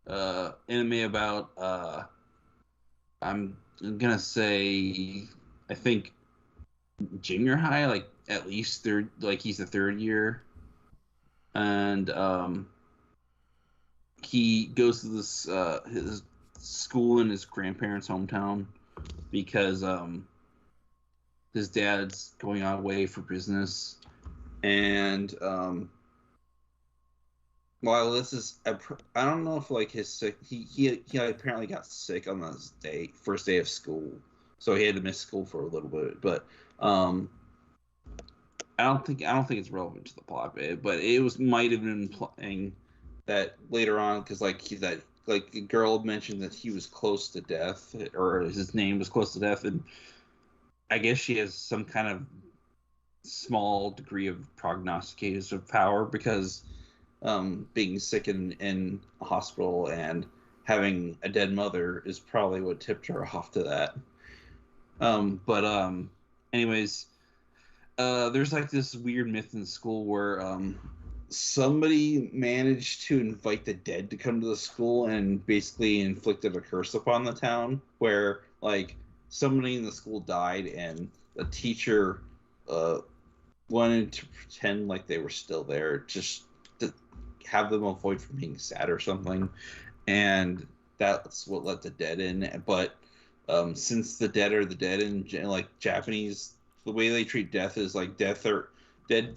S2: anime about I'm gonna say I think junior high, like at least third, like he's the 3rd year, and he goes to this his school in his grandparents' hometown because his dad's going away for business, and while this is I don't know if like his sick he apparently got sick on this first day of school, so he had to miss school for a little bit, but I don't think it's relevant to the plot, but it might have been implying that later on, because like the girl mentioned that he was close to death, or his name was close to death, and I guess she has some kind of small degree of prognosticative power because being sick in a hospital and having a dead mother is probably what tipped her off to that. Anyways, there's like this weird myth in school where somebody managed to invite the dead to come to the school and basically inflicted a curse upon the town, where like somebody in the school died and a teacher wanted to pretend like they were still there, just to have them avoid from being sad or something, and that's what let the dead in. But since the dead are the dead in like Japanese, the way they treat death is like dead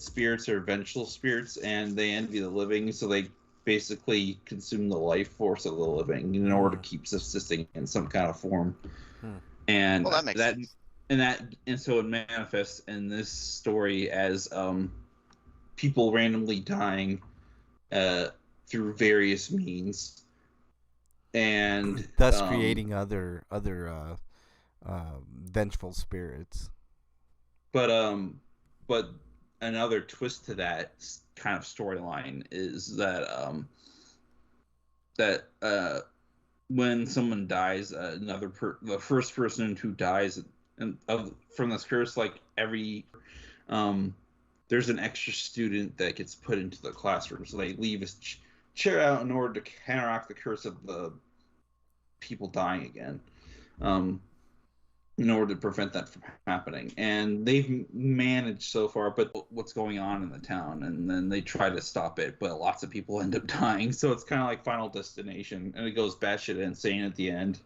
S2: spirits are vengeful spirits, and they envy the living, so they basically consume the life force of the living in order to keep subsisting in some kind of form. And
S3: well, that makes sense.
S2: And so it manifests in this story as people randomly dying through various means, and
S1: thus creating other vengeful spirits.
S2: But but another twist to that kind of storyline is that when someone dies, the first person who dies from this curse, like there's an extra student that gets put into the classroom, so they leave his chair out in order to counteract the curse of the people dying again, in order to prevent that from happening. And they've managed so far, but what's going on in the town, and then they try to stop it, but lots of people end up dying. So it's kind of like Final Destination, and it goes batshit insane at the end.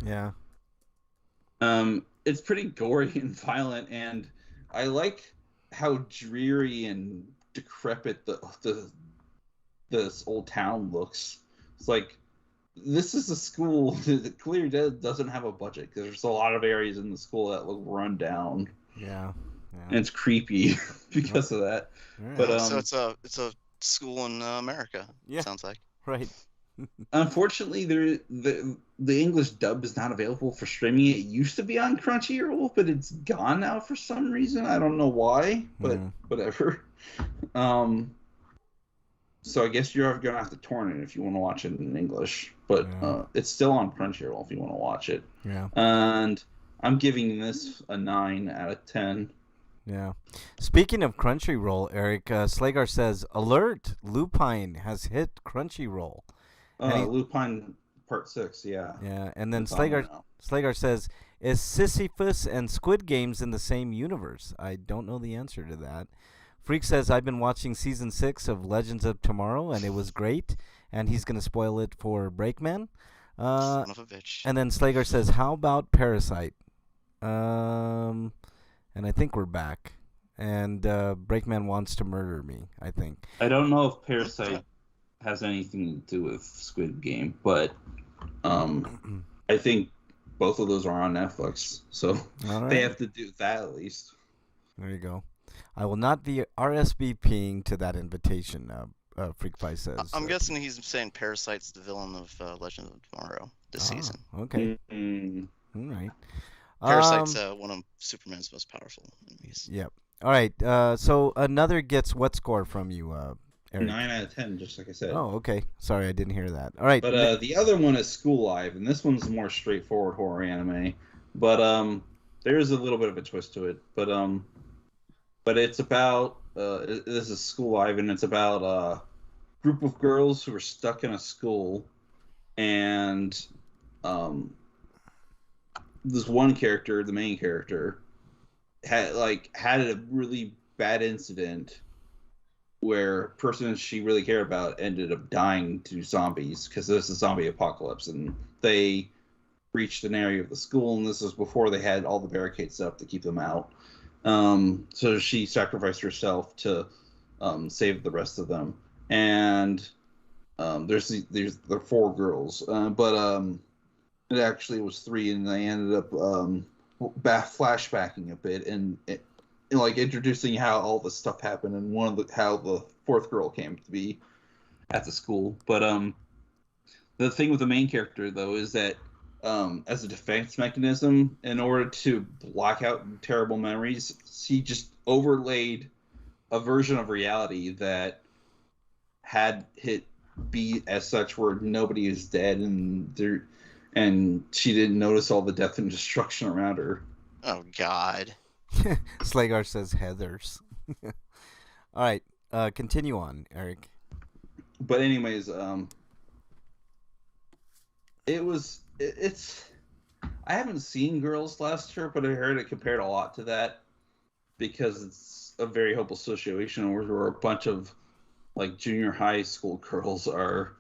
S1: Yeah.
S2: It's pretty gory and violent, and I like how dreary and decrepit this old town looks. It's like, this is a school that clearly doesn't have a budget, because there's a lot of areas in the school that look run down.
S1: Yeah.
S2: And it's creepy because of that.
S1: Right.
S2: But
S3: so it's a school in America.
S1: Yeah.
S3: It sounds like.
S1: Right.
S2: Unfortunately, the English dub is not available for streaming. It used to be on Crunchyroll, but it's gone now for some reason. I don't know why, but whatever. So I guess you're gonna have to torrent it if you want to watch it in English. But it's still on Crunchyroll if you want to watch it.
S1: Yeah.
S2: And I'm giving this a 9 out of 10.
S1: Yeah. Speaking of Crunchyroll, Eric, Slagar says, "Alert! Lupine has hit Crunchyroll."
S2: Lupine Part 6, yeah.
S1: Yeah, and then
S2: It's on there now.
S1: Slagar says, "Is Sisyphus and Squid Games in the same universe?" I don't know the answer to that. Freak says, "I've been watching season 6 of Legends of Tomorrow, and it was great." And he's gonna spoil it for Breakman.
S3: Son of a bitch.
S1: And then Slagar says, "How about Parasite?" And I think we're back. And Breakman wants to murder me, I think.
S2: I don't know if Parasite has anything to do with Squid Game, but I think both of those are on Netflix, so they have to do that at least.
S1: There you go. I will not be RSVPing to that invitation, Freak Pie says.
S3: I'm guessing he's saying Parasite's the villain of Legends of Tomorrow this season.
S1: Okay.
S2: Mm-hmm.
S1: All right.
S3: Parasite's one of Superman's most powerful enemies.
S1: Yep. All right. So another gets what score from you, Eric?
S2: 9 out of 10, just like I said.
S1: Oh, okay. Sorry, I didn't hear that. All right.
S2: But the other one is School Live, and this one's a more straightforward horror anime. But there is a little bit of a twist to it. But it's about this is School Live, and it's about a group of girls who are stuck in a school, and this one character, the main character, had a really bad incident where a person she really cared about ended up dying to zombies, because there's a zombie apocalypse, and they reached an area of the school, and this was before they had all the barricades set up to keep them out. So she sacrificed herself to save the rest of them. And there's the 4 girls, but it actually was 3, and they ended up flashbacking a bit and introducing how all this stuff happened, and how the 4th girl came to be at the school. But the thing with the main character, though, is that as a defense mechanism, in order to block out terrible memories, he just overlaid a version of reality that had hit be as such where nobody is dead, and she didn't notice all the death and destruction around her.
S3: Oh God.
S1: Slagar says Heathers. All right, continue on, Eric.
S2: But anyways, it's I haven't seen Girls Last Year, but I heard it compared a lot to that, because it's a very hopeless situation where a bunch of junior high school girls are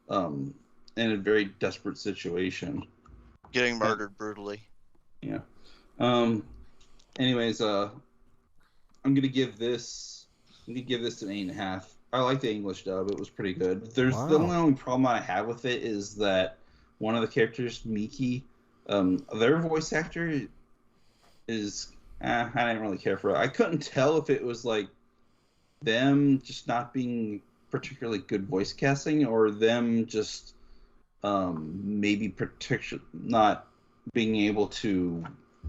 S2: in a very desperate situation,
S3: Getting murdered brutally.
S2: Yeah. Anyways, I'm gonna give this an 8.5. I like the English dub; it was pretty good. The only problem I have with it is that one of the characters, Miki, their voice actor is I didn't really care for it. I couldn't tell if it was them just not being particularly good voice casting, or them just maybe not being able to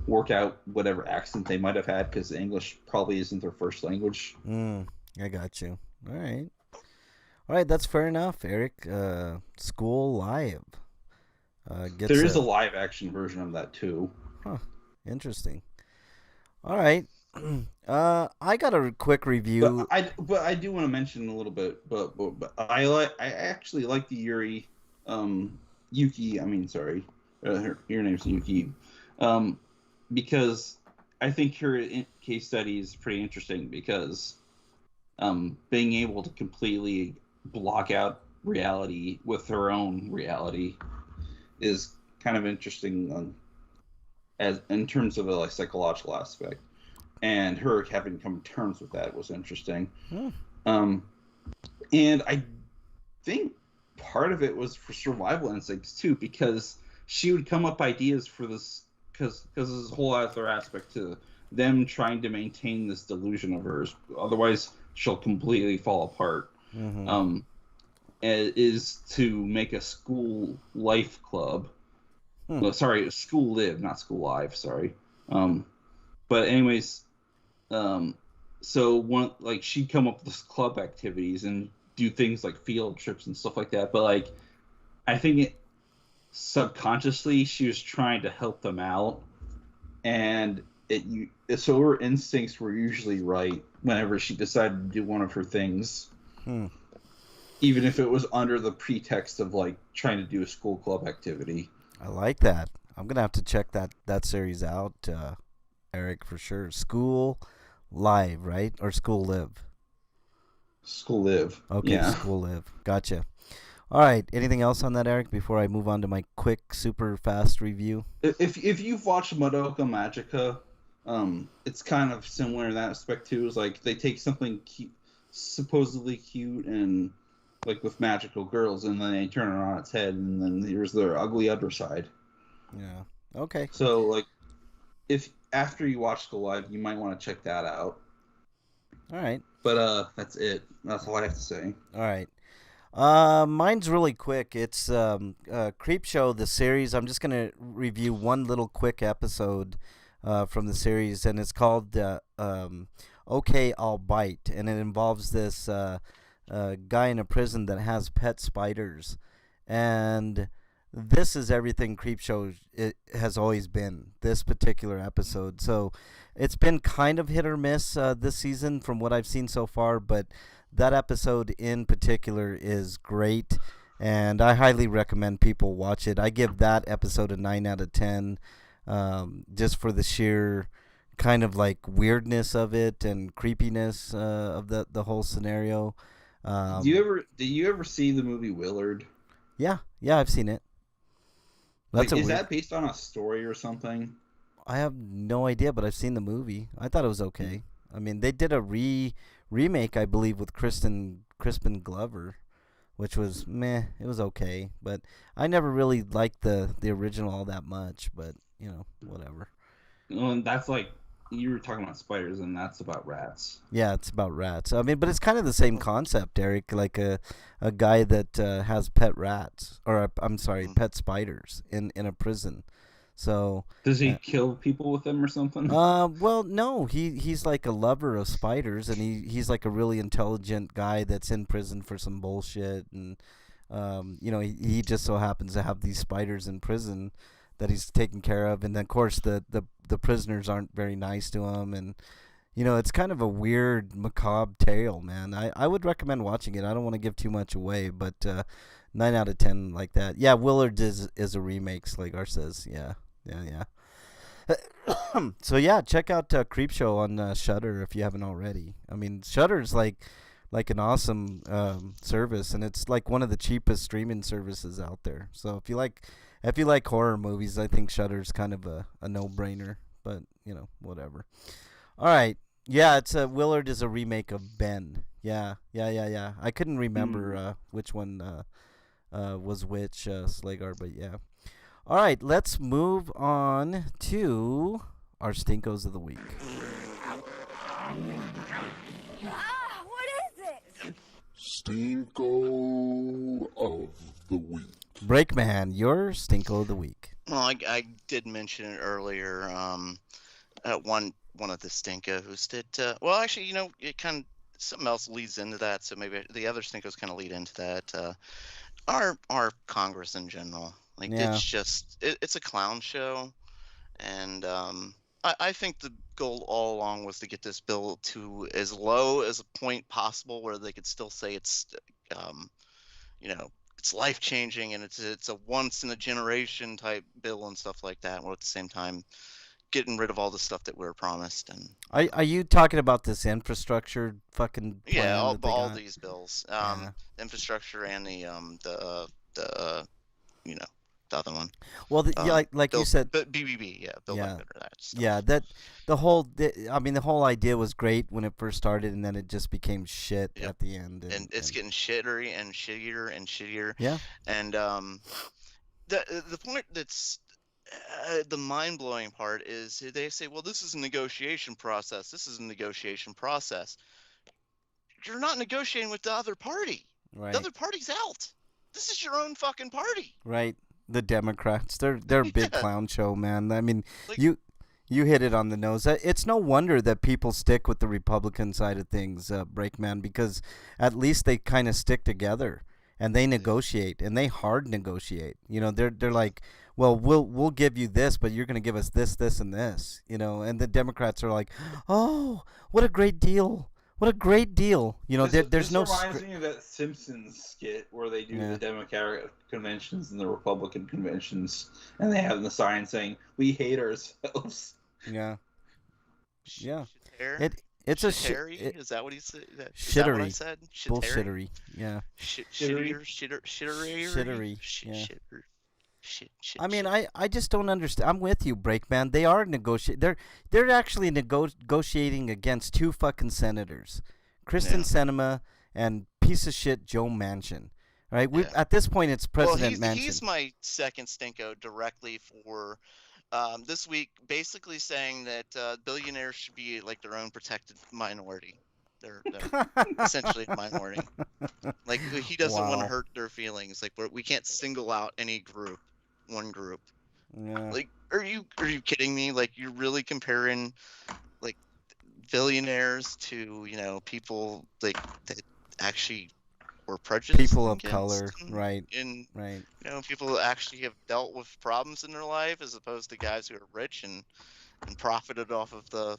S2: work out whatever accent they might have had because English probably isn't their first language.
S1: I got you. All right, that's fair enough, Eric. School Live.
S2: There is a live action version of that too.
S1: Huh. Interesting. All right. I got a quick review.
S2: But I do want to mention a little bit. But I actually like the Yuri, Yuki. I mean, sorry, your name's Yuki, because I think her case study is pretty interesting because, being able to completely block out reality with her own reality is kind of interesting, as in terms of a like psychological aspect. And her having to come to terms with that was interesting. And I think part of it was for survival instincts too, because she would come up ideas for this, because there's a whole other aspect to them trying to maintain this delusion of hers. Otherwise, she'll completely fall apart. Is to make a school life club. Well, sorry, school live, not school live. Sorry. But anyways, so one, like, she'd come up with club activities and do things like field trips and stuff like that. But like, I think subconsciously she was trying to help them out, and so her instincts were usually right whenever she decided to do one of her things, even if it was under the pretext of like trying to do a school club activity.
S1: I like that. I'm gonna have to check that series out, Eric, for sure. School Live, right? Or School Live?
S2: School Live.
S1: Okay,
S2: yeah.
S1: School Live. Gotcha. All right. Anything else on that, Eric, before I move on to my quick, super fast review?
S2: If you've watched Madoka Magica, it's kind of similar in that aspect too. It's like they take something supposedly cute and like with magical girls, and then they turn it on its head, and then there's their ugly underside.
S1: Yeah. Okay.
S2: So like, if after you watch School Live, you might want to check that out.
S1: All right.
S2: But that's it. That's all I have to say.
S1: All right. Mine's really quick. It's Creepshow, the series. I'm just gonna review one little quick episode from the series, and it's called "Okay, I'll Bite," and it involves this guy in a prison that has pet spiders, and this is everything Creepshow it has always been. This particular episode, so it's been kind of hit or miss this season from what I've seen so far, but that episode in particular is great, and I highly recommend people watch it. I give that episode a 9 out of 10, just for the sheer kind of like weirdness of it and creepiness of the whole scenario.
S2: Do you ever see the movie Willard?
S1: Yeah, I've seen it.
S2: Is that based on a story or something?
S1: I have no idea, but I've seen the movie. I thought it was okay. I mean, they did a remake, I believe, with Crispin Glover, which was meh. It was okay, but I never really liked the original all that much. But you know, whatever.
S2: Well, and that's like, you were talking about spiders, and that's about rats.
S1: Yeah, it's about rats. I mean, but it's kind of the same concept, Eric. Like a guy that has pet rats, or I'm sorry, pet spiders in a prison. So
S2: does he kill people with them or something?
S1: Well, no. He's like a lover of spiders, and he's like a really intelligent guy that's in prison for some bullshit, and you know, he just so happens to have these spiders in prison that he's taking care of, and then of course the prisoners aren't very nice to him, and you know, it's kind of a weird, macabre tale, man. I would recommend watching it. I don't want to give too much away, but 9 out of 10 like that. Yeah, Willard is a remake, Slagar says. Yeah. So yeah, check out Creepshow on Shudder if you haven't already. I mean, Shudder's like an awesome service, and it's like one of the cheapest streaming services out there. So if you like horror movies, I think Shudder's kind of a no-brainer. But you know, whatever. All right, yeah, it's Willard is a remake of Ben. Yeah. I couldn't remember which one was which, Slagar, but yeah. All right, let's move on to our Stinkos of the Week.
S6: What is it?
S5: Stinko of the Week.
S1: Breakman, your Stinko of the Week.
S3: Well, I did mention it earlier. One of the Stinkos that well, actually, it kind of something else leads into that. So maybe the other Stinkos kind of lead into that. Our Congress in general, like
S1: Yeah.
S3: it's a clown show, and I think the goal all along was to get this bill to as low as a point possible where they could still say it's um, you know, it's life changing and it's a once in a generation type bill and stuff like that. While at the same time getting rid of all the stuff that we were promised. And
S1: Are you talking about this infrastructure fucking
S3: yeah,
S1: plan that they
S3: all
S1: got?
S3: these bills,
S1: Yeah.
S3: infrastructure and the you know the other one,
S1: Well, yeah, like you
S3: bill,
S1: said,
S3: but BBB, yeah, build back
S1: yeah,
S3: better, that stuff.
S1: yeah. I mean, the whole idea was great when it first started, and then it just became shit
S3: Yep.
S1: at the end.
S3: And it's getting shittery and shittier and shittier.
S1: Yeah.
S3: And the point that's the mind blowing part is they say, well, this is a negotiation process. This is a negotiation process. You're not negotiating with the other party.
S1: Right.
S3: The other party's out. This is your own fucking party.
S1: Right. The Democrats, they're a big
S3: Yeah.
S1: clown show, man. I mean,
S3: Like-
S1: you hit it on the nose. It's no wonder that people stick with the Republican side of things, Breakman, because at least they kind of stick together and they negotiate and they hard negotiate. You know, they're like, well, we'll give you this, but you're going to give us this, this, and this. You know, and the Democrats are like, oh, what a great deal. What a great deal. You know, there's
S2: this
S1: no
S2: reminds me of that Simpsons skit where they do the Democratic conventions and the Republican conventions, and they have the sign saying, "We hate ourselves."
S1: Yeah. Yeah.
S3: Shittery?
S1: It's a
S3: Shittery?
S1: shit.
S3: Is that what he said? Is that what I
S1: Shittery.
S3: said?
S1: Bullshittery. Yeah.
S3: Shittery.
S1: Shittery, yeah.
S3: Shit.
S1: I mean, I just don't understand. I'm with you, Breakman. They are they're actually negotiating against two fucking senators, Kristen Sinema and piece of shit Joe Manchin. Right? We at this point it's President Manchin.
S3: He's my second stinko directly for this week, basically saying that billionaires should be like their own protected minority. They're essentially a minority. Like he doesn't want to hurt their feelings. Like we can't single out any group, one group.
S1: Yeah.
S3: Like, are you kidding me? Like, you're really comparing like billionaires to people like that actually were prejudiced,
S1: people of color, right?
S3: And
S1: right.
S3: People that actually have dealt with problems in their life, as opposed to guys who are rich and profited off of the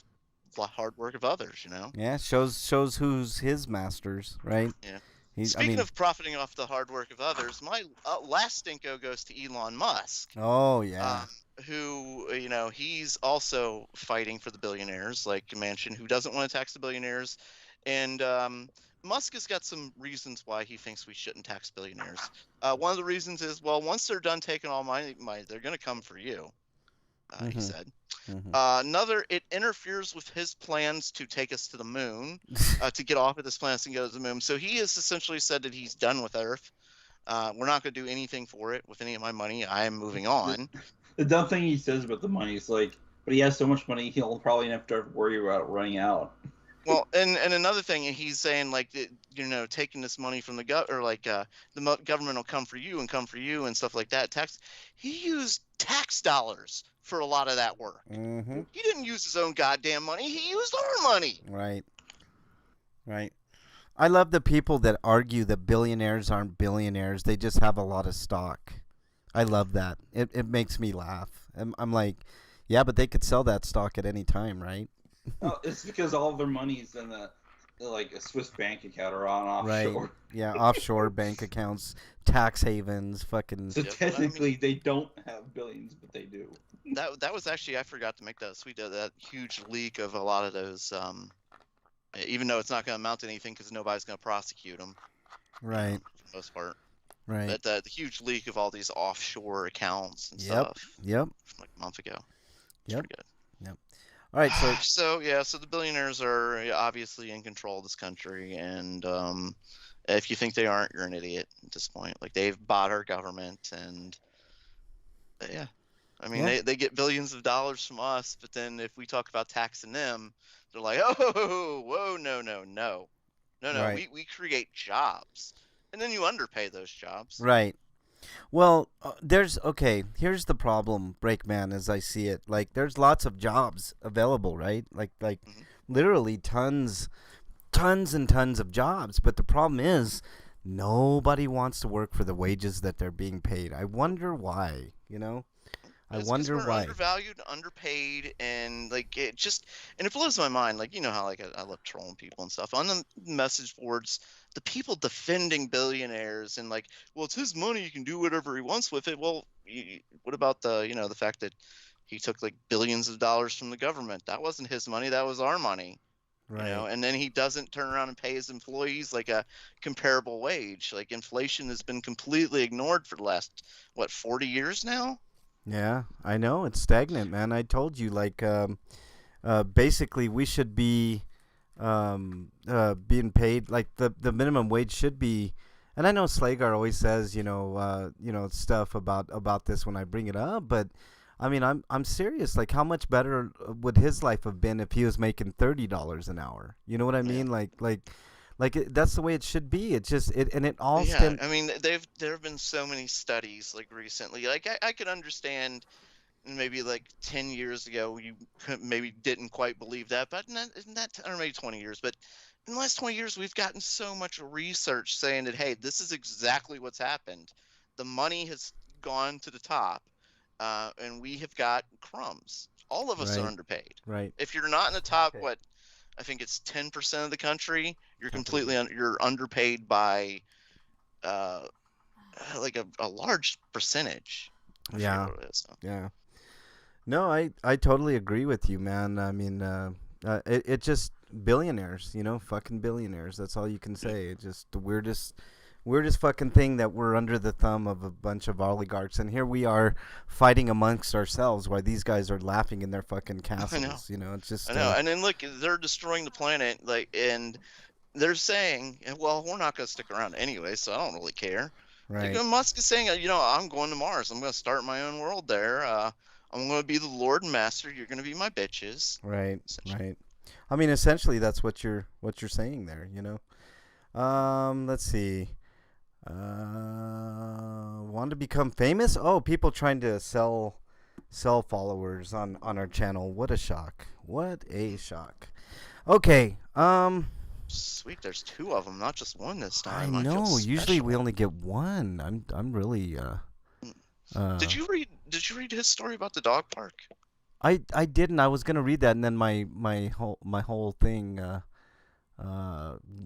S3: hard work of others.
S1: Yeah, shows who's his masters, right?
S3: Yeah.
S1: Speaking
S3: of profiting off the hard work of others, my last stinko goes to Elon Musk.
S1: Oh yeah.
S3: Who he's also fighting for the billionaires, like Manchin, who doesn't want to tax the billionaires, and Musk has got some reasons why he thinks we shouldn't tax billionaires. One of the reasons is, well, once they're done taking all money, they're going to come for you. He said. Another, it interferes with his plans to take us to the moon, to get off of this planet and go to the moon. So he has essentially said that he's done with Earth. We're not going to do anything for it with any of my money. I am moving on.
S2: The dumb thing he says about the money is like, but he has so much money, he'll probably have to worry about running out.
S3: Well, and another thing, he's saying like, taking this money from the the government will come for you and stuff like that. He used tax dollars for a lot of that work.
S1: Mm-hmm.
S3: He didn't use his own goddamn money. He used our money.
S1: Right. I love the people that argue that billionaires aren't billionaires. They just have a lot of stock. I love that. It makes me laugh. I'm like, yeah, but they could sell that stock at any time, right?
S2: Oh, it's because all of their money's in like a Swiss bank account or on offshore.
S1: Right. Yeah, offshore bank accounts, tax havens, fucking.
S2: So technically, they don't have billions, but they do.
S3: That was actually, I forgot to make that. So we did that huge leak of a lot of those. Even though it's not going to amount to anything because nobody's going to prosecute them.
S1: Right.
S3: For the most part.
S1: Right.
S3: But the huge leak of all these offshore accounts and stuff.
S1: Yep.
S3: From like a month ago.
S1: Yep.
S3: Pretty good.
S1: Yep. All right.
S3: So the billionaires are obviously in control of this country, and if you think they aren't, you're an idiot at this point. Like, they've bought our government, and yeah. I mean, they get billions of dollars from us, but then if we talk about taxing them, they're like, oh, whoa, no.
S1: Right.
S3: We create jobs, and then you underpay those jobs.
S1: Right. Well, here's the problem, Breakman, as I see it. Like, there's lots of jobs available, right? Like
S3: Mhm.
S1: literally tons and tons of jobs. But the problem is, nobody wants to work for the wages that they're being paid. I wonder why. I
S3: It's because
S1: wonder
S3: we're
S1: why.
S3: undervalued, underpaid, and like and it blows my mind. Like, you know how like I love trolling people and stuff on the message boards. The people defending billionaires and like, well, it's his money. You can do whatever he wants with it. Well, what about the fact that he took like billions of dollars from the government? That wasn't his money. That was our money.
S1: Right.
S3: And then he doesn't turn around and pay his employees like a comparable wage. Like, inflation has been completely ignored for the last 40 years now.
S1: Yeah, I know it's stagnant, man. I told you, like, basically, we should be being paid like the minimum wage should be. And I know Slagar always says, stuff about this when I bring it up, but I mean, I'm serious. Like, how much better would his life have been if he was making $30 an hour? You know what I
S3: Yeah.
S1: mean? That's the way it should be. It all
S3: Yeah,
S1: stems.
S3: I mean, there have been so many studies like recently. Like, I could understand maybe like 10 years ago you maybe didn't quite believe that, but in that or maybe 20 years, but in the last 20 years we've gotten so much research saying that, hey, this is exactly what's happened. The money has gone to the top, and we have got crumbs. All of us are
S1: Right,
S3: underpaid.
S1: right.
S3: If you're not in the top,
S1: Okay.
S3: I think it's 10% of the country, you're
S1: Can't believe it.
S3: you're underpaid by uh, like a large percentage. I forget
S1: Yeah,
S3: what it is.
S1: yeah. No, I totally agree with you, man. I mean, it just billionaires, fucking billionaires. That's all you can say. It's just the weirdest fucking thing that we're under the thumb of a bunch of oligarchs, and here we are fighting amongst ourselves while these guys are laughing in their fucking
S3: I know.
S1: castles. It's just
S3: I know. And then look, they're destroying the planet, like, and they're saying, well, we're not going to stick around anyway, so I don't really care. Like,
S1: right,
S3: Musk is saying, I'm going to Mars. I'm going to start my own world there. I'm going to be the Lord and Master. You're going to be my bitches.
S1: right,
S3: Essentially.
S1: right. I mean, essentially, that's what you're saying there. Let's see. Want to become famous? Oh, people trying to sell followers on our channel. What a shock. What a shock. Okay.
S3: Sweet, there's two of them, not just one this
S1: I
S3: time. I feel
S1: know. Usually we
S3: special.
S1: only get one. I'm really
S3: Did you read his story about the dog park?
S1: I didn't. I was gonna read that, and then my whole thing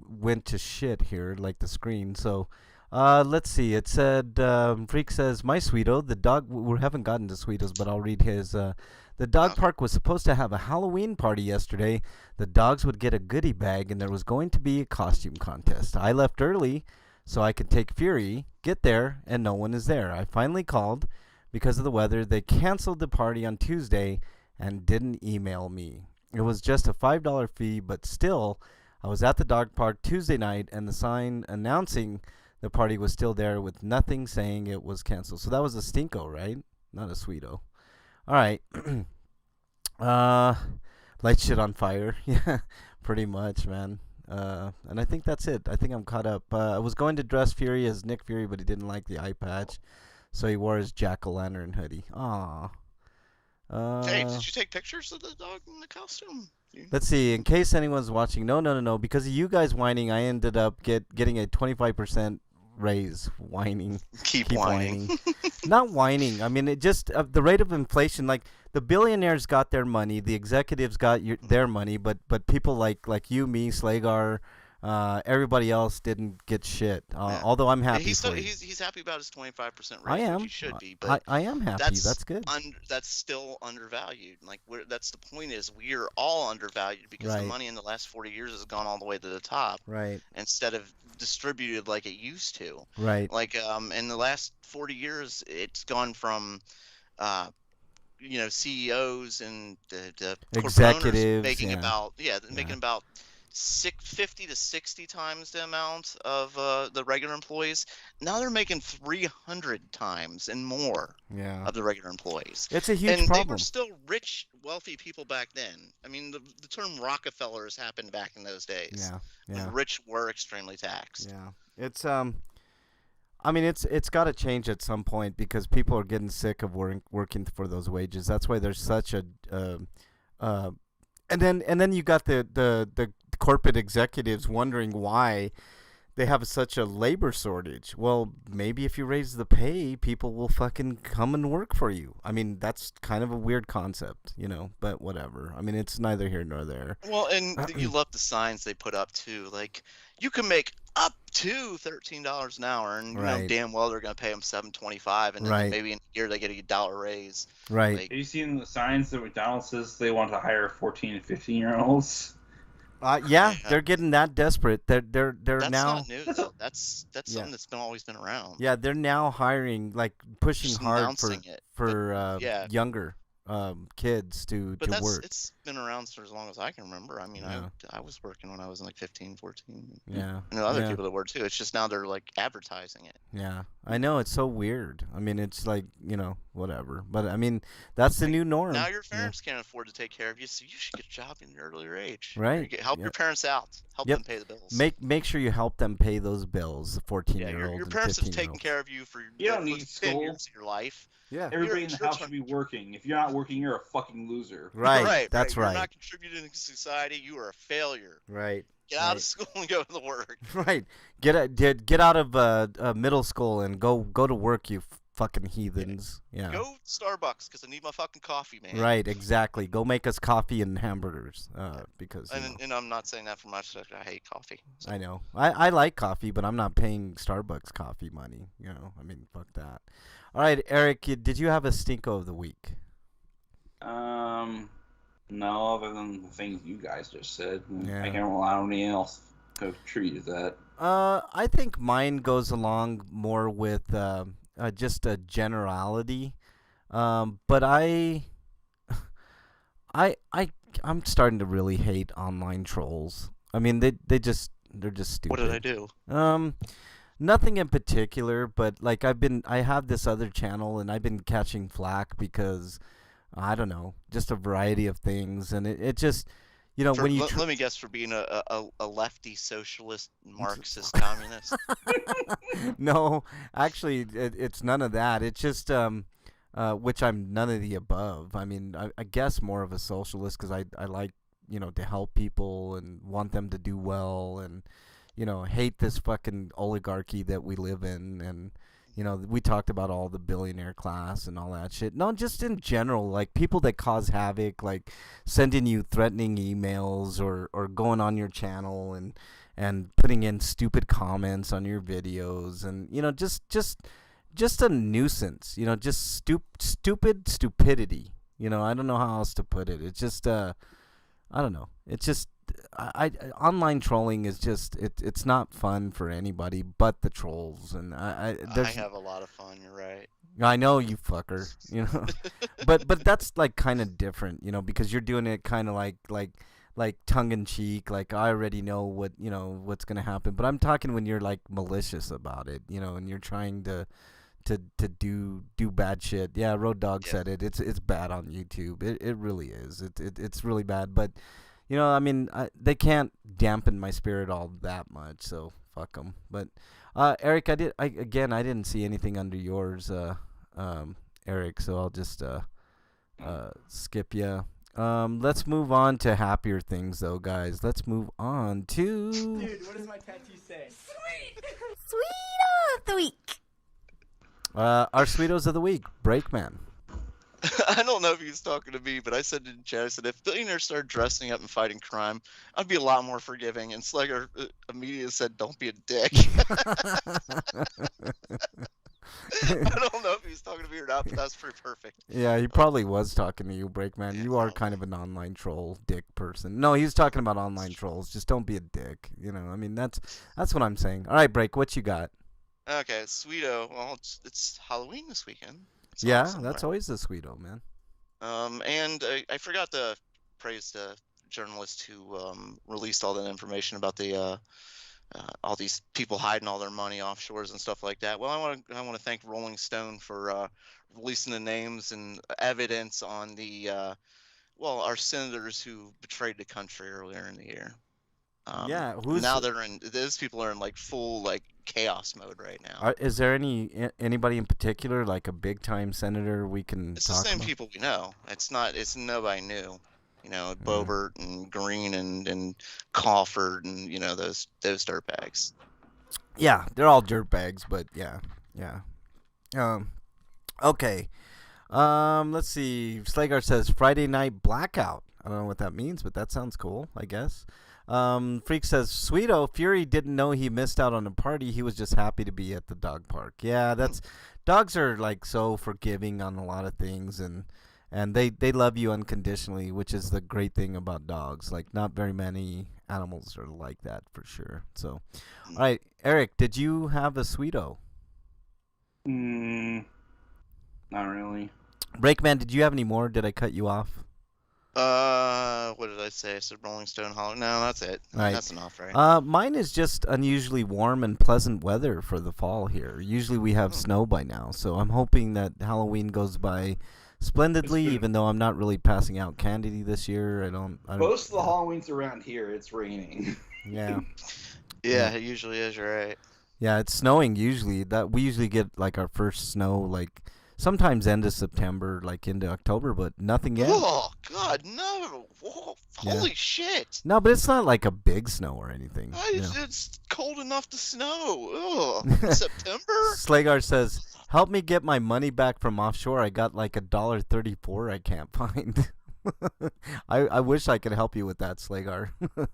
S1: went to shit here, like the screen. So, let's see. It said, Freak says, my Sweeto, the dog. We haven't gotten to Sweetos, but I'll read his. The dog
S3: Okay.
S1: park was supposed to have a Halloween party yesterday. The dogs would get a goodie bag, and there was going to be a costume contest. I left early so I could take Fury, get there, and no one is there. I finally called because of the weather. They canceled the party on Tuesday and didn't email me. It was just a $5 fee, but still, I was at the dog park Tuesday night, and the sign announcing the party was still there with nothing saying it was canceled. So that was a stinko, right? Not a sweeto. All right. Light shit on fire. Yeah, pretty much, man. And I think that's it. I think I'm caught up. I was going to dress Fury as Nick Fury, but he didn't like the eye patch, so he wore his jack-o'-lantern hoodie. Aww.
S3: Hey, did you take pictures of the dog in the costume?
S1: Let's see. In case anyone's watching, no. Because of you guys whining, I ended up getting a 25% raise. Whining,
S3: Keep whining.
S1: Not whining. I mean, it just the rate of inflation. Like, the billionaires got their money, the executives got their money, but people like you, me, Slagar, everybody else didn't get shit.
S3: Yeah.
S1: Although I'm happy
S3: He's
S1: for
S3: still,
S1: you.
S3: he's happy about his 25%
S1: I
S3: raise, which
S1: am.
S3: he should be, but
S1: I am happy. That's good.
S3: That's still undervalued. Like, that's the point, is we are all undervalued because the
S1: Right.
S3: money in the last 40 years has gone all the way to the top
S1: Right.
S3: instead of distributed like it used to.
S1: Right.
S3: Like, in the last 40 years, it's gone from CEOs and the corporate owners
S1: Executives,
S3: making
S1: yeah.
S3: making about 50 to 60 times the amount of the regular employees. Now they're making 300 times and more
S1: Yeah.
S3: of the regular employees.
S1: It's a huge
S3: And they
S1: problem.
S3: were still rich, wealthy people back then. I mean, the term Rockefellers happened back in those days.
S1: Yeah.
S3: The rich were extremely taxed.
S1: Yeah. It's I mean, it's got to change at some point because people are getting sick of working for those wages. That's why there's such a, uh, and then you got the corporate executives wondering why they have such a labor shortage. Well, maybe if you raise the pay, people will fucking come and work for you. I mean, that's kind of a weird concept, but whatever. I mean, it's neither here nor there.
S3: Well, and you love the signs they put up too. Like, you can make up to $13 an hour, and you know
S1: Right.
S3: damn well they're gonna pay them $7.25, and then
S1: Right.
S3: maybe in a year they get a dollar raise.
S1: Right.
S3: Like,
S2: Have you seen the signs that McDonald's says they want to hire 14 and 15-year-olds?
S1: Yeah,
S3: Yeah.
S1: they're getting that desperate. They're
S3: that's
S1: now.
S3: not new though. That's
S1: Yeah.
S3: something that's always been around.
S1: Yeah, they're now hiring, like pushing
S3: Just
S1: hard
S3: announcing it.
S1: for
S3: yeah.
S1: younger kids to
S3: But
S1: work.
S3: it's been around for as long as I can remember. I mean,
S1: Yeah.
S3: I was working when I was like 15, 14.
S1: Yeah.
S3: I know other
S1: yeah.
S3: people that were too. It's just now they're like advertising it.
S1: Yeah, I know, it's so weird. I mean, it's like, whatever. But I mean, that's the new norm.
S3: Now your parents can't afford to take care of you, so you should get a job in an earlier age.
S1: Right.
S3: Help
S1: Yep.
S3: your parents out. Help
S1: Yep.
S3: them pay the bills.
S1: Make sure you help them pay those bills. The 14-year-olds
S3: your
S1: and
S3: parents have
S1: 15-year-olds.
S3: taken care of you for
S2: You don't
S3: for
S2: need
S3: the 10
S2: school.
S3: years of your life.
S1: Yeah.
S2: Everybody in the
S3: You're
S2: house should be working. If you're not working, you're a fucking loser.
S1: Right. That's
S3: You're
S1: right.
S3: not contributing to society. You are a failure.
S1: Right.
S3: Get out
S1: Right.
S3: of school and go to work.
S1: Right. Get out of middle school and go to work, you fucking heathens. Yeah.
S3: Go Starbucks because I need my fucking coffee, man.
S1: Right. Exactly. Go make us coffee and hamburgers. Because.
S3: And I'm not saying that for my stuff. I hate coffee. So.
S1: I know. I like coffee, but I'm not paying Starbucks coffee money. I mean, fuck that. All right, Eric, did you have a stinko of the week?
S2: No, other than the things you guys just said.
S1: Yeah.
S2: I can't rely on anything else to contribute to that.
S1: I think mine goes along more with just a generality. But I'm starting to really hate online trolls. I mean, they're just stupid.
S3: What did I do?
S1: Nothing in particular, but like I have this other channel and I've been catching flack because I don't know, just a variety of things, and it just when you
S3: let me guess, for being a lefty socialist Marxist communist.
S1: No, actually it's none of that. It's just which I'm none of the above. I mean, I guess more of a socialist because I like to help people and want them to do well, and hate this fucking oligarchy that we live in. And, we talked about all the billionaire class and all that shit. No, just in general, like people that cause havoc, like sending you threatening emails or going on your channel and putting in stupid comments on your videos. And, just a nuisance, just stupidity. I don't know how else to put it. It's just, I don't know. It's just, online trolling is just it's not fun for anybody but the trolls, and I
S3: have a lot of fun. You're right.
S1: I know, you fucker, but that's like kind of different, because you're doing it kind of like tongue in cheek, like I already know what's gonna happen. But I'm talking when you're like malicious about it, and you're trying to do bad shit. Yeah, Road Dogg said it. It's bad on YouTube. It really is. It's really bad. But I mean, they can't dampen my spirit all that much, so fuck them. But Eric, I didn't see anything under yours, Eric. So I'll just skip you. Let's move on to happier things, though, guys. Let's move on to.
S7: Dude, what does my tattoo say?
S6: Sweet! Sweet of the week!
S1: Our Sweetos of the week, Breakman.
S3: I don't know if he was talking to me, but I said in chat, I said, if billionaires started dressing up and fighting crime, I'd be a lot more forgiving. And Slugger immediately said, don't be a dick. I don't know if he was talking to me or not, but that's pretty perfect.
S1: Yeah, he probably was talking to you, Breakman.
S3: Yeah,
S1: you are kind of an online troll dick person. No, he's talking about online trolls. Just don't be a dick. I mean, that's what I'm saying. All right, Break, what you got?
S3: Okay, Sweeto. Well, it's Halloween this weekend. It's
S1: Yeah,
S3: awesome,
S1: that's
S3: right?
S1: always the Sweeto, man.
S3: And I forgot to praise the journalist who released all that information about the all these people hiding all their money offshores and stuff like that. Well, I want to thank Rolling Stone for releasing the names and evidence on the our senators who betrayed the country earlier in the year.
S1: Yeah,
S3: now those people are in like full like chaos mode right now.
S1: Is there anybody in particular, like a big time senator we can
S3: It's the
S1: talk
S3: same
S1: about?
S3: people we know. It's nobody new. Bobert and Green and Crawford and those dirtbags.
S1: Yeah, they're all dirtbags, but yeah. Okay. Let's see. Slagar says Friday night blackout. I don't know what that means, but that sounds cool, I guess. Freak says Sweeto Fury didn't know he missed out on a party. He was just happy to be at the dog park. Yeah, dogs are like so forgiving on a lot of things, and they love you unconditionally, which is the great thing about dogs. Like, not very many animals are like that for sure. So, all right, Eric, did you have a Sweeto?
S2: Not really.
S1: Breakman, did you have any more? Did I cut you off?
S3: What did I say? I said Rolling Stone Hollow. No, that's it.
S1: Right.
S3: That's enough, right?
S1: Mine is just unusually warm and pleasant weather for the fall here. Usually we have snow by now, so I'm hoping that Halloween goes by splendidly, even though I'm not really passing out candy this year. I don't
S2: Most of the Halloweens around here, it's raining.
S1: Yeah.
S3: Yeah, it usually is. You're right.
S1: Yeah, it's snowing usually. That we usually get like our first snow like sometimes end of September, like into October, but nothing yet.
S3: Oh God, no! Whoa, holy shit!
S1: No, but it's not like a big snow or anything.
S3: It's cold enough to snow. Ugh. In September.
S1: Slagar says, "Help me get my money back from offshore. I got like $1.34 I can't find." I wish I could help you with that, Slagar. All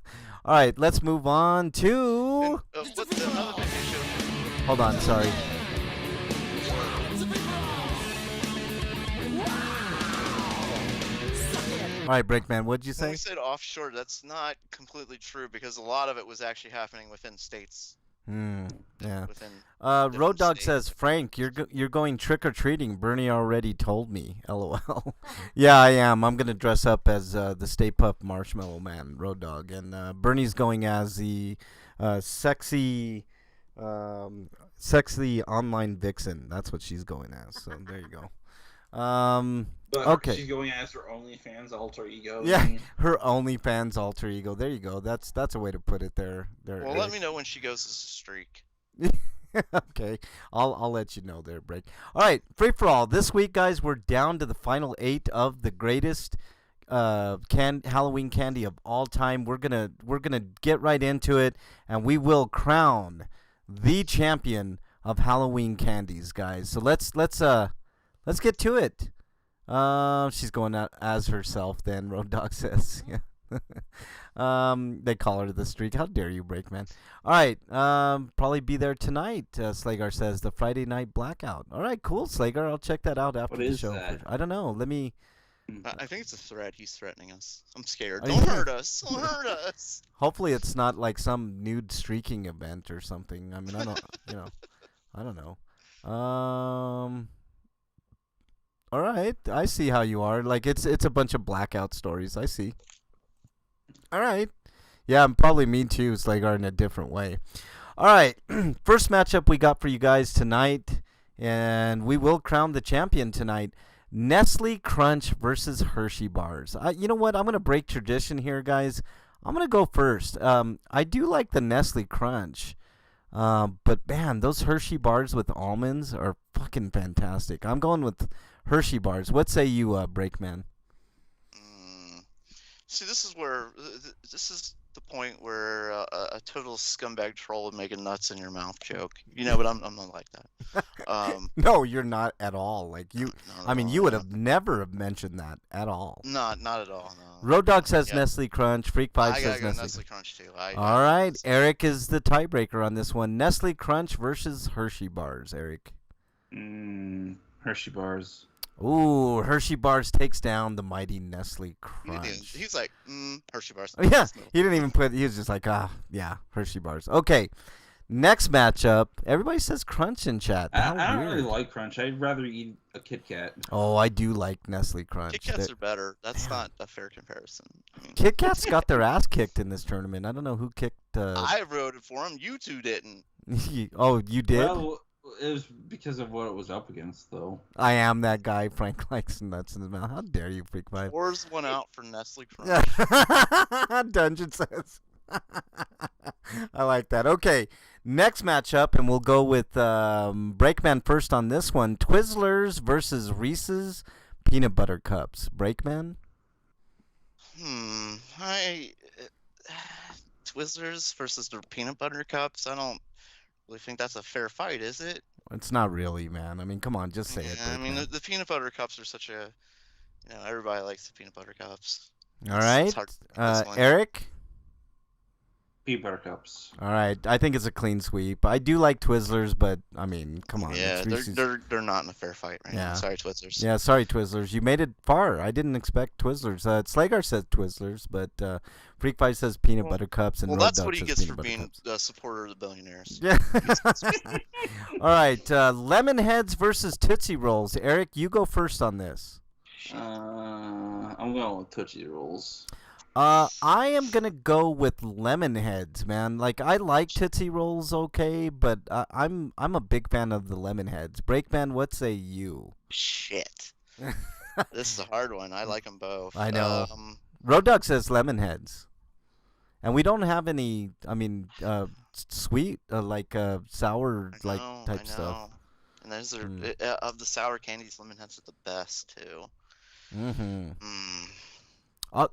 S1: right, let's move on to.
S3: What the other thing they showed?
S1: Hold on, sorry. All right, Breakman, what'd you
S3: When
S1: say?
S3: we said offshore, that's not completely true because a lot of it was actually happening within states.
S1: Yeah.
S3: Within
S1: Road Dog
S3: states.
S1: says, Frank, you're going trick or treating. Bernie already told me. LOL. Yeah, I am. I'm gonna dress up as the Stay Puft Marshmallow Man, Road Dog, and Bernie's going as the sexy online vixen. That's what she's going as. So there you go.
S2: But
S1: Okay.
S2: she's going as her OnlyFans alter ego.
S1: Yeah, her OnlyFans alter ego. There you go. That's a way to put it there.
S3: Well, let me know when she goes as a streak.
S1: Okay, I'll let you know there, Break. All right, free for all. This week, guys, we're down to the final 8 of the greatest Halloween candy of all time. We're gonna get right into it, and we will crown the champion of Halloween candies, guys. So let's get to it. She's going out as herself. Then Road Dog says, yeah. They call her the streak. How dare you, Breakman? All right. Probably be there tonight. Slagar says the Friday night blackout. All right, cool, Slagar. I'll check that out after
S2: What
S1: the
S2: is
S1: show.
S2: that?
S1: I don't know. Let me.
S3: I think it's a threat. He's threatening us. I'm scared.
S1: Are
S3: Don't
S1: you-
S3: hurt us. Don't hurt us.
S1: Hopefully, it's not like some nude streaking event or something. I mean, I don't. I don't know. All right. I see how you are. Like it's a bunch of blackout stories. I see. All right. Yeah, I'm probably me too, Slagar, in a different way. All right. First matchup we got for you guys tonight, and we will crown the champion tonight. Nestle Crunch versus Hershey Bars. You know what? I'm going to break tradition here, guys. I'm going to go first. I do like the Nestle Crunch. But, man, those Hershey Bars with almonds are fucking fantastic. I'm going with Hershey Bars. What say you, Breakman?
S3: See, this is the point where a total scumbag troll would make a nuts in your mouth joke. But I'm not like that.
S1: No, you're not at all. Like you,
S3: Not
S1: I
S3: at
S1: mean,
S3: all,
S1: you would
S3: no.
S1: have never have mentioned that at all.
S3: Not at all. No.
S1: Road Dog says
S3: Yep.
S1: Nestle Crunch. Freak Five
S3: I
S1: says
S3: gotta go
S1: Nestle.
S3: Nestle Crunch too.
S1: All right, Eric is the tiebreaker on this one. Nestle Crunch versus Hershey Bars. Eric.
S2: Hershey bars.
S1: Ooh, Hershey Bars takes down the mighty Nestle Crunch.
S3: He's like, Hershey bars.
S1: Yeah,
S3: Let's move.
S1: he didn't even put. He was just like, yeah, Hershey Bars. Okay, next matchup. Everybody says Crunch in chat.
S2: I
S1: How
S2: don't
S1: weird.
S2: really like Crunch. I'd rather eat a Kit Kat.
S1: Oh, I do like Nestle Crunch.
S3: Kit Kats are better. That's not a fair comparison. I mean,
S1: Kit Kats got their ass kicked in this tournament. I don't know who kicked.
S3: I voted for him. You two didn't.
S1: Oh, you did?
S2: Well, it was because of what it was up against, though.
S1: I am that guy. Frank likes nuts in his mouth. How dare you, Freak Five?
S3: Wars went out for Nestle Crunch.
S1: Dungeon says. I like that. Okay, Next matchup, and we'll go with Breakman first on this one. Twizzlers versus Reese's Peanut Butter Cups. Breakman?
S3: Twizzlers versus the peanut butter cups. I don't really think that's a fair fight, is it?
S1: It's not really, man. I mean, come on, just say it.
S3: I mean,
S1: Breakman.
S3: the peanut butter cups are such a, everybody likes the peanut butter cups.
S1: All right.
S3: It's hard to pick this one.
S1: Eric?
S2: Peanut butter cups.
S1: All right. I think it's a clean sweep. I do like Twizzlers, but, I mean, come on.
S3: Yeah,
S1: it's Reese's.
S3: they're not in a fair fight right
S1: Yeah.
S3: now. Sorry, Twizzlers.
S1: Yeah, sorry, Twizzlers. You made it far. I didn't expect Twizzlers. Slagar says Twizzlers, but Freak Fight says peanut butter cups, and
S3: Well,
S1: Road
S3: that's
S1: Dog
S3: what he
S1: says
S3: gets
S1: peanut
S3: for
S1: butter
S3: being
S1: cups.
S3: a supporter of the billionaires.
S1: Yeah. All right, Lemon Heads versus Tootsie Rolls. Eric, you go first on this.
S2: I'm going with Tootsie Rolls.
S1: I am gonna go with Lemon Heads, man. Like I like Tootsie Rolls, okay, but I'm a big fan of the Lemon Heads. Breakman, what say you?
S3: Shit. This is a hard one. I like them both.
S1: I know. Road Dog says Lemon Heads, and we don't have any. I mean, sweet like sour like type stuff.
S3: And those are of the sour candies. Lemon Heads are the best too.
S1: Mm-hmm.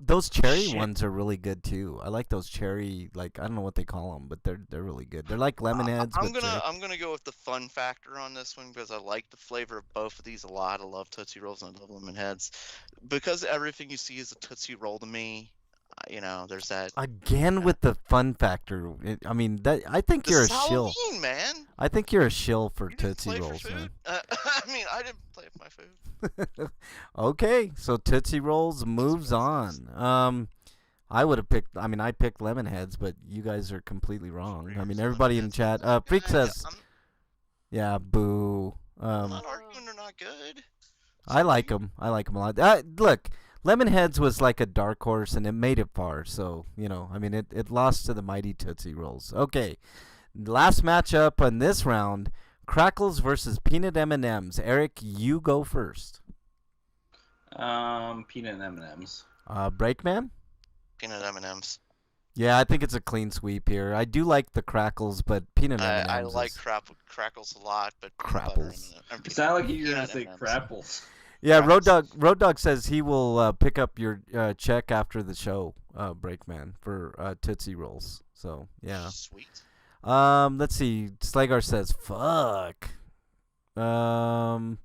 S1: Those cherry
S3: Shit.
S1: ones are really good too. I like those cherry, like I don't know what they call them, but they're really good. They're like lemon heads.
S3: I'm
S1: but cherry.
S3: gonna go with the fun factor on this one because I like the flavor of both of these a lot. I love Tootsie Rolls and I love Lemon Heads. Because everything you see is a Tootsie Roll to me. There's that.
S1: Again with the fun factor. I mean, I think you're a shill.
S3: Halloween, man.
S1: I think you're a shill for
S3: You didn't
S1: Tootsie
S3: play for
S1: Rolls,
S3: food?
S1: man.
S3: I didn't play for my food.
S1: Okay, so Tootsie Rolls moves on. I would have picked. I mean, I picked Lemon Heads, but you guys are completely wrong. I mean, everybody in chat. Freak says, "Yeah, boo."
S3: I'm not arguing they're not good.
S1: I like them. I like them a lot. Look, Lemon Heads was like a dark horse, and it made it far. So, I mean, it lost to the mighty Tootsie Rolls. Okay, last matchup on this round, Crackles versus Peanut M&Ms. Eric, you go first.
S2: Peanut M&Ms.
S1: Breakman?
S3: Peanut M&Ms.
S1: Yeah, I think it's a clean sweep here. I do like the Crackles, but Peanut M&Ms
S3: I like Crackles a lot, but
S1: Crapples.
S2: It sounded like you were going to say Crapples.
S1: Yeah, Road Dog says he will pick up your check after the show, Breakman, for Tootsie Rolls. So, yeah.
S3: Sweet.
S1: Let's see. Slagar says, fuck. 40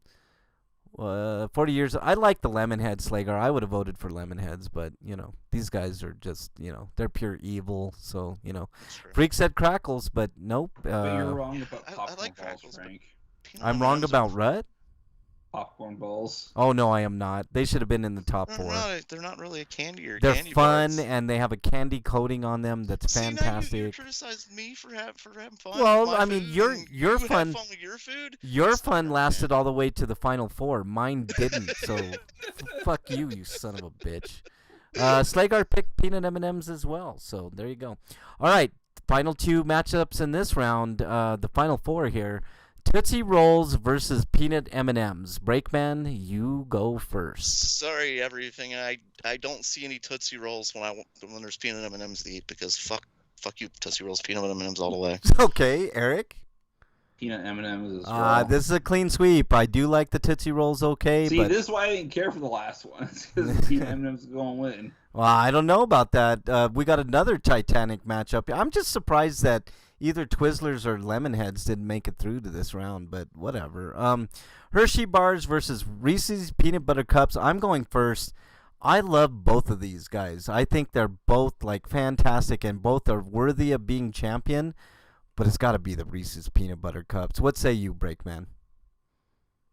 S1: years. I like the Lemonhead, Slagar. I would have voted for Lemonheads, but, these guys are just, they're pure evil. So, Freak said Crackles, but nope.
S2: But you're wrong about popcorn
S3: I like
S2: balls,
S3: Crackles,
S2: Frank.
S1: I'm wrong about what?
S2: Popcorn balls.
S1: Oh, no, I am not. They should have been in the top 4.
S3: They're not really a candy or
S1: They're
S3: candy
S1: fun,
S3: bars.
S1: and they have a candy coating on them that's
S3: See,
S1: fantastic.
S3: now you criticized me for having fun.
S1: Well,
S3: with my
S1: I mean,
S3: food,
S1: your
S3: and you
S1: fun-
S3: Have fun with your food.
S1: Your
S3: It's not
S1: fun
S3: fair,
S1: lasted
S3: man.
S1: all the way to the Final Four. Mine didn't, so fuck you, you son of a bitch. Slagar picked Peanut M&Ms as well, so there you go. All right, final 2 matchups in this round. The Final Four here. Tootsie Rolls versus Peanut M&Ms. Breakman, you go first.
S3: Sorry, everything. I don't see any Tootsie Rolls when there's peanut M&Ms to eat because fuck you, Tootsie Rolls, peanut M&Ms all the way.
S1: Okay, Eric?
S2: Peanut M&Ms as well.
S1: This is a clean sweep. I do like the Tootsie Rolls okay,
S2: See,
S1: but...
S2: this is why I didn't care for the last one. Because Peanut M&Ms is going to win.
S1: Well, I don't know about that. We got another Titanic matchup. I'm just surprised that either Twizzlers or Lemonheads didn't make it through to this round, but whatever. Hershey Bars versus Reese's Peanut Butter Cups. I'm going first. I love both of these guys. I think they're both fantastic and both are worthy of being champion, but it's got to be the Reese's Peanut Butter Cups. What say you, Breakman?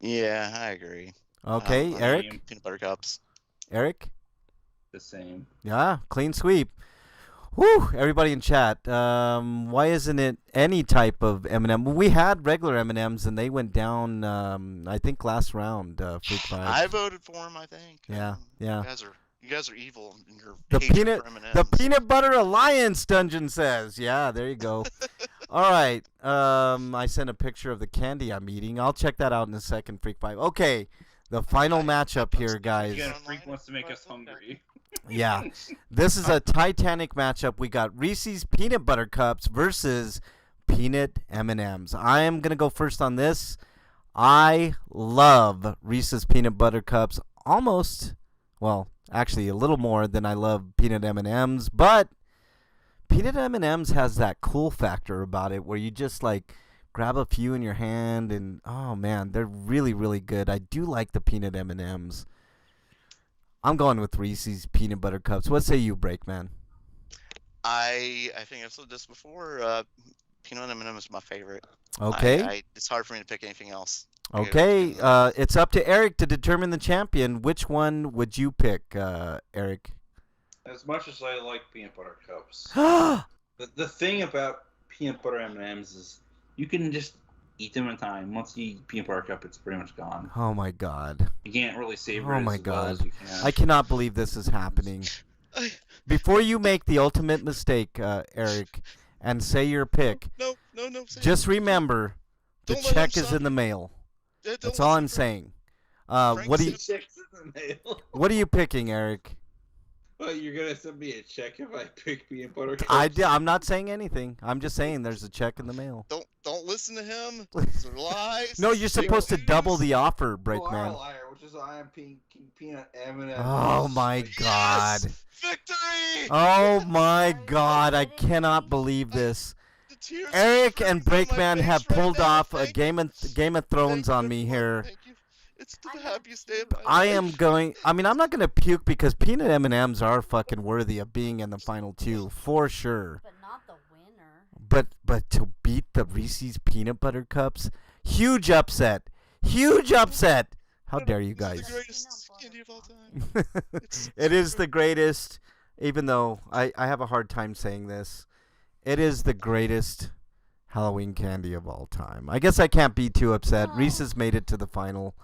S3: Yeah, I agree.
S1: Okay, Eric?
S3: Peanut butter cups.
S1: Eric?
S2: The same.
S1: Yeah, clean sweep. Whew, everybody in chat. Why isn't it any type of M&M? We had regular M&Ms and they went down. I think last round. Freak Five.
S3: I voted for them. I think.
S1: Yeah, yeah.
S3: You guys are evil in your
S1: The
S3: hatred for M&Ms.
S1: the Peanut Butter Alliance dungeon says. Yeah, there you go. All right. I sent a picture of the candy I'm eating. I'll check that out in a second. Freak Five. Okay, the final matchup here, guys.
S2: Again, Freak wants to make us hungry.
S1: Yeah, this is a Titanic matchup. We got Reese's Peanut Butter Cups versus peanut M&Ms. I am going to go first on this. I love Reese's Peanut Butter Cups almost, well, actually a little more than I love peanut M&Ms, but peanut M&Ms has that cool factor about it where you just like grab a few in your hand and oh man, they're really, really good. I do like the peanut M&Ms. I'm going with Reese's Peanut Butter Cups. What say you, Breakman?
S3: I think I've said this before. Peanut M&M is my favorite.
S1: Okay.
S3: It's hard for me to pick anything else.
S1: Okay. It's up to Eric to determine the champion. Which one would you pick, Eric?
S2: As much as I like peanut butter cups, the thing about peanut butter M&Ms is you can just eat them in time. Once you eat peanut butter cup, it's pretty much gone.
S1: Oh my God.
S2: You can't really savor
S1: Oh
S2: it
S1: my
S2: as well as
S1: God.
S2: you can.
S1: I cannot believe this is happening. Before you make the ultimate mistake, Eric, and say your pick,
S3: No.
S1: just remember the
S3: Don't let him
S1: check is
S3: stop
S1: in the
S3: you.
S1: mail.
S3: Don't
S1: That's all
S3: listen
S1: I'm
S3: to
S1: saying.
S3: Frank
S1: What do you
S3: said-
S2: Checks in the mail.
S1: What are you picking, Eric?
S2: Well, you're gonna send me a check if I pick peanut butter cups.
S1: I'm not saying anything. I'm just saying there's a check in the mail.
S3: Don't listen to him. These are lies.
S1: No, you're supposed to
S3: Fake
S1: double
S3: news.
S1: the offer,
S2: You are a
S1: Breakman.
S2: liar, which is I am peanut M&Ms.
S1: Oh my God.
S3: Yes! Victory!
S1: Oh my God. I cannot believe this.
S3: The tears
S1: Eric
S3: are
S1: and
S3: streaming down my
S1: Breakman
S3: face
S1: have
S3: right
S1: pulled
S3: now.
S1: off a
S3: Thank
S1: Game of Thrones
S3: you,
S1: on me
S3: everyone.
S1: here.
S3: Thank you. It's the happiest day of my
S1: I
S3: life.
S1: am going. I mean, I'm not going to puke because peanut M&Ms are fucking worthy of being in the final two for sure.
S6: But not the winner.
S1: But to beat the Reese's Peanut Butter Cups, huge upset. Huge upset. How dare you
S3: This is
S1: guys?
S3: the greatest candy of all time.
S1: It is the greatest, even though I have a hard time saying this. It is the greatest Halloween candy of all time. I guess I can't be too upset. Reese's made it to the final.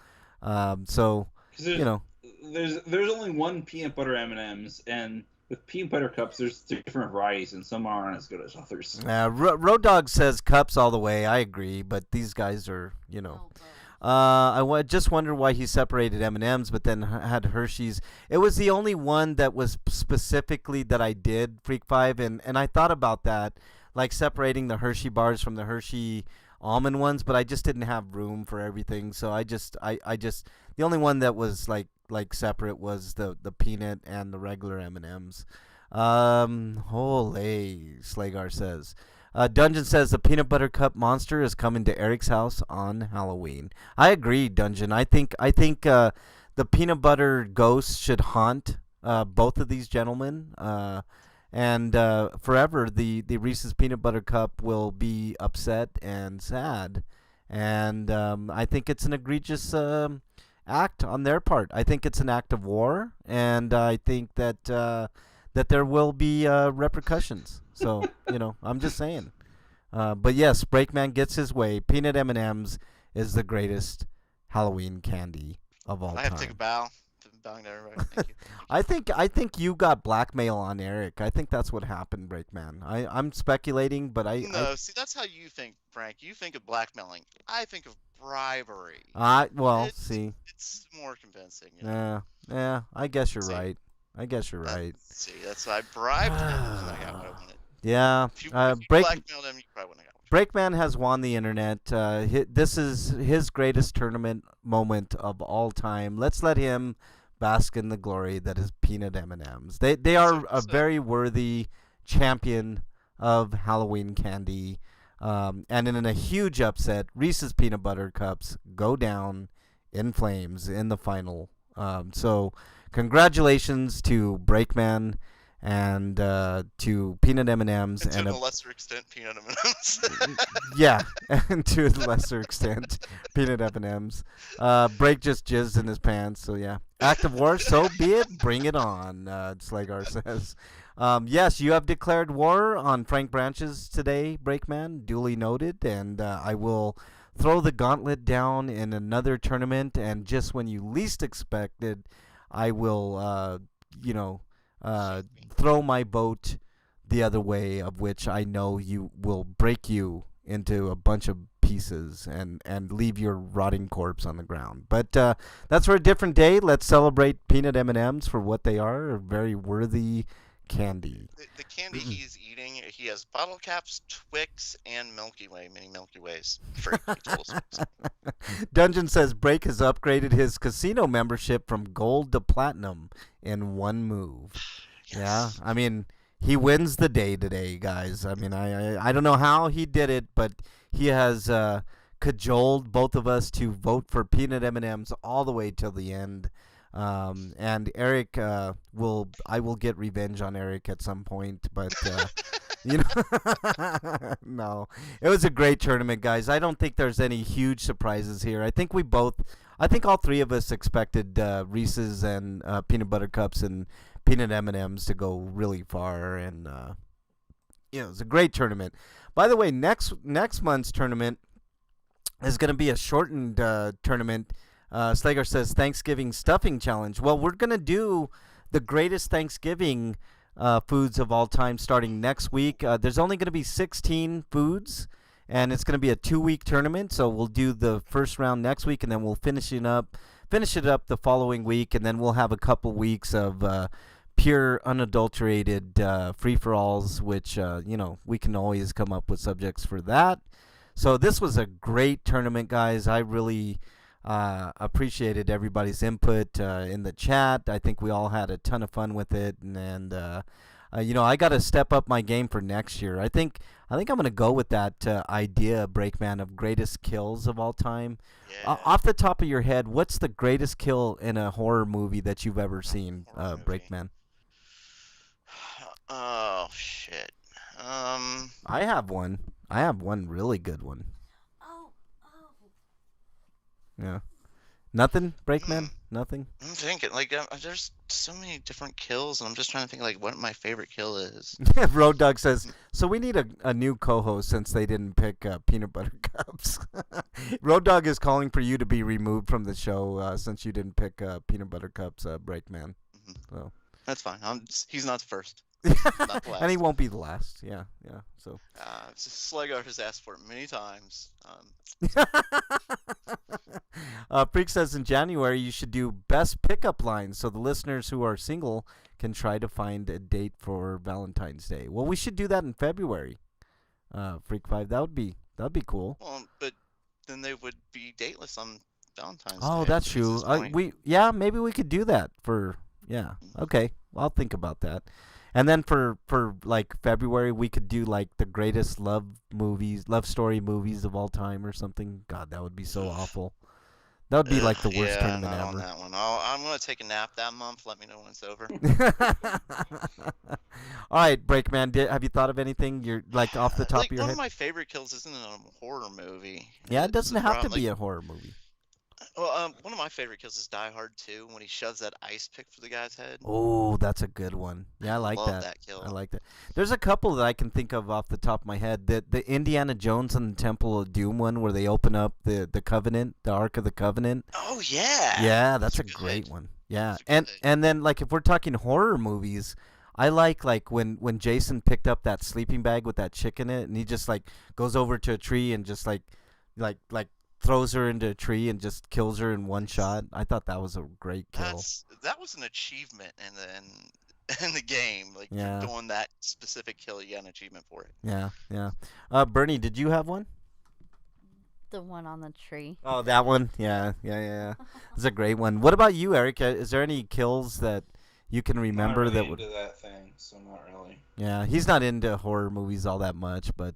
S1: So, you know.
S2: There's only one peanut butter M&Ms, and with peanut butter cups, there's different varieties, and some aren't as good as others.
S1: Road Dogg says cups all the way. I agree, but these guys are, you know. Just wonder why he separated M&Ms, but then had Hershey's. It was the only one that was specifically that I did, Freak 5, and I thought about that, like separating the Hershey bars from the Hershey almond ones, but I just didn't have room for everything, so I just the only one that was like separate was the peanut and the regular M&Ms. Holy, Slagar says. Dungeon says the peanut butter cup monster is coming to Eric's house on Halloween. I agree, Dungeon. I think the peanut butter ghost should haunt both of these gentlemen. And forever, the Reese's Peanut Butter Cup will be upset and sad. And I think it's an egregious act on their part. I think it's an act of war, and I think that there will be repercussions. So, you know, I'm just saying. But yes, Breakman gets his way. Peanut M&Ms is the greatest Halloween candy of all time.
S3: I have to take a bow. Bowing to everybody. Thank you.
S1: I think you got blackmail on Eric. I think that's what happened, Breakman. I'm speculating, but
S3: See, that's how you think, Frank. You think of blackmailing. I think of bribery.
S1: See.
S3: It's more convincing. You know?
S1: Yeah. I guess you're
S3: See.
S1: right.
S3: See, that's I bribed him, and I got what I wanted.
S1: Yeah.
S3: If you blackmailed him, you probably wouldn't have got what
S1: Breakman has won the internet. This is his greatest tournament moment of all time. Let's let him bask in the glory that is peanut M&Ms. They are a very worthy champion of Halloween candy. And in a huge upset, Reese's Peanut Butter Cups go down in flames in the final. So congratulations to Breakman and to peanut M&Ms.
S3: And to a lesser extent, peanut M&Ms.
S1: Yeah, and to a lesser extent, peanut M&Ms. Break just jizzed in his pants, so yeah. Act of war, so be it. Bring it on, Slagar says. Yes, you have declared war on Frank Branches today, Breakman. Duly noted, and I will throw the gauntlet down in another tournament, and just when you least expected, I will, throw my boat the other way, of which I know you will break you into a bunch of pieces and leave your rotting corpse on the ground. But that's for a different day. Let's celebrate peanut M&Ms for what they are, a very worthy candy.
S3: The candy he's eating, he has bottle caps, Twix, and Milky Way, mini Milky Ways. Free. He told us.
S1: Dungeon says Break has upgraded his casino membership from gold to platinum in one move.
S3: Yes.
S1: Yeah, I mean, he wins the day today, guys. I mean, I don't know how he did it, but he has cajoled both of us to vote for peanut M&Ms all the way till the end. And Eric I will get revenge on Eric at some point, but you know, no, it was a great tournament, guys. I don't think there's any huge surprises here. I think all three of us expected Reese's and peanut butter cups and peanut M&Ms to go really far, and it was a great tournament. By the way, next month's tournament is going to be a shortened tournament. Slager says Thanksgiving stuffing challenge. Well, we're going to do the greatest Thanksgiving foods of all time starting next week. There's only going to be 16 foods, and it's going to be a 2-week tournament. So we'll do the first round next week, and then we'll finish it up the following week, and then we'll have a couple weeks of pure, unadulterated free-for-alls, which, we can always come up with subjects for that. So this was a great tournament, guys. I really appreciated everybody's input in the chat. I think we all had a ton of fun with it, and I got to step up my game for next year. I think I'm going to go with that idea, Breakman, of greatest kills of all time.
S3: Yeah.
S1: Off the top of your head, what's the greatest kill in a horror movie that you've ever seen, Breakman?
S3: Oh shit.
S1: I have one. I have one really good one. Yeah. Nothing, Breakman? Nothing?
S3: I'm thinking, there's so many different kills, and I'm just trying to think, what my favorite kill is.
S1: Road Dog says, so we need a new co-host since they didn't pick peanut butter cups. Road Dog is calling for you to be removed from the show since you didn't pick peanut butter cups, Breakman.
S3: Mm-hmm.
S1: So.
S3: That's fine. He's not the first. Not the last.
S1: And he won't be the last. Yeah. So.
S3: Slegar has asked for it many times.
S1: Freak says in January you should do best pickup lines so the listeners who are single can try to find a date for Valentine's Day. Well, we should do that in February. Freak 5, that would be cool.
S3: Well, but then they would be dateless on Valentine's Day.
S1: Oh, that's true. Maybe we could do that for Okay, I'll think about that. And then for like February, we could do like the greatest love story movies of all time or something. God, that would be so awful. That would be like the worst tournament ever.
S3: On that one. I'm gonna take a nap that month. Let me know when it's over.
S1: All right, Breakman, have you thought of anything? You're like off the top of your head.
S3: One of my favorite kills isn't in a horror movie.
S1: Yeah, it doesn't have to be a horror movie.
S3: Well, one of my favorite kills is Die Hard 2 when he shoves that ice pick for the guy's head.
S1: Oh, that's a good one. Yeah, I like
S3: love that kill.
S1: I like that. There's a couple that I can think of off the top of my head. The Indiana Jones and the Temple of Doom one where they open up the Covenant, the Ark of the Covenant.
S3: Oh yeah.
S1: Yeah, that's a great one. Yeah, and then like if we're talking horror movies, I like when Jason picked up that sleeping bag with that chick in it, and he just like goes over to a tree and just like throws her into a tree and just kills her in one shot. I thought that was a great kill.
S3: That was an achievement in the game. Like for doing that specific kill, you got an achievement for it.
S1: Yeah. Bernie, did you have one?
S6: The one on the tree.
S1: Oh, that one? Yeah. It's a great one. What about you, Eric? Is there any kills that you can remember
S2: not really
S1: that would
S2: into that thing, so not really.
S1: Yeah, he's not into horror movies all that much, but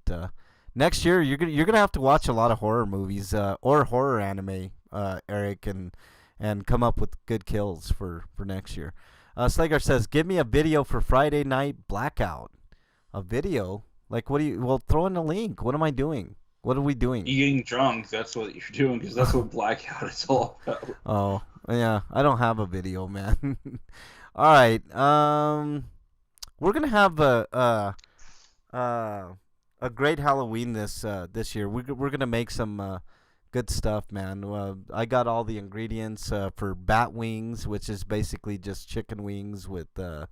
S1: next year you're gonna have to watch a lot of horror movies or horror anime, Eric, and come up with good kills for next year. Slager says, "Give me a video for Friday Night Blackout." A video? Like what do you? Well, throw in a link. What am I doing? What are we doing?
S2: You're getting drunk. That's what you're doing because that's what Blackout is all about.
S1: Oh yeah, I don't have a video, man. All right, we're gonna have a great Halloween this year. We're gonna make some good stuff, man. I got all the ingredients for bat wings, which is basically just chicken wings with food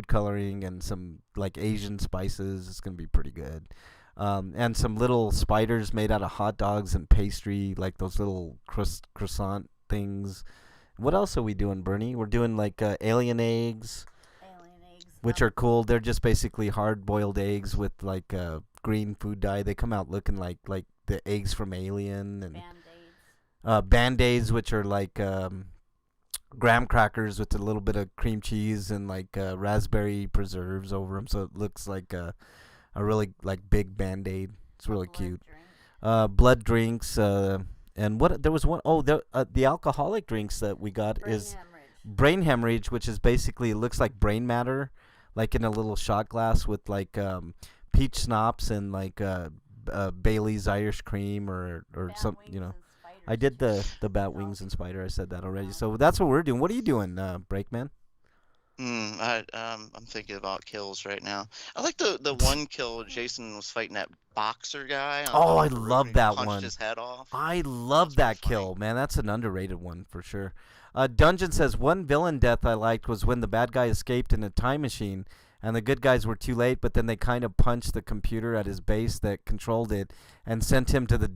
S1: coloring and some like Asian spices. It's gonna be pretty good. And some little spiders made out of hot dogs and pastry, like those little croissant things. What else are we doing, Bernie? We're doing like alien eggs. which are cool. They're just basically hard-boiled eggs with like green food dye. They come out looking like the eggs from Alien, and Band-Aids, which are like graham crackers with a little bit of cream cheese and like raspberry preserves over them, so it looks like a really like big Band-Aid. It's really cute. Blood drinks, and what there was one the alcoholic drinks that we got is brain hemorrhage, which is basically, it looks like brain matter, like in a little shot glass with like peach schnapps and like Bailey's Irish cream or some, you know. I did the bat wings and spider. I said that already. So that's what we're doing. What are you doing, Breakman?
S3: I'm thinking about kills right now. I like the one kill Jason was fighting that boxer guy.
S1: Oh, I
S3: the roof
S1: love
S3: and
S1: that
S3: punched
S1: one.
S3: his head off.
S1: I love that kill, man. That's an underrated one for sure. Dungeon says one villain death I liked was when the bad guy escaped in a time machine and the good guys were too late, but then they kind of punched the computer at his base that controlled it and sent him to the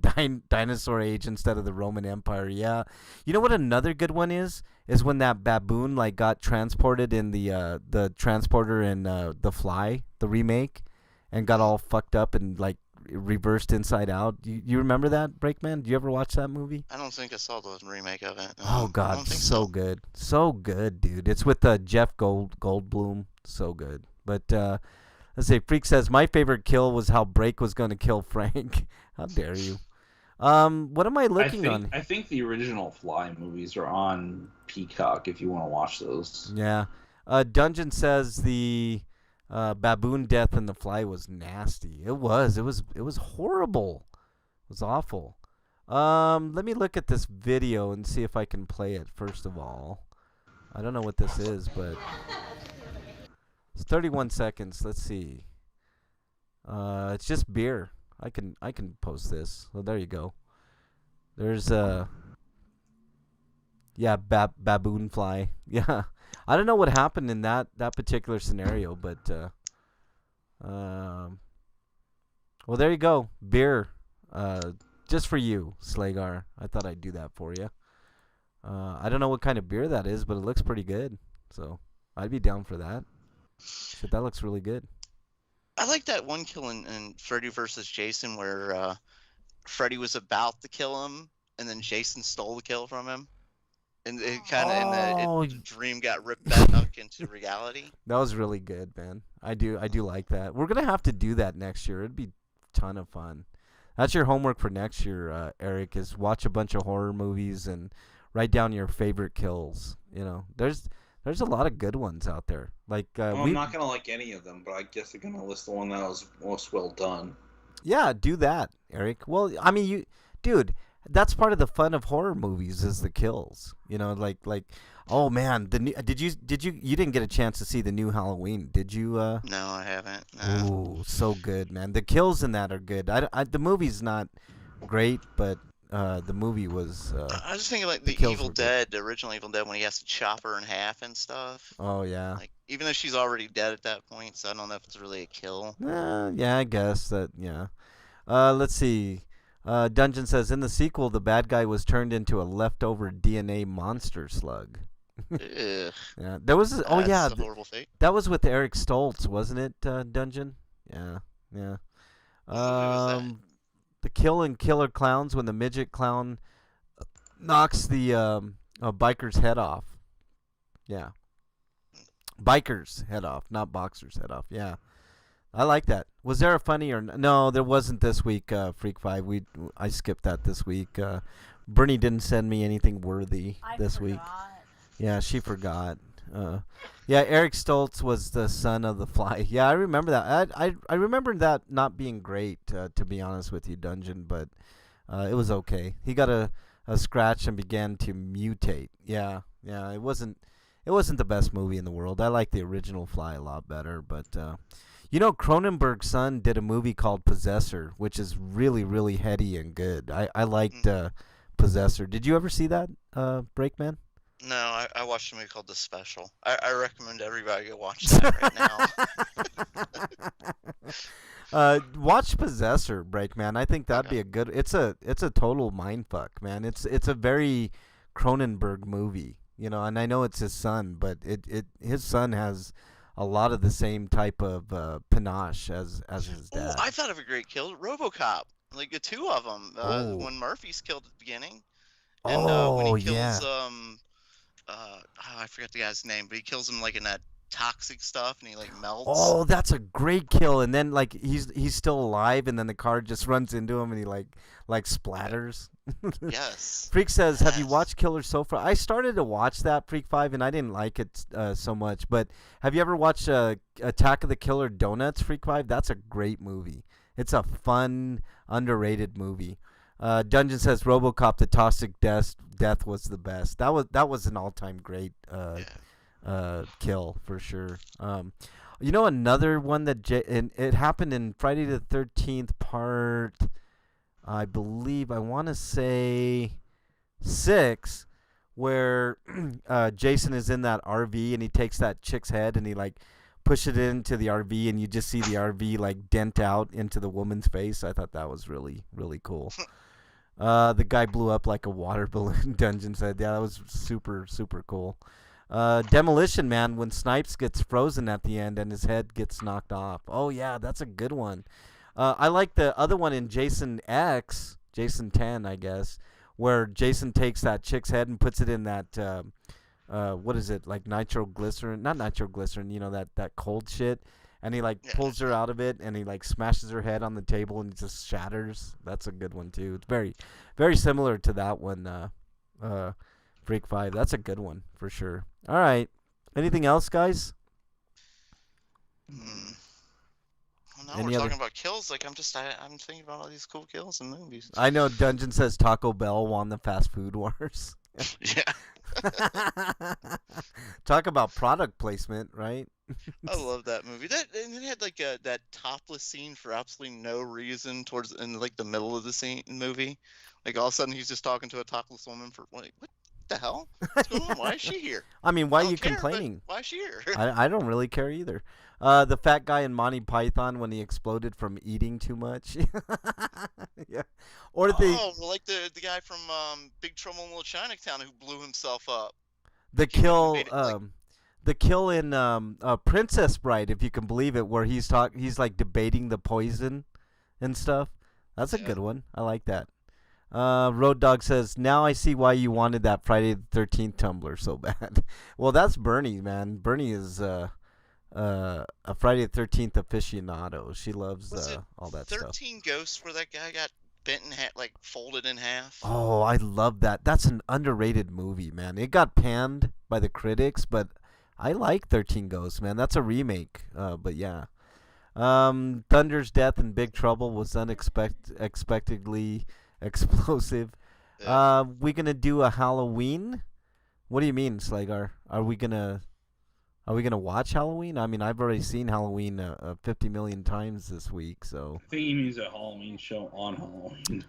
S1: dinosaur age instead of the Roman Empire. Yeah. You know what another good one is when that baboon like got transported in the transporter in The Fly, the remake, and got all fucked up and like reversed inside out. You remember that, Breakman? Do you ever watch that movie?
S3: I don't think I saw the remake of it.
S1: Oh God, so good, so good, dude. It's with Jeff Goldblum, so good. But let's say Freak says my favorite kill was how Break was going to kill Frank. How dare you? What am I looking on?
S2: I think the original Fly movies are on Peacock if you want to watch those.
S1: Yeah. Dungeon says the baboon death in The Fly was nasty. It was horrible. It was awful. Let me look at this video and see if I can play it first of all. I don't know what this is, but it's 31 seconds. Let's see. It's just beer. I can post this. Well, there you go. There's baboon fly. Yeah. I don't know what happened in that particular scenario, but well, there you go. Beer. Just for you, Slagar. I thought I'd do that for you. I don't know what kind of beer that is, but it looks pretty good. So I'd be down for that. Shit, that looks really good.
S3: I like that one kill in Freddy vs. Jason where Freddy was about to kill him, and then Jason stole the kill from him. And it kind of the dream got ripped back into reality.
S1: That was really good, man. I do like that. We're gonna have to do that next year. It'd be a ton of fun. That's your homework for next year, Eric. Is watch a bunch of horror movies and write down your favorite kills. You know, there's a lot of good ones out there. Like
S2: I'm not gonna like any of them, but I guess I'm gonna list the one that was most well done.
S1: Yeah, do that, Eric. Well, I mean, dude. That's part of the fun of horror movies is the kills. You know, like oh man, you didn't get a chance to see the new Halloween, did you?
S3: No, I haven't. No.
S1: Ooh, so good, man. The kills in that are good. The movie's not great, but the movie was.
S3: I was thinking like the Evil Dead, the original Evil Dead, when he has to chop her in half and stuff.
S1: Oh yeah.
S3: Like even though she's already dead at that point, so I don't know if it's really a kill.
S1: Yeah, I guess that. Yeah. Let's see. Dungeon says in the sequel, the bad guy was turned into a leftover DNA monster slug.
S3: Yeah,
S1: there was. Oh yeah,
S3: a horrible fate.
S1: That was with Eric Stoltz, wasn't it? Dungeon. Yeah. The kill in Killer Clowns when the midget clown knocks the biker's head off. Yeah. Biker's head off, not boxer's head off. Yeah. I like that. Was there a funny or no? There wasn't this week. Freak 5. I skipped that this week. Bernie didn't send me anything worthy this week. Yeah, she forgot. Yeah, Eric Stoltz was the son of the Fly. Yeah, I remember that. I remember that not being great, to be honest with you, Dungeon, but it was okay. He got a scratch and began to mutate. Yeah. It wasn't the best movie in the world. I like the original Fly a lot better, but. You know, Cronenberg's son did a movie called Possessor, which is really, really heady and good. I liked Possessor. Did you ever see that, Breakman?
S3: No, I watched a movie called The Special. I recommend everybody go watch that right
S1: now. Watch Possessor, Breakman. I think that'd be a good. It's a total mindfuck, man. It's a very Cronenberg movie, you know. And I know it's his son, but his son has a lot of the same type of panache as his
S3: Oh,
S1: dad.
S3: I thought of a great kill, RoboCop. Like the two of them.
S1: Oh.
S3: When Murphy's killed at the beginning, and when
S1: Oh
S3: he kills
S1: yeah.
S3: I forget the guy's name, but he kills him like in that toxic stuff, and he like melts.
S1: Oh, that's a great kill. And then like he's still alive, and then the car just runs into him, and he like splatters.
S3: Yes.
S1: Freak says, "Have you
S3: Yes.
S1: watched Killer so far?" I started to watch that Freak 5, and I didn't like it so much. But have you ever watched Attack of the Killer Donuts Freak 5? That's a great movie. It's a fun, underrated movie. Dungeon says, "RoboCop: The Toxic Death was the best." That was an all-time great kill for sure. You know, another one that and it happened in Friday the 13th part. I believe I want to say 6, where Jason is in that RV and he takes that chick's head and he like pushes it into the RV, and you just see the RV like dent out into the woman's face. I thought that was really cool. The guy blew up like a water balloon. Dungeon said, yeah, that was super cool. Demolition Man, when Snipes gets frozen at the end and his head gets knocked off. Oh yeah, that's a good one. I like the other one in Jason 10, I guess, where Jason takes that chick's head and puts it in that, what is it, like nitroglycerin? Not nitroglycerin, you know, that cold shit. And he like pulls her out of it, and he like smashes her head on the table, and it just shatters. That's a good one too. It's very similar to that one, Freak 5. That's a good one for sure. All right. Anything else, guys?
S3: Well, now we're talking about kills. Like I'm thinking about all these cool kills in movies.
S1: I know Dungeon says Taco Bell won the fast food wars.
S3: Yeah.
S1: Talk about product placement, right?
S3: I love that movie. And it had like that topless scene for absolutely no reason in like the middle of the movie. Like all of a sudden he's just talking to a topless woman for like what the hell? What's going on? Why is she here?
S1: I mean, why
S3: I
S1: are
S3: don't
S1: you
S3: care,
S1: complaining?
S3: but why is she here?
S1: I don't really care either. The fat guy in Monty Python when he exploded from eating too much. Yeah. Or
S3: like the guy from Big Trouble in Little Chinatown who blew himself up.
S1: the kill in Princess Bride, if you can believe it, where he's like debating the poison and stuff. That's a good one. I like that. Road Dog says, now I see why you wanted that Friday the 13th Tumblr so bad. Well, that's Bernie, man. Bernie is a Friday the 13th aficionado. She loves all that
S3: 13
S1: stuff.
S3: 13 Ghosts, where that guy got bent in half, like folded in half.
S1: Oh, I love that. That's an underrated movie, man. It got panned by the critics, but I like 13 Ghosts, man. That's a remake, but yeah. Thunder's death in Big Trouble was unexpectedly explosive.
S3: Yeah.
S1: We gonna do a Halloween? What do you mean, Slagar? Are we gonna watch Halloween? I mean, I've already seen Halloween 50 million times this week, so.
S2: I think he means a Halloween show on Halloween.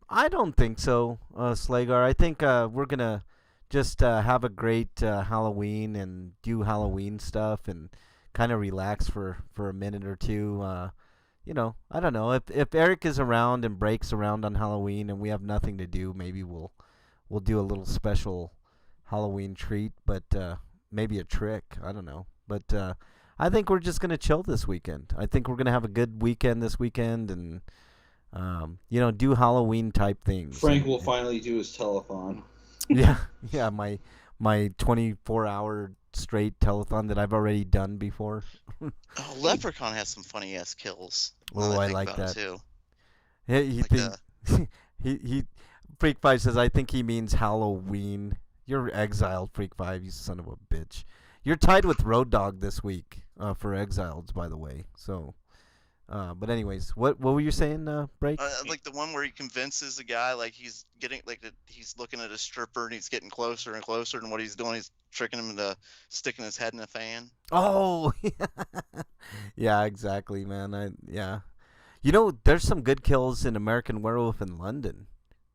S1: I don't think so, Slagar. I think we're gonna just have a great Halloween and do Halloween stuff and kind of relax for a minute or two. You know, I don't know. If Eric is around and breaks around on Halloween and we have nothing to do, maybe we'll do a little special Halloween treat, but maybe a trick. I don't know. But I think we're just gonna chill this weekend. I think we're gonna have a good weekend this weekend and you know, do Halloween type things.
S2: Frank will finally do his telethon.
S1: Yeah, my 24-hour straight telethon that I've already done before.
S3: Oh, Leprechaun has some funny ass kills.
S1: Oh, I
S3: think
S1: like
S3: about
S1: that.
S3: it, too.
S1: He Freak 5 says, I think he means Halloween. You're exiled, Freak 5, you son of a bitch. You're tied with Road Dog this week for exiles, by the way. So, but anyways, what were you saying, Break?
S3: Like the one where he convinces the guy, like he's looking at a stripper and he's getting closer and closer, and what he's doing, he's tricking him into sticking his head in a fan.
S1: Oh, yeah, exactly, man. Yeah. You know, there's some good kills in American Werewolf in London,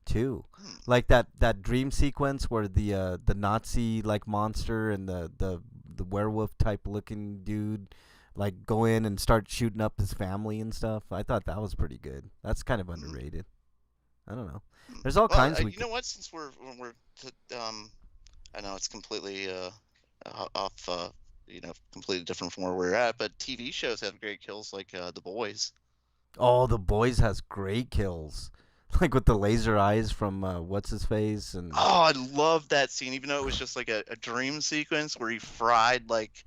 S1: too. Like that dream sequence where the Nazi like monster and the werewolf type looking dude like go in and start shooting up his family and stuff. I thought that was pretty good. That's kind of underrated. I don't know. There's all kinds.
S3: You know what? Since we're I know it's completely off completely different from where we're at. But TV shows have great kills, like The Boys.
S1: Oh, The Boys has great kills. Like with the laser eyes from what's his face and
S3: Oh, I love that scene, even though it was just like a dream sequence where he fried like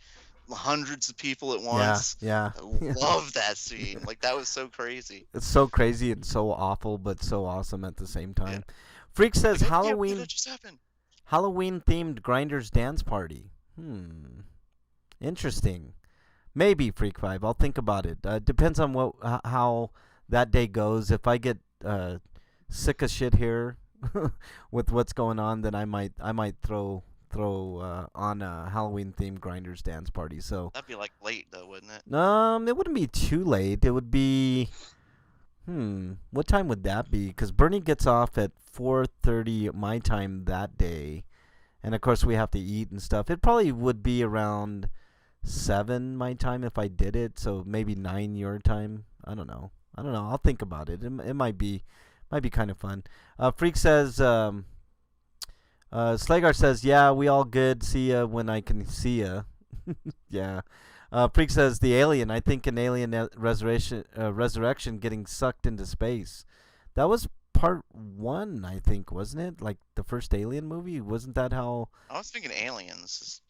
S3: hundreds of people at once.
S1: yeah.
S3: I love that scene. Like that was so crazy.
S1: It's so crazy and so awful, but so awesome at the same time.
S3: Yeah.
S1: Freak says
S3: Like, yeah,
S1: Halloween
S3: what just happened?
S1: Halloween themed Grinders dance party. Interesting. Maybe Freak 5. I'll think about it. Depends on how that day goes. If I get sick of shit here with what's going on, then I might throw on a Halloween themed Grinders dance party. So
S3: That'd be like late though, wouldn't it?
S1: it wouldn't be too late. It would be what time would that be? Because Bernie gets off at 4:30 my time that day, and of course we have to eat and stuff. It probably would be around 7 my time if I did it, so maybe 9 your time. I don't know. I'll think about it. It might be kind of fun. Freak says, Slagar says, yeah, we all good. See ya when I can see ya. Yeah. Freak says the alien. I think an alien resurrection getting sucked into space. That was part 1, I think, wasn't it? Like the first Alien movie. Wasn't that how?
S3: I was thinking Aliens.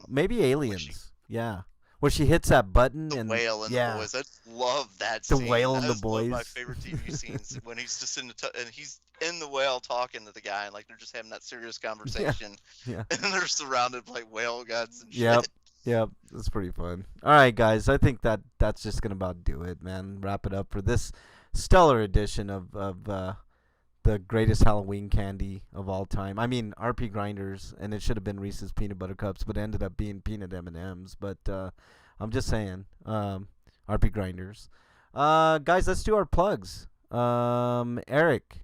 S1: Maybe Aliens. Yeah. Where she hits that button
S3: The
S1: and
S3: whale and
S1: yeah.
S3: The Boys. I just love that
S1: The
S3: scene.
S1: whale and
S3: That
S1: the
S3: is one of my
S1: boys.
S3: favorite TV scenes when he's just and he's in the whale talking to the guy, and like they're just having that serious conversation.
S1: Yeah.
S3: And they're surrounded by whale guts and
S1: Yep.
S3: shit.
S1: Yep, that's pretty fun. All right, guys, I think that's just gonna about do it, man. Wrap it up for this stellar edition of the greatest Halloween candy of all time. I mean, RP Grinders, and it should have been Reese's Peanut Butter Cups, but it ended up being peanut M&Ms. But I'm just saying, RP Grinders. Guys, let's do our plugs. Eric,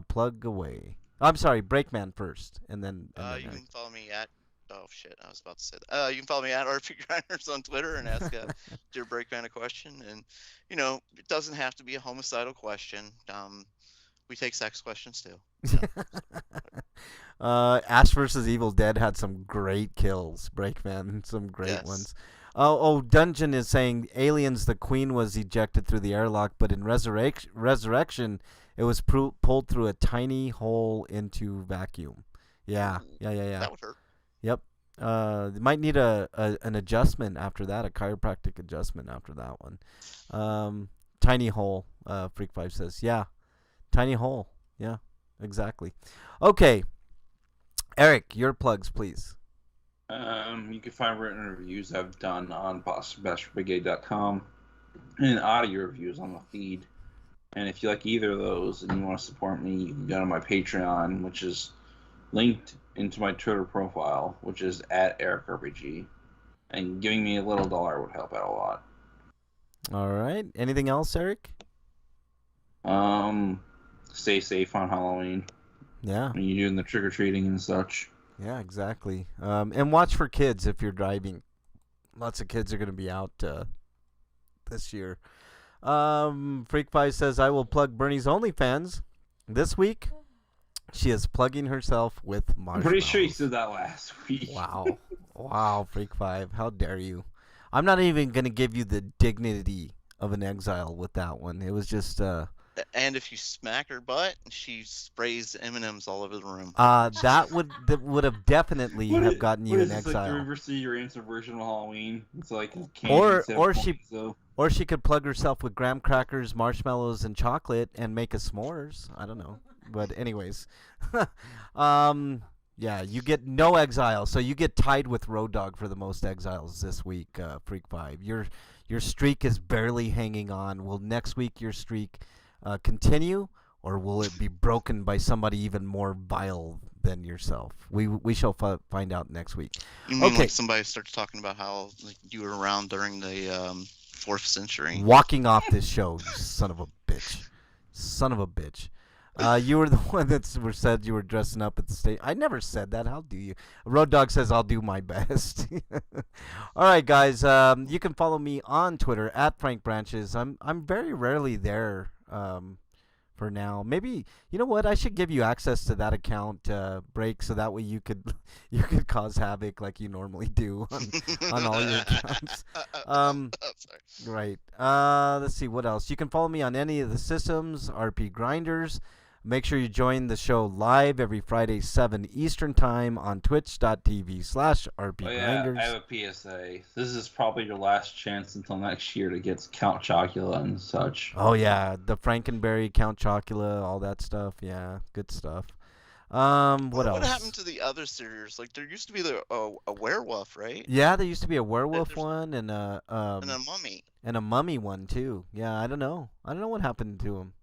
S1: plug away. I'm sorry, Breakman first, and then
S3: You
S1: Eric.
S3: can follow me at. Oh shit! I was about to say that. You can follow me at RPGrinders on Twitter and ask Dear Breakman a question. And it doesn't have to be a homicidal question. We take sex questions too.
S1: Ash vs. Evil Dead had some great kills, Breakman, some great
S3: Yes.
S1: ones. Oh, Dungeon is saying Aliens, the queen was ejected through the airlock, but in Resurrection, it was pulled through a tiny hole into vacuum. Yeah.
S3: That would hurt.
S1: Yep. They might need an adjustment after that, a chiropractic adjustment after that one. Tiny hole, Freak 5 says. Yeah, tiny hole. Yeah, exactly. Okay. Eric, your plugs, please.
S2: You can find written reviews I've done on BastardBrigade.com and audio reviews on the feed. And if you like either of those and you want to support me, you can go to my Patreon, which is linked into my Twitter profile, which is at EricRPG. And giving me a little dollar would help out a lot.
S1: All right. Anything else, Eric?
S2: Stay safe on Halloween
S1: Yeah.
S2: when you're doing the trick-or-treating and such.
S1: Yeah, exactly. And watch for kids if you're driving. Lots of kids are going to be out this year. Freak 5 says, I will plug Bernie's OnlyFans this week. She is plugging herself with
S2: I'm
S1: marshmallows.
S2: pretty sure you said that last week.
S1: Wow. Wow, Freak 5. How dare you? I'm not even going to give you the dignity of an exile with that one. It was just...
S3: And if you smack her butt, she sprays M&Ms all over the room.
S1: that would have definitely
S2: What
S1: have
S2: is-
S1: gotten
S2: what
S1: you
S2: is
S1: in
S2: this,
S1: exile.
S2: like the reverse your answer version of Halloween. It's like candy
S1: Or
S2: instead of
S1: she-
S2: points, though.
S1: Or she could plug herself with graham crackers, marshmallows, and chocolate and make a s'mores. I don't know. But anyways. Yeah, you get no exile. So you get tied with Road Dogg for the most exiles this week, Freak 5. Your streak is barely hanging on. Will next week your streak continue, or will it be broken by somebody even more vile than yourself? We shall find out next week.
S3: You mean
S1: Okay.
S3: like somebody starts talking about how you were around during the 4th century?
S1: Walking off this show, you son of a bitch. Son of a bitch. You were the one that said you were dressing up at the stage. I never said that. How do you? Road Dogg says I'll do my best. All right, guys. You can follow me on Twitter at Frank Branches. I'm very rarely there for now. Maybe you know what? I should give you access to that account, Break, so that way you could you could cause havoc like you normally do on all your accounts.
S3: Sorry.
S1: Right. Let's see what else. You can follow me on any of the systems, RPGrinders. Make sure you join the show live every Friday, 7 Eastern Time on twitch.tv/RPGrinders.
S2: Oh yeah, I have a PSA. This is probably your last chance until next year to get Count Chocula and such.
S1: Oh yeah, the Frankenberry, Count Chocula, all that stuff. Yeah, good stuff. What else?
S3: What happened to the other series? Like there used to be a werewolf, right?
S1: Yeah, there used to be a werewolf
S3: There's-
S1: one and
S3: And a mummy.
S1: a mummy one too. Yeah, I don't know. I don't know what happened to them.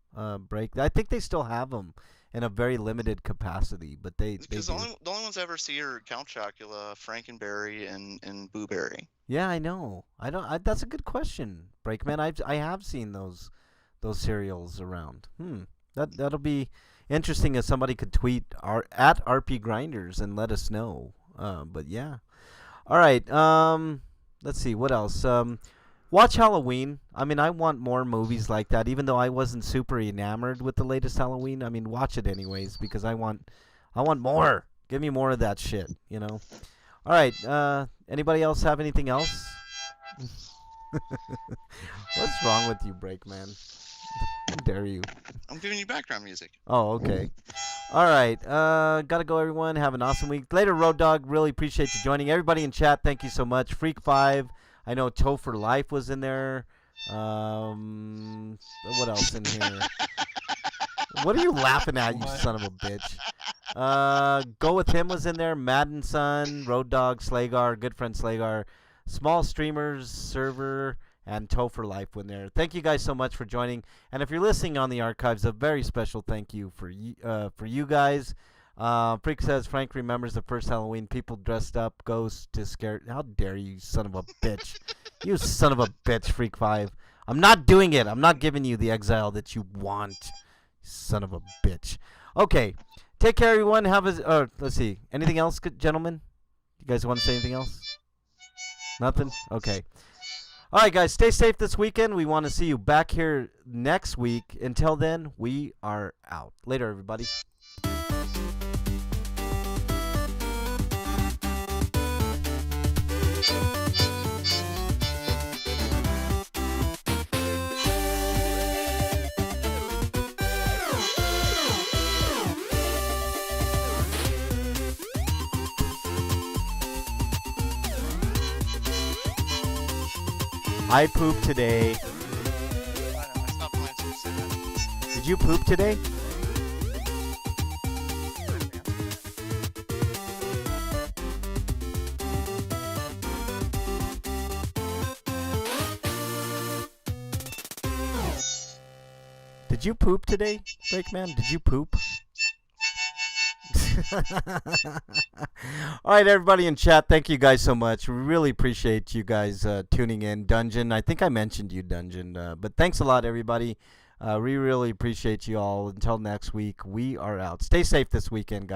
S1: Break. I think they still have them in a very limited capacity, but they
S3: Because
S1: do.
S3: the only ones I ever see are Count Chocula, Frankenberry, and Boo Berry.
S1: Yeah, I know. I don't. That's a good question, Breakman. I have seen those cereals around. That'll be interesting if somebody could tweet at RPGrinders and let us know. But yeah. All right. Let's see what else. Watch Halloween. I mean, I want more movies like that. Even though I wasn't super enamored with the latest Halloween, I mean, watch it anyways because I want more. Give me more of that shit. You know. All right. Anybody else have anything else? What's wrong with you, Breakman? How dare you?
S3: I'm giving you background music.
S1: Oh, okay. All right. Gotta go, everyone. Have an awesome week. Later, Road Dog. Really appreciate you joining. Everybody in chat, thank you so much. Freak5. I know Toe for Life was in there. What else in here? What are you laughing at, you son of a bitch? Go With Him was in there. Madden Son, Road Dog, Slagar, good friend Slagar, Small Streamers Server, and Toe for Life were in there. Thank you guys so much for joining. And if you're listening on the archives, a very special thank you for you guys. Freak says Frank remembers the first Halloween. People dressed up, ghosts to scare. How dare you, son of a bitch! You son of a bitch, Freak5. I'm not doing it. I'm not giving you the exile that you want, son of a bitch. Okay, take care, everyone. Have a. Let's see. Anything else, good gentlemen? You guys want to say anything else? Nothing. Okay. All right, guys. Stay safe this weekend. We want to see you back here next week. Until then, we are out. Later, everybody. I pooped today.
S3: I know, I stopped playing so you said that.
S1: Did you poop today? Did you poop today, Breakman? Did you poop? All right, everybody in chat, thank you guys so much. We really appreciate you guys tuning in. Dungeon, I think I mentioned you, Dungeon. But thanks a lot, everybody. We really appreciate you all. Until next week, we are out. Stay safe this weekend, guys.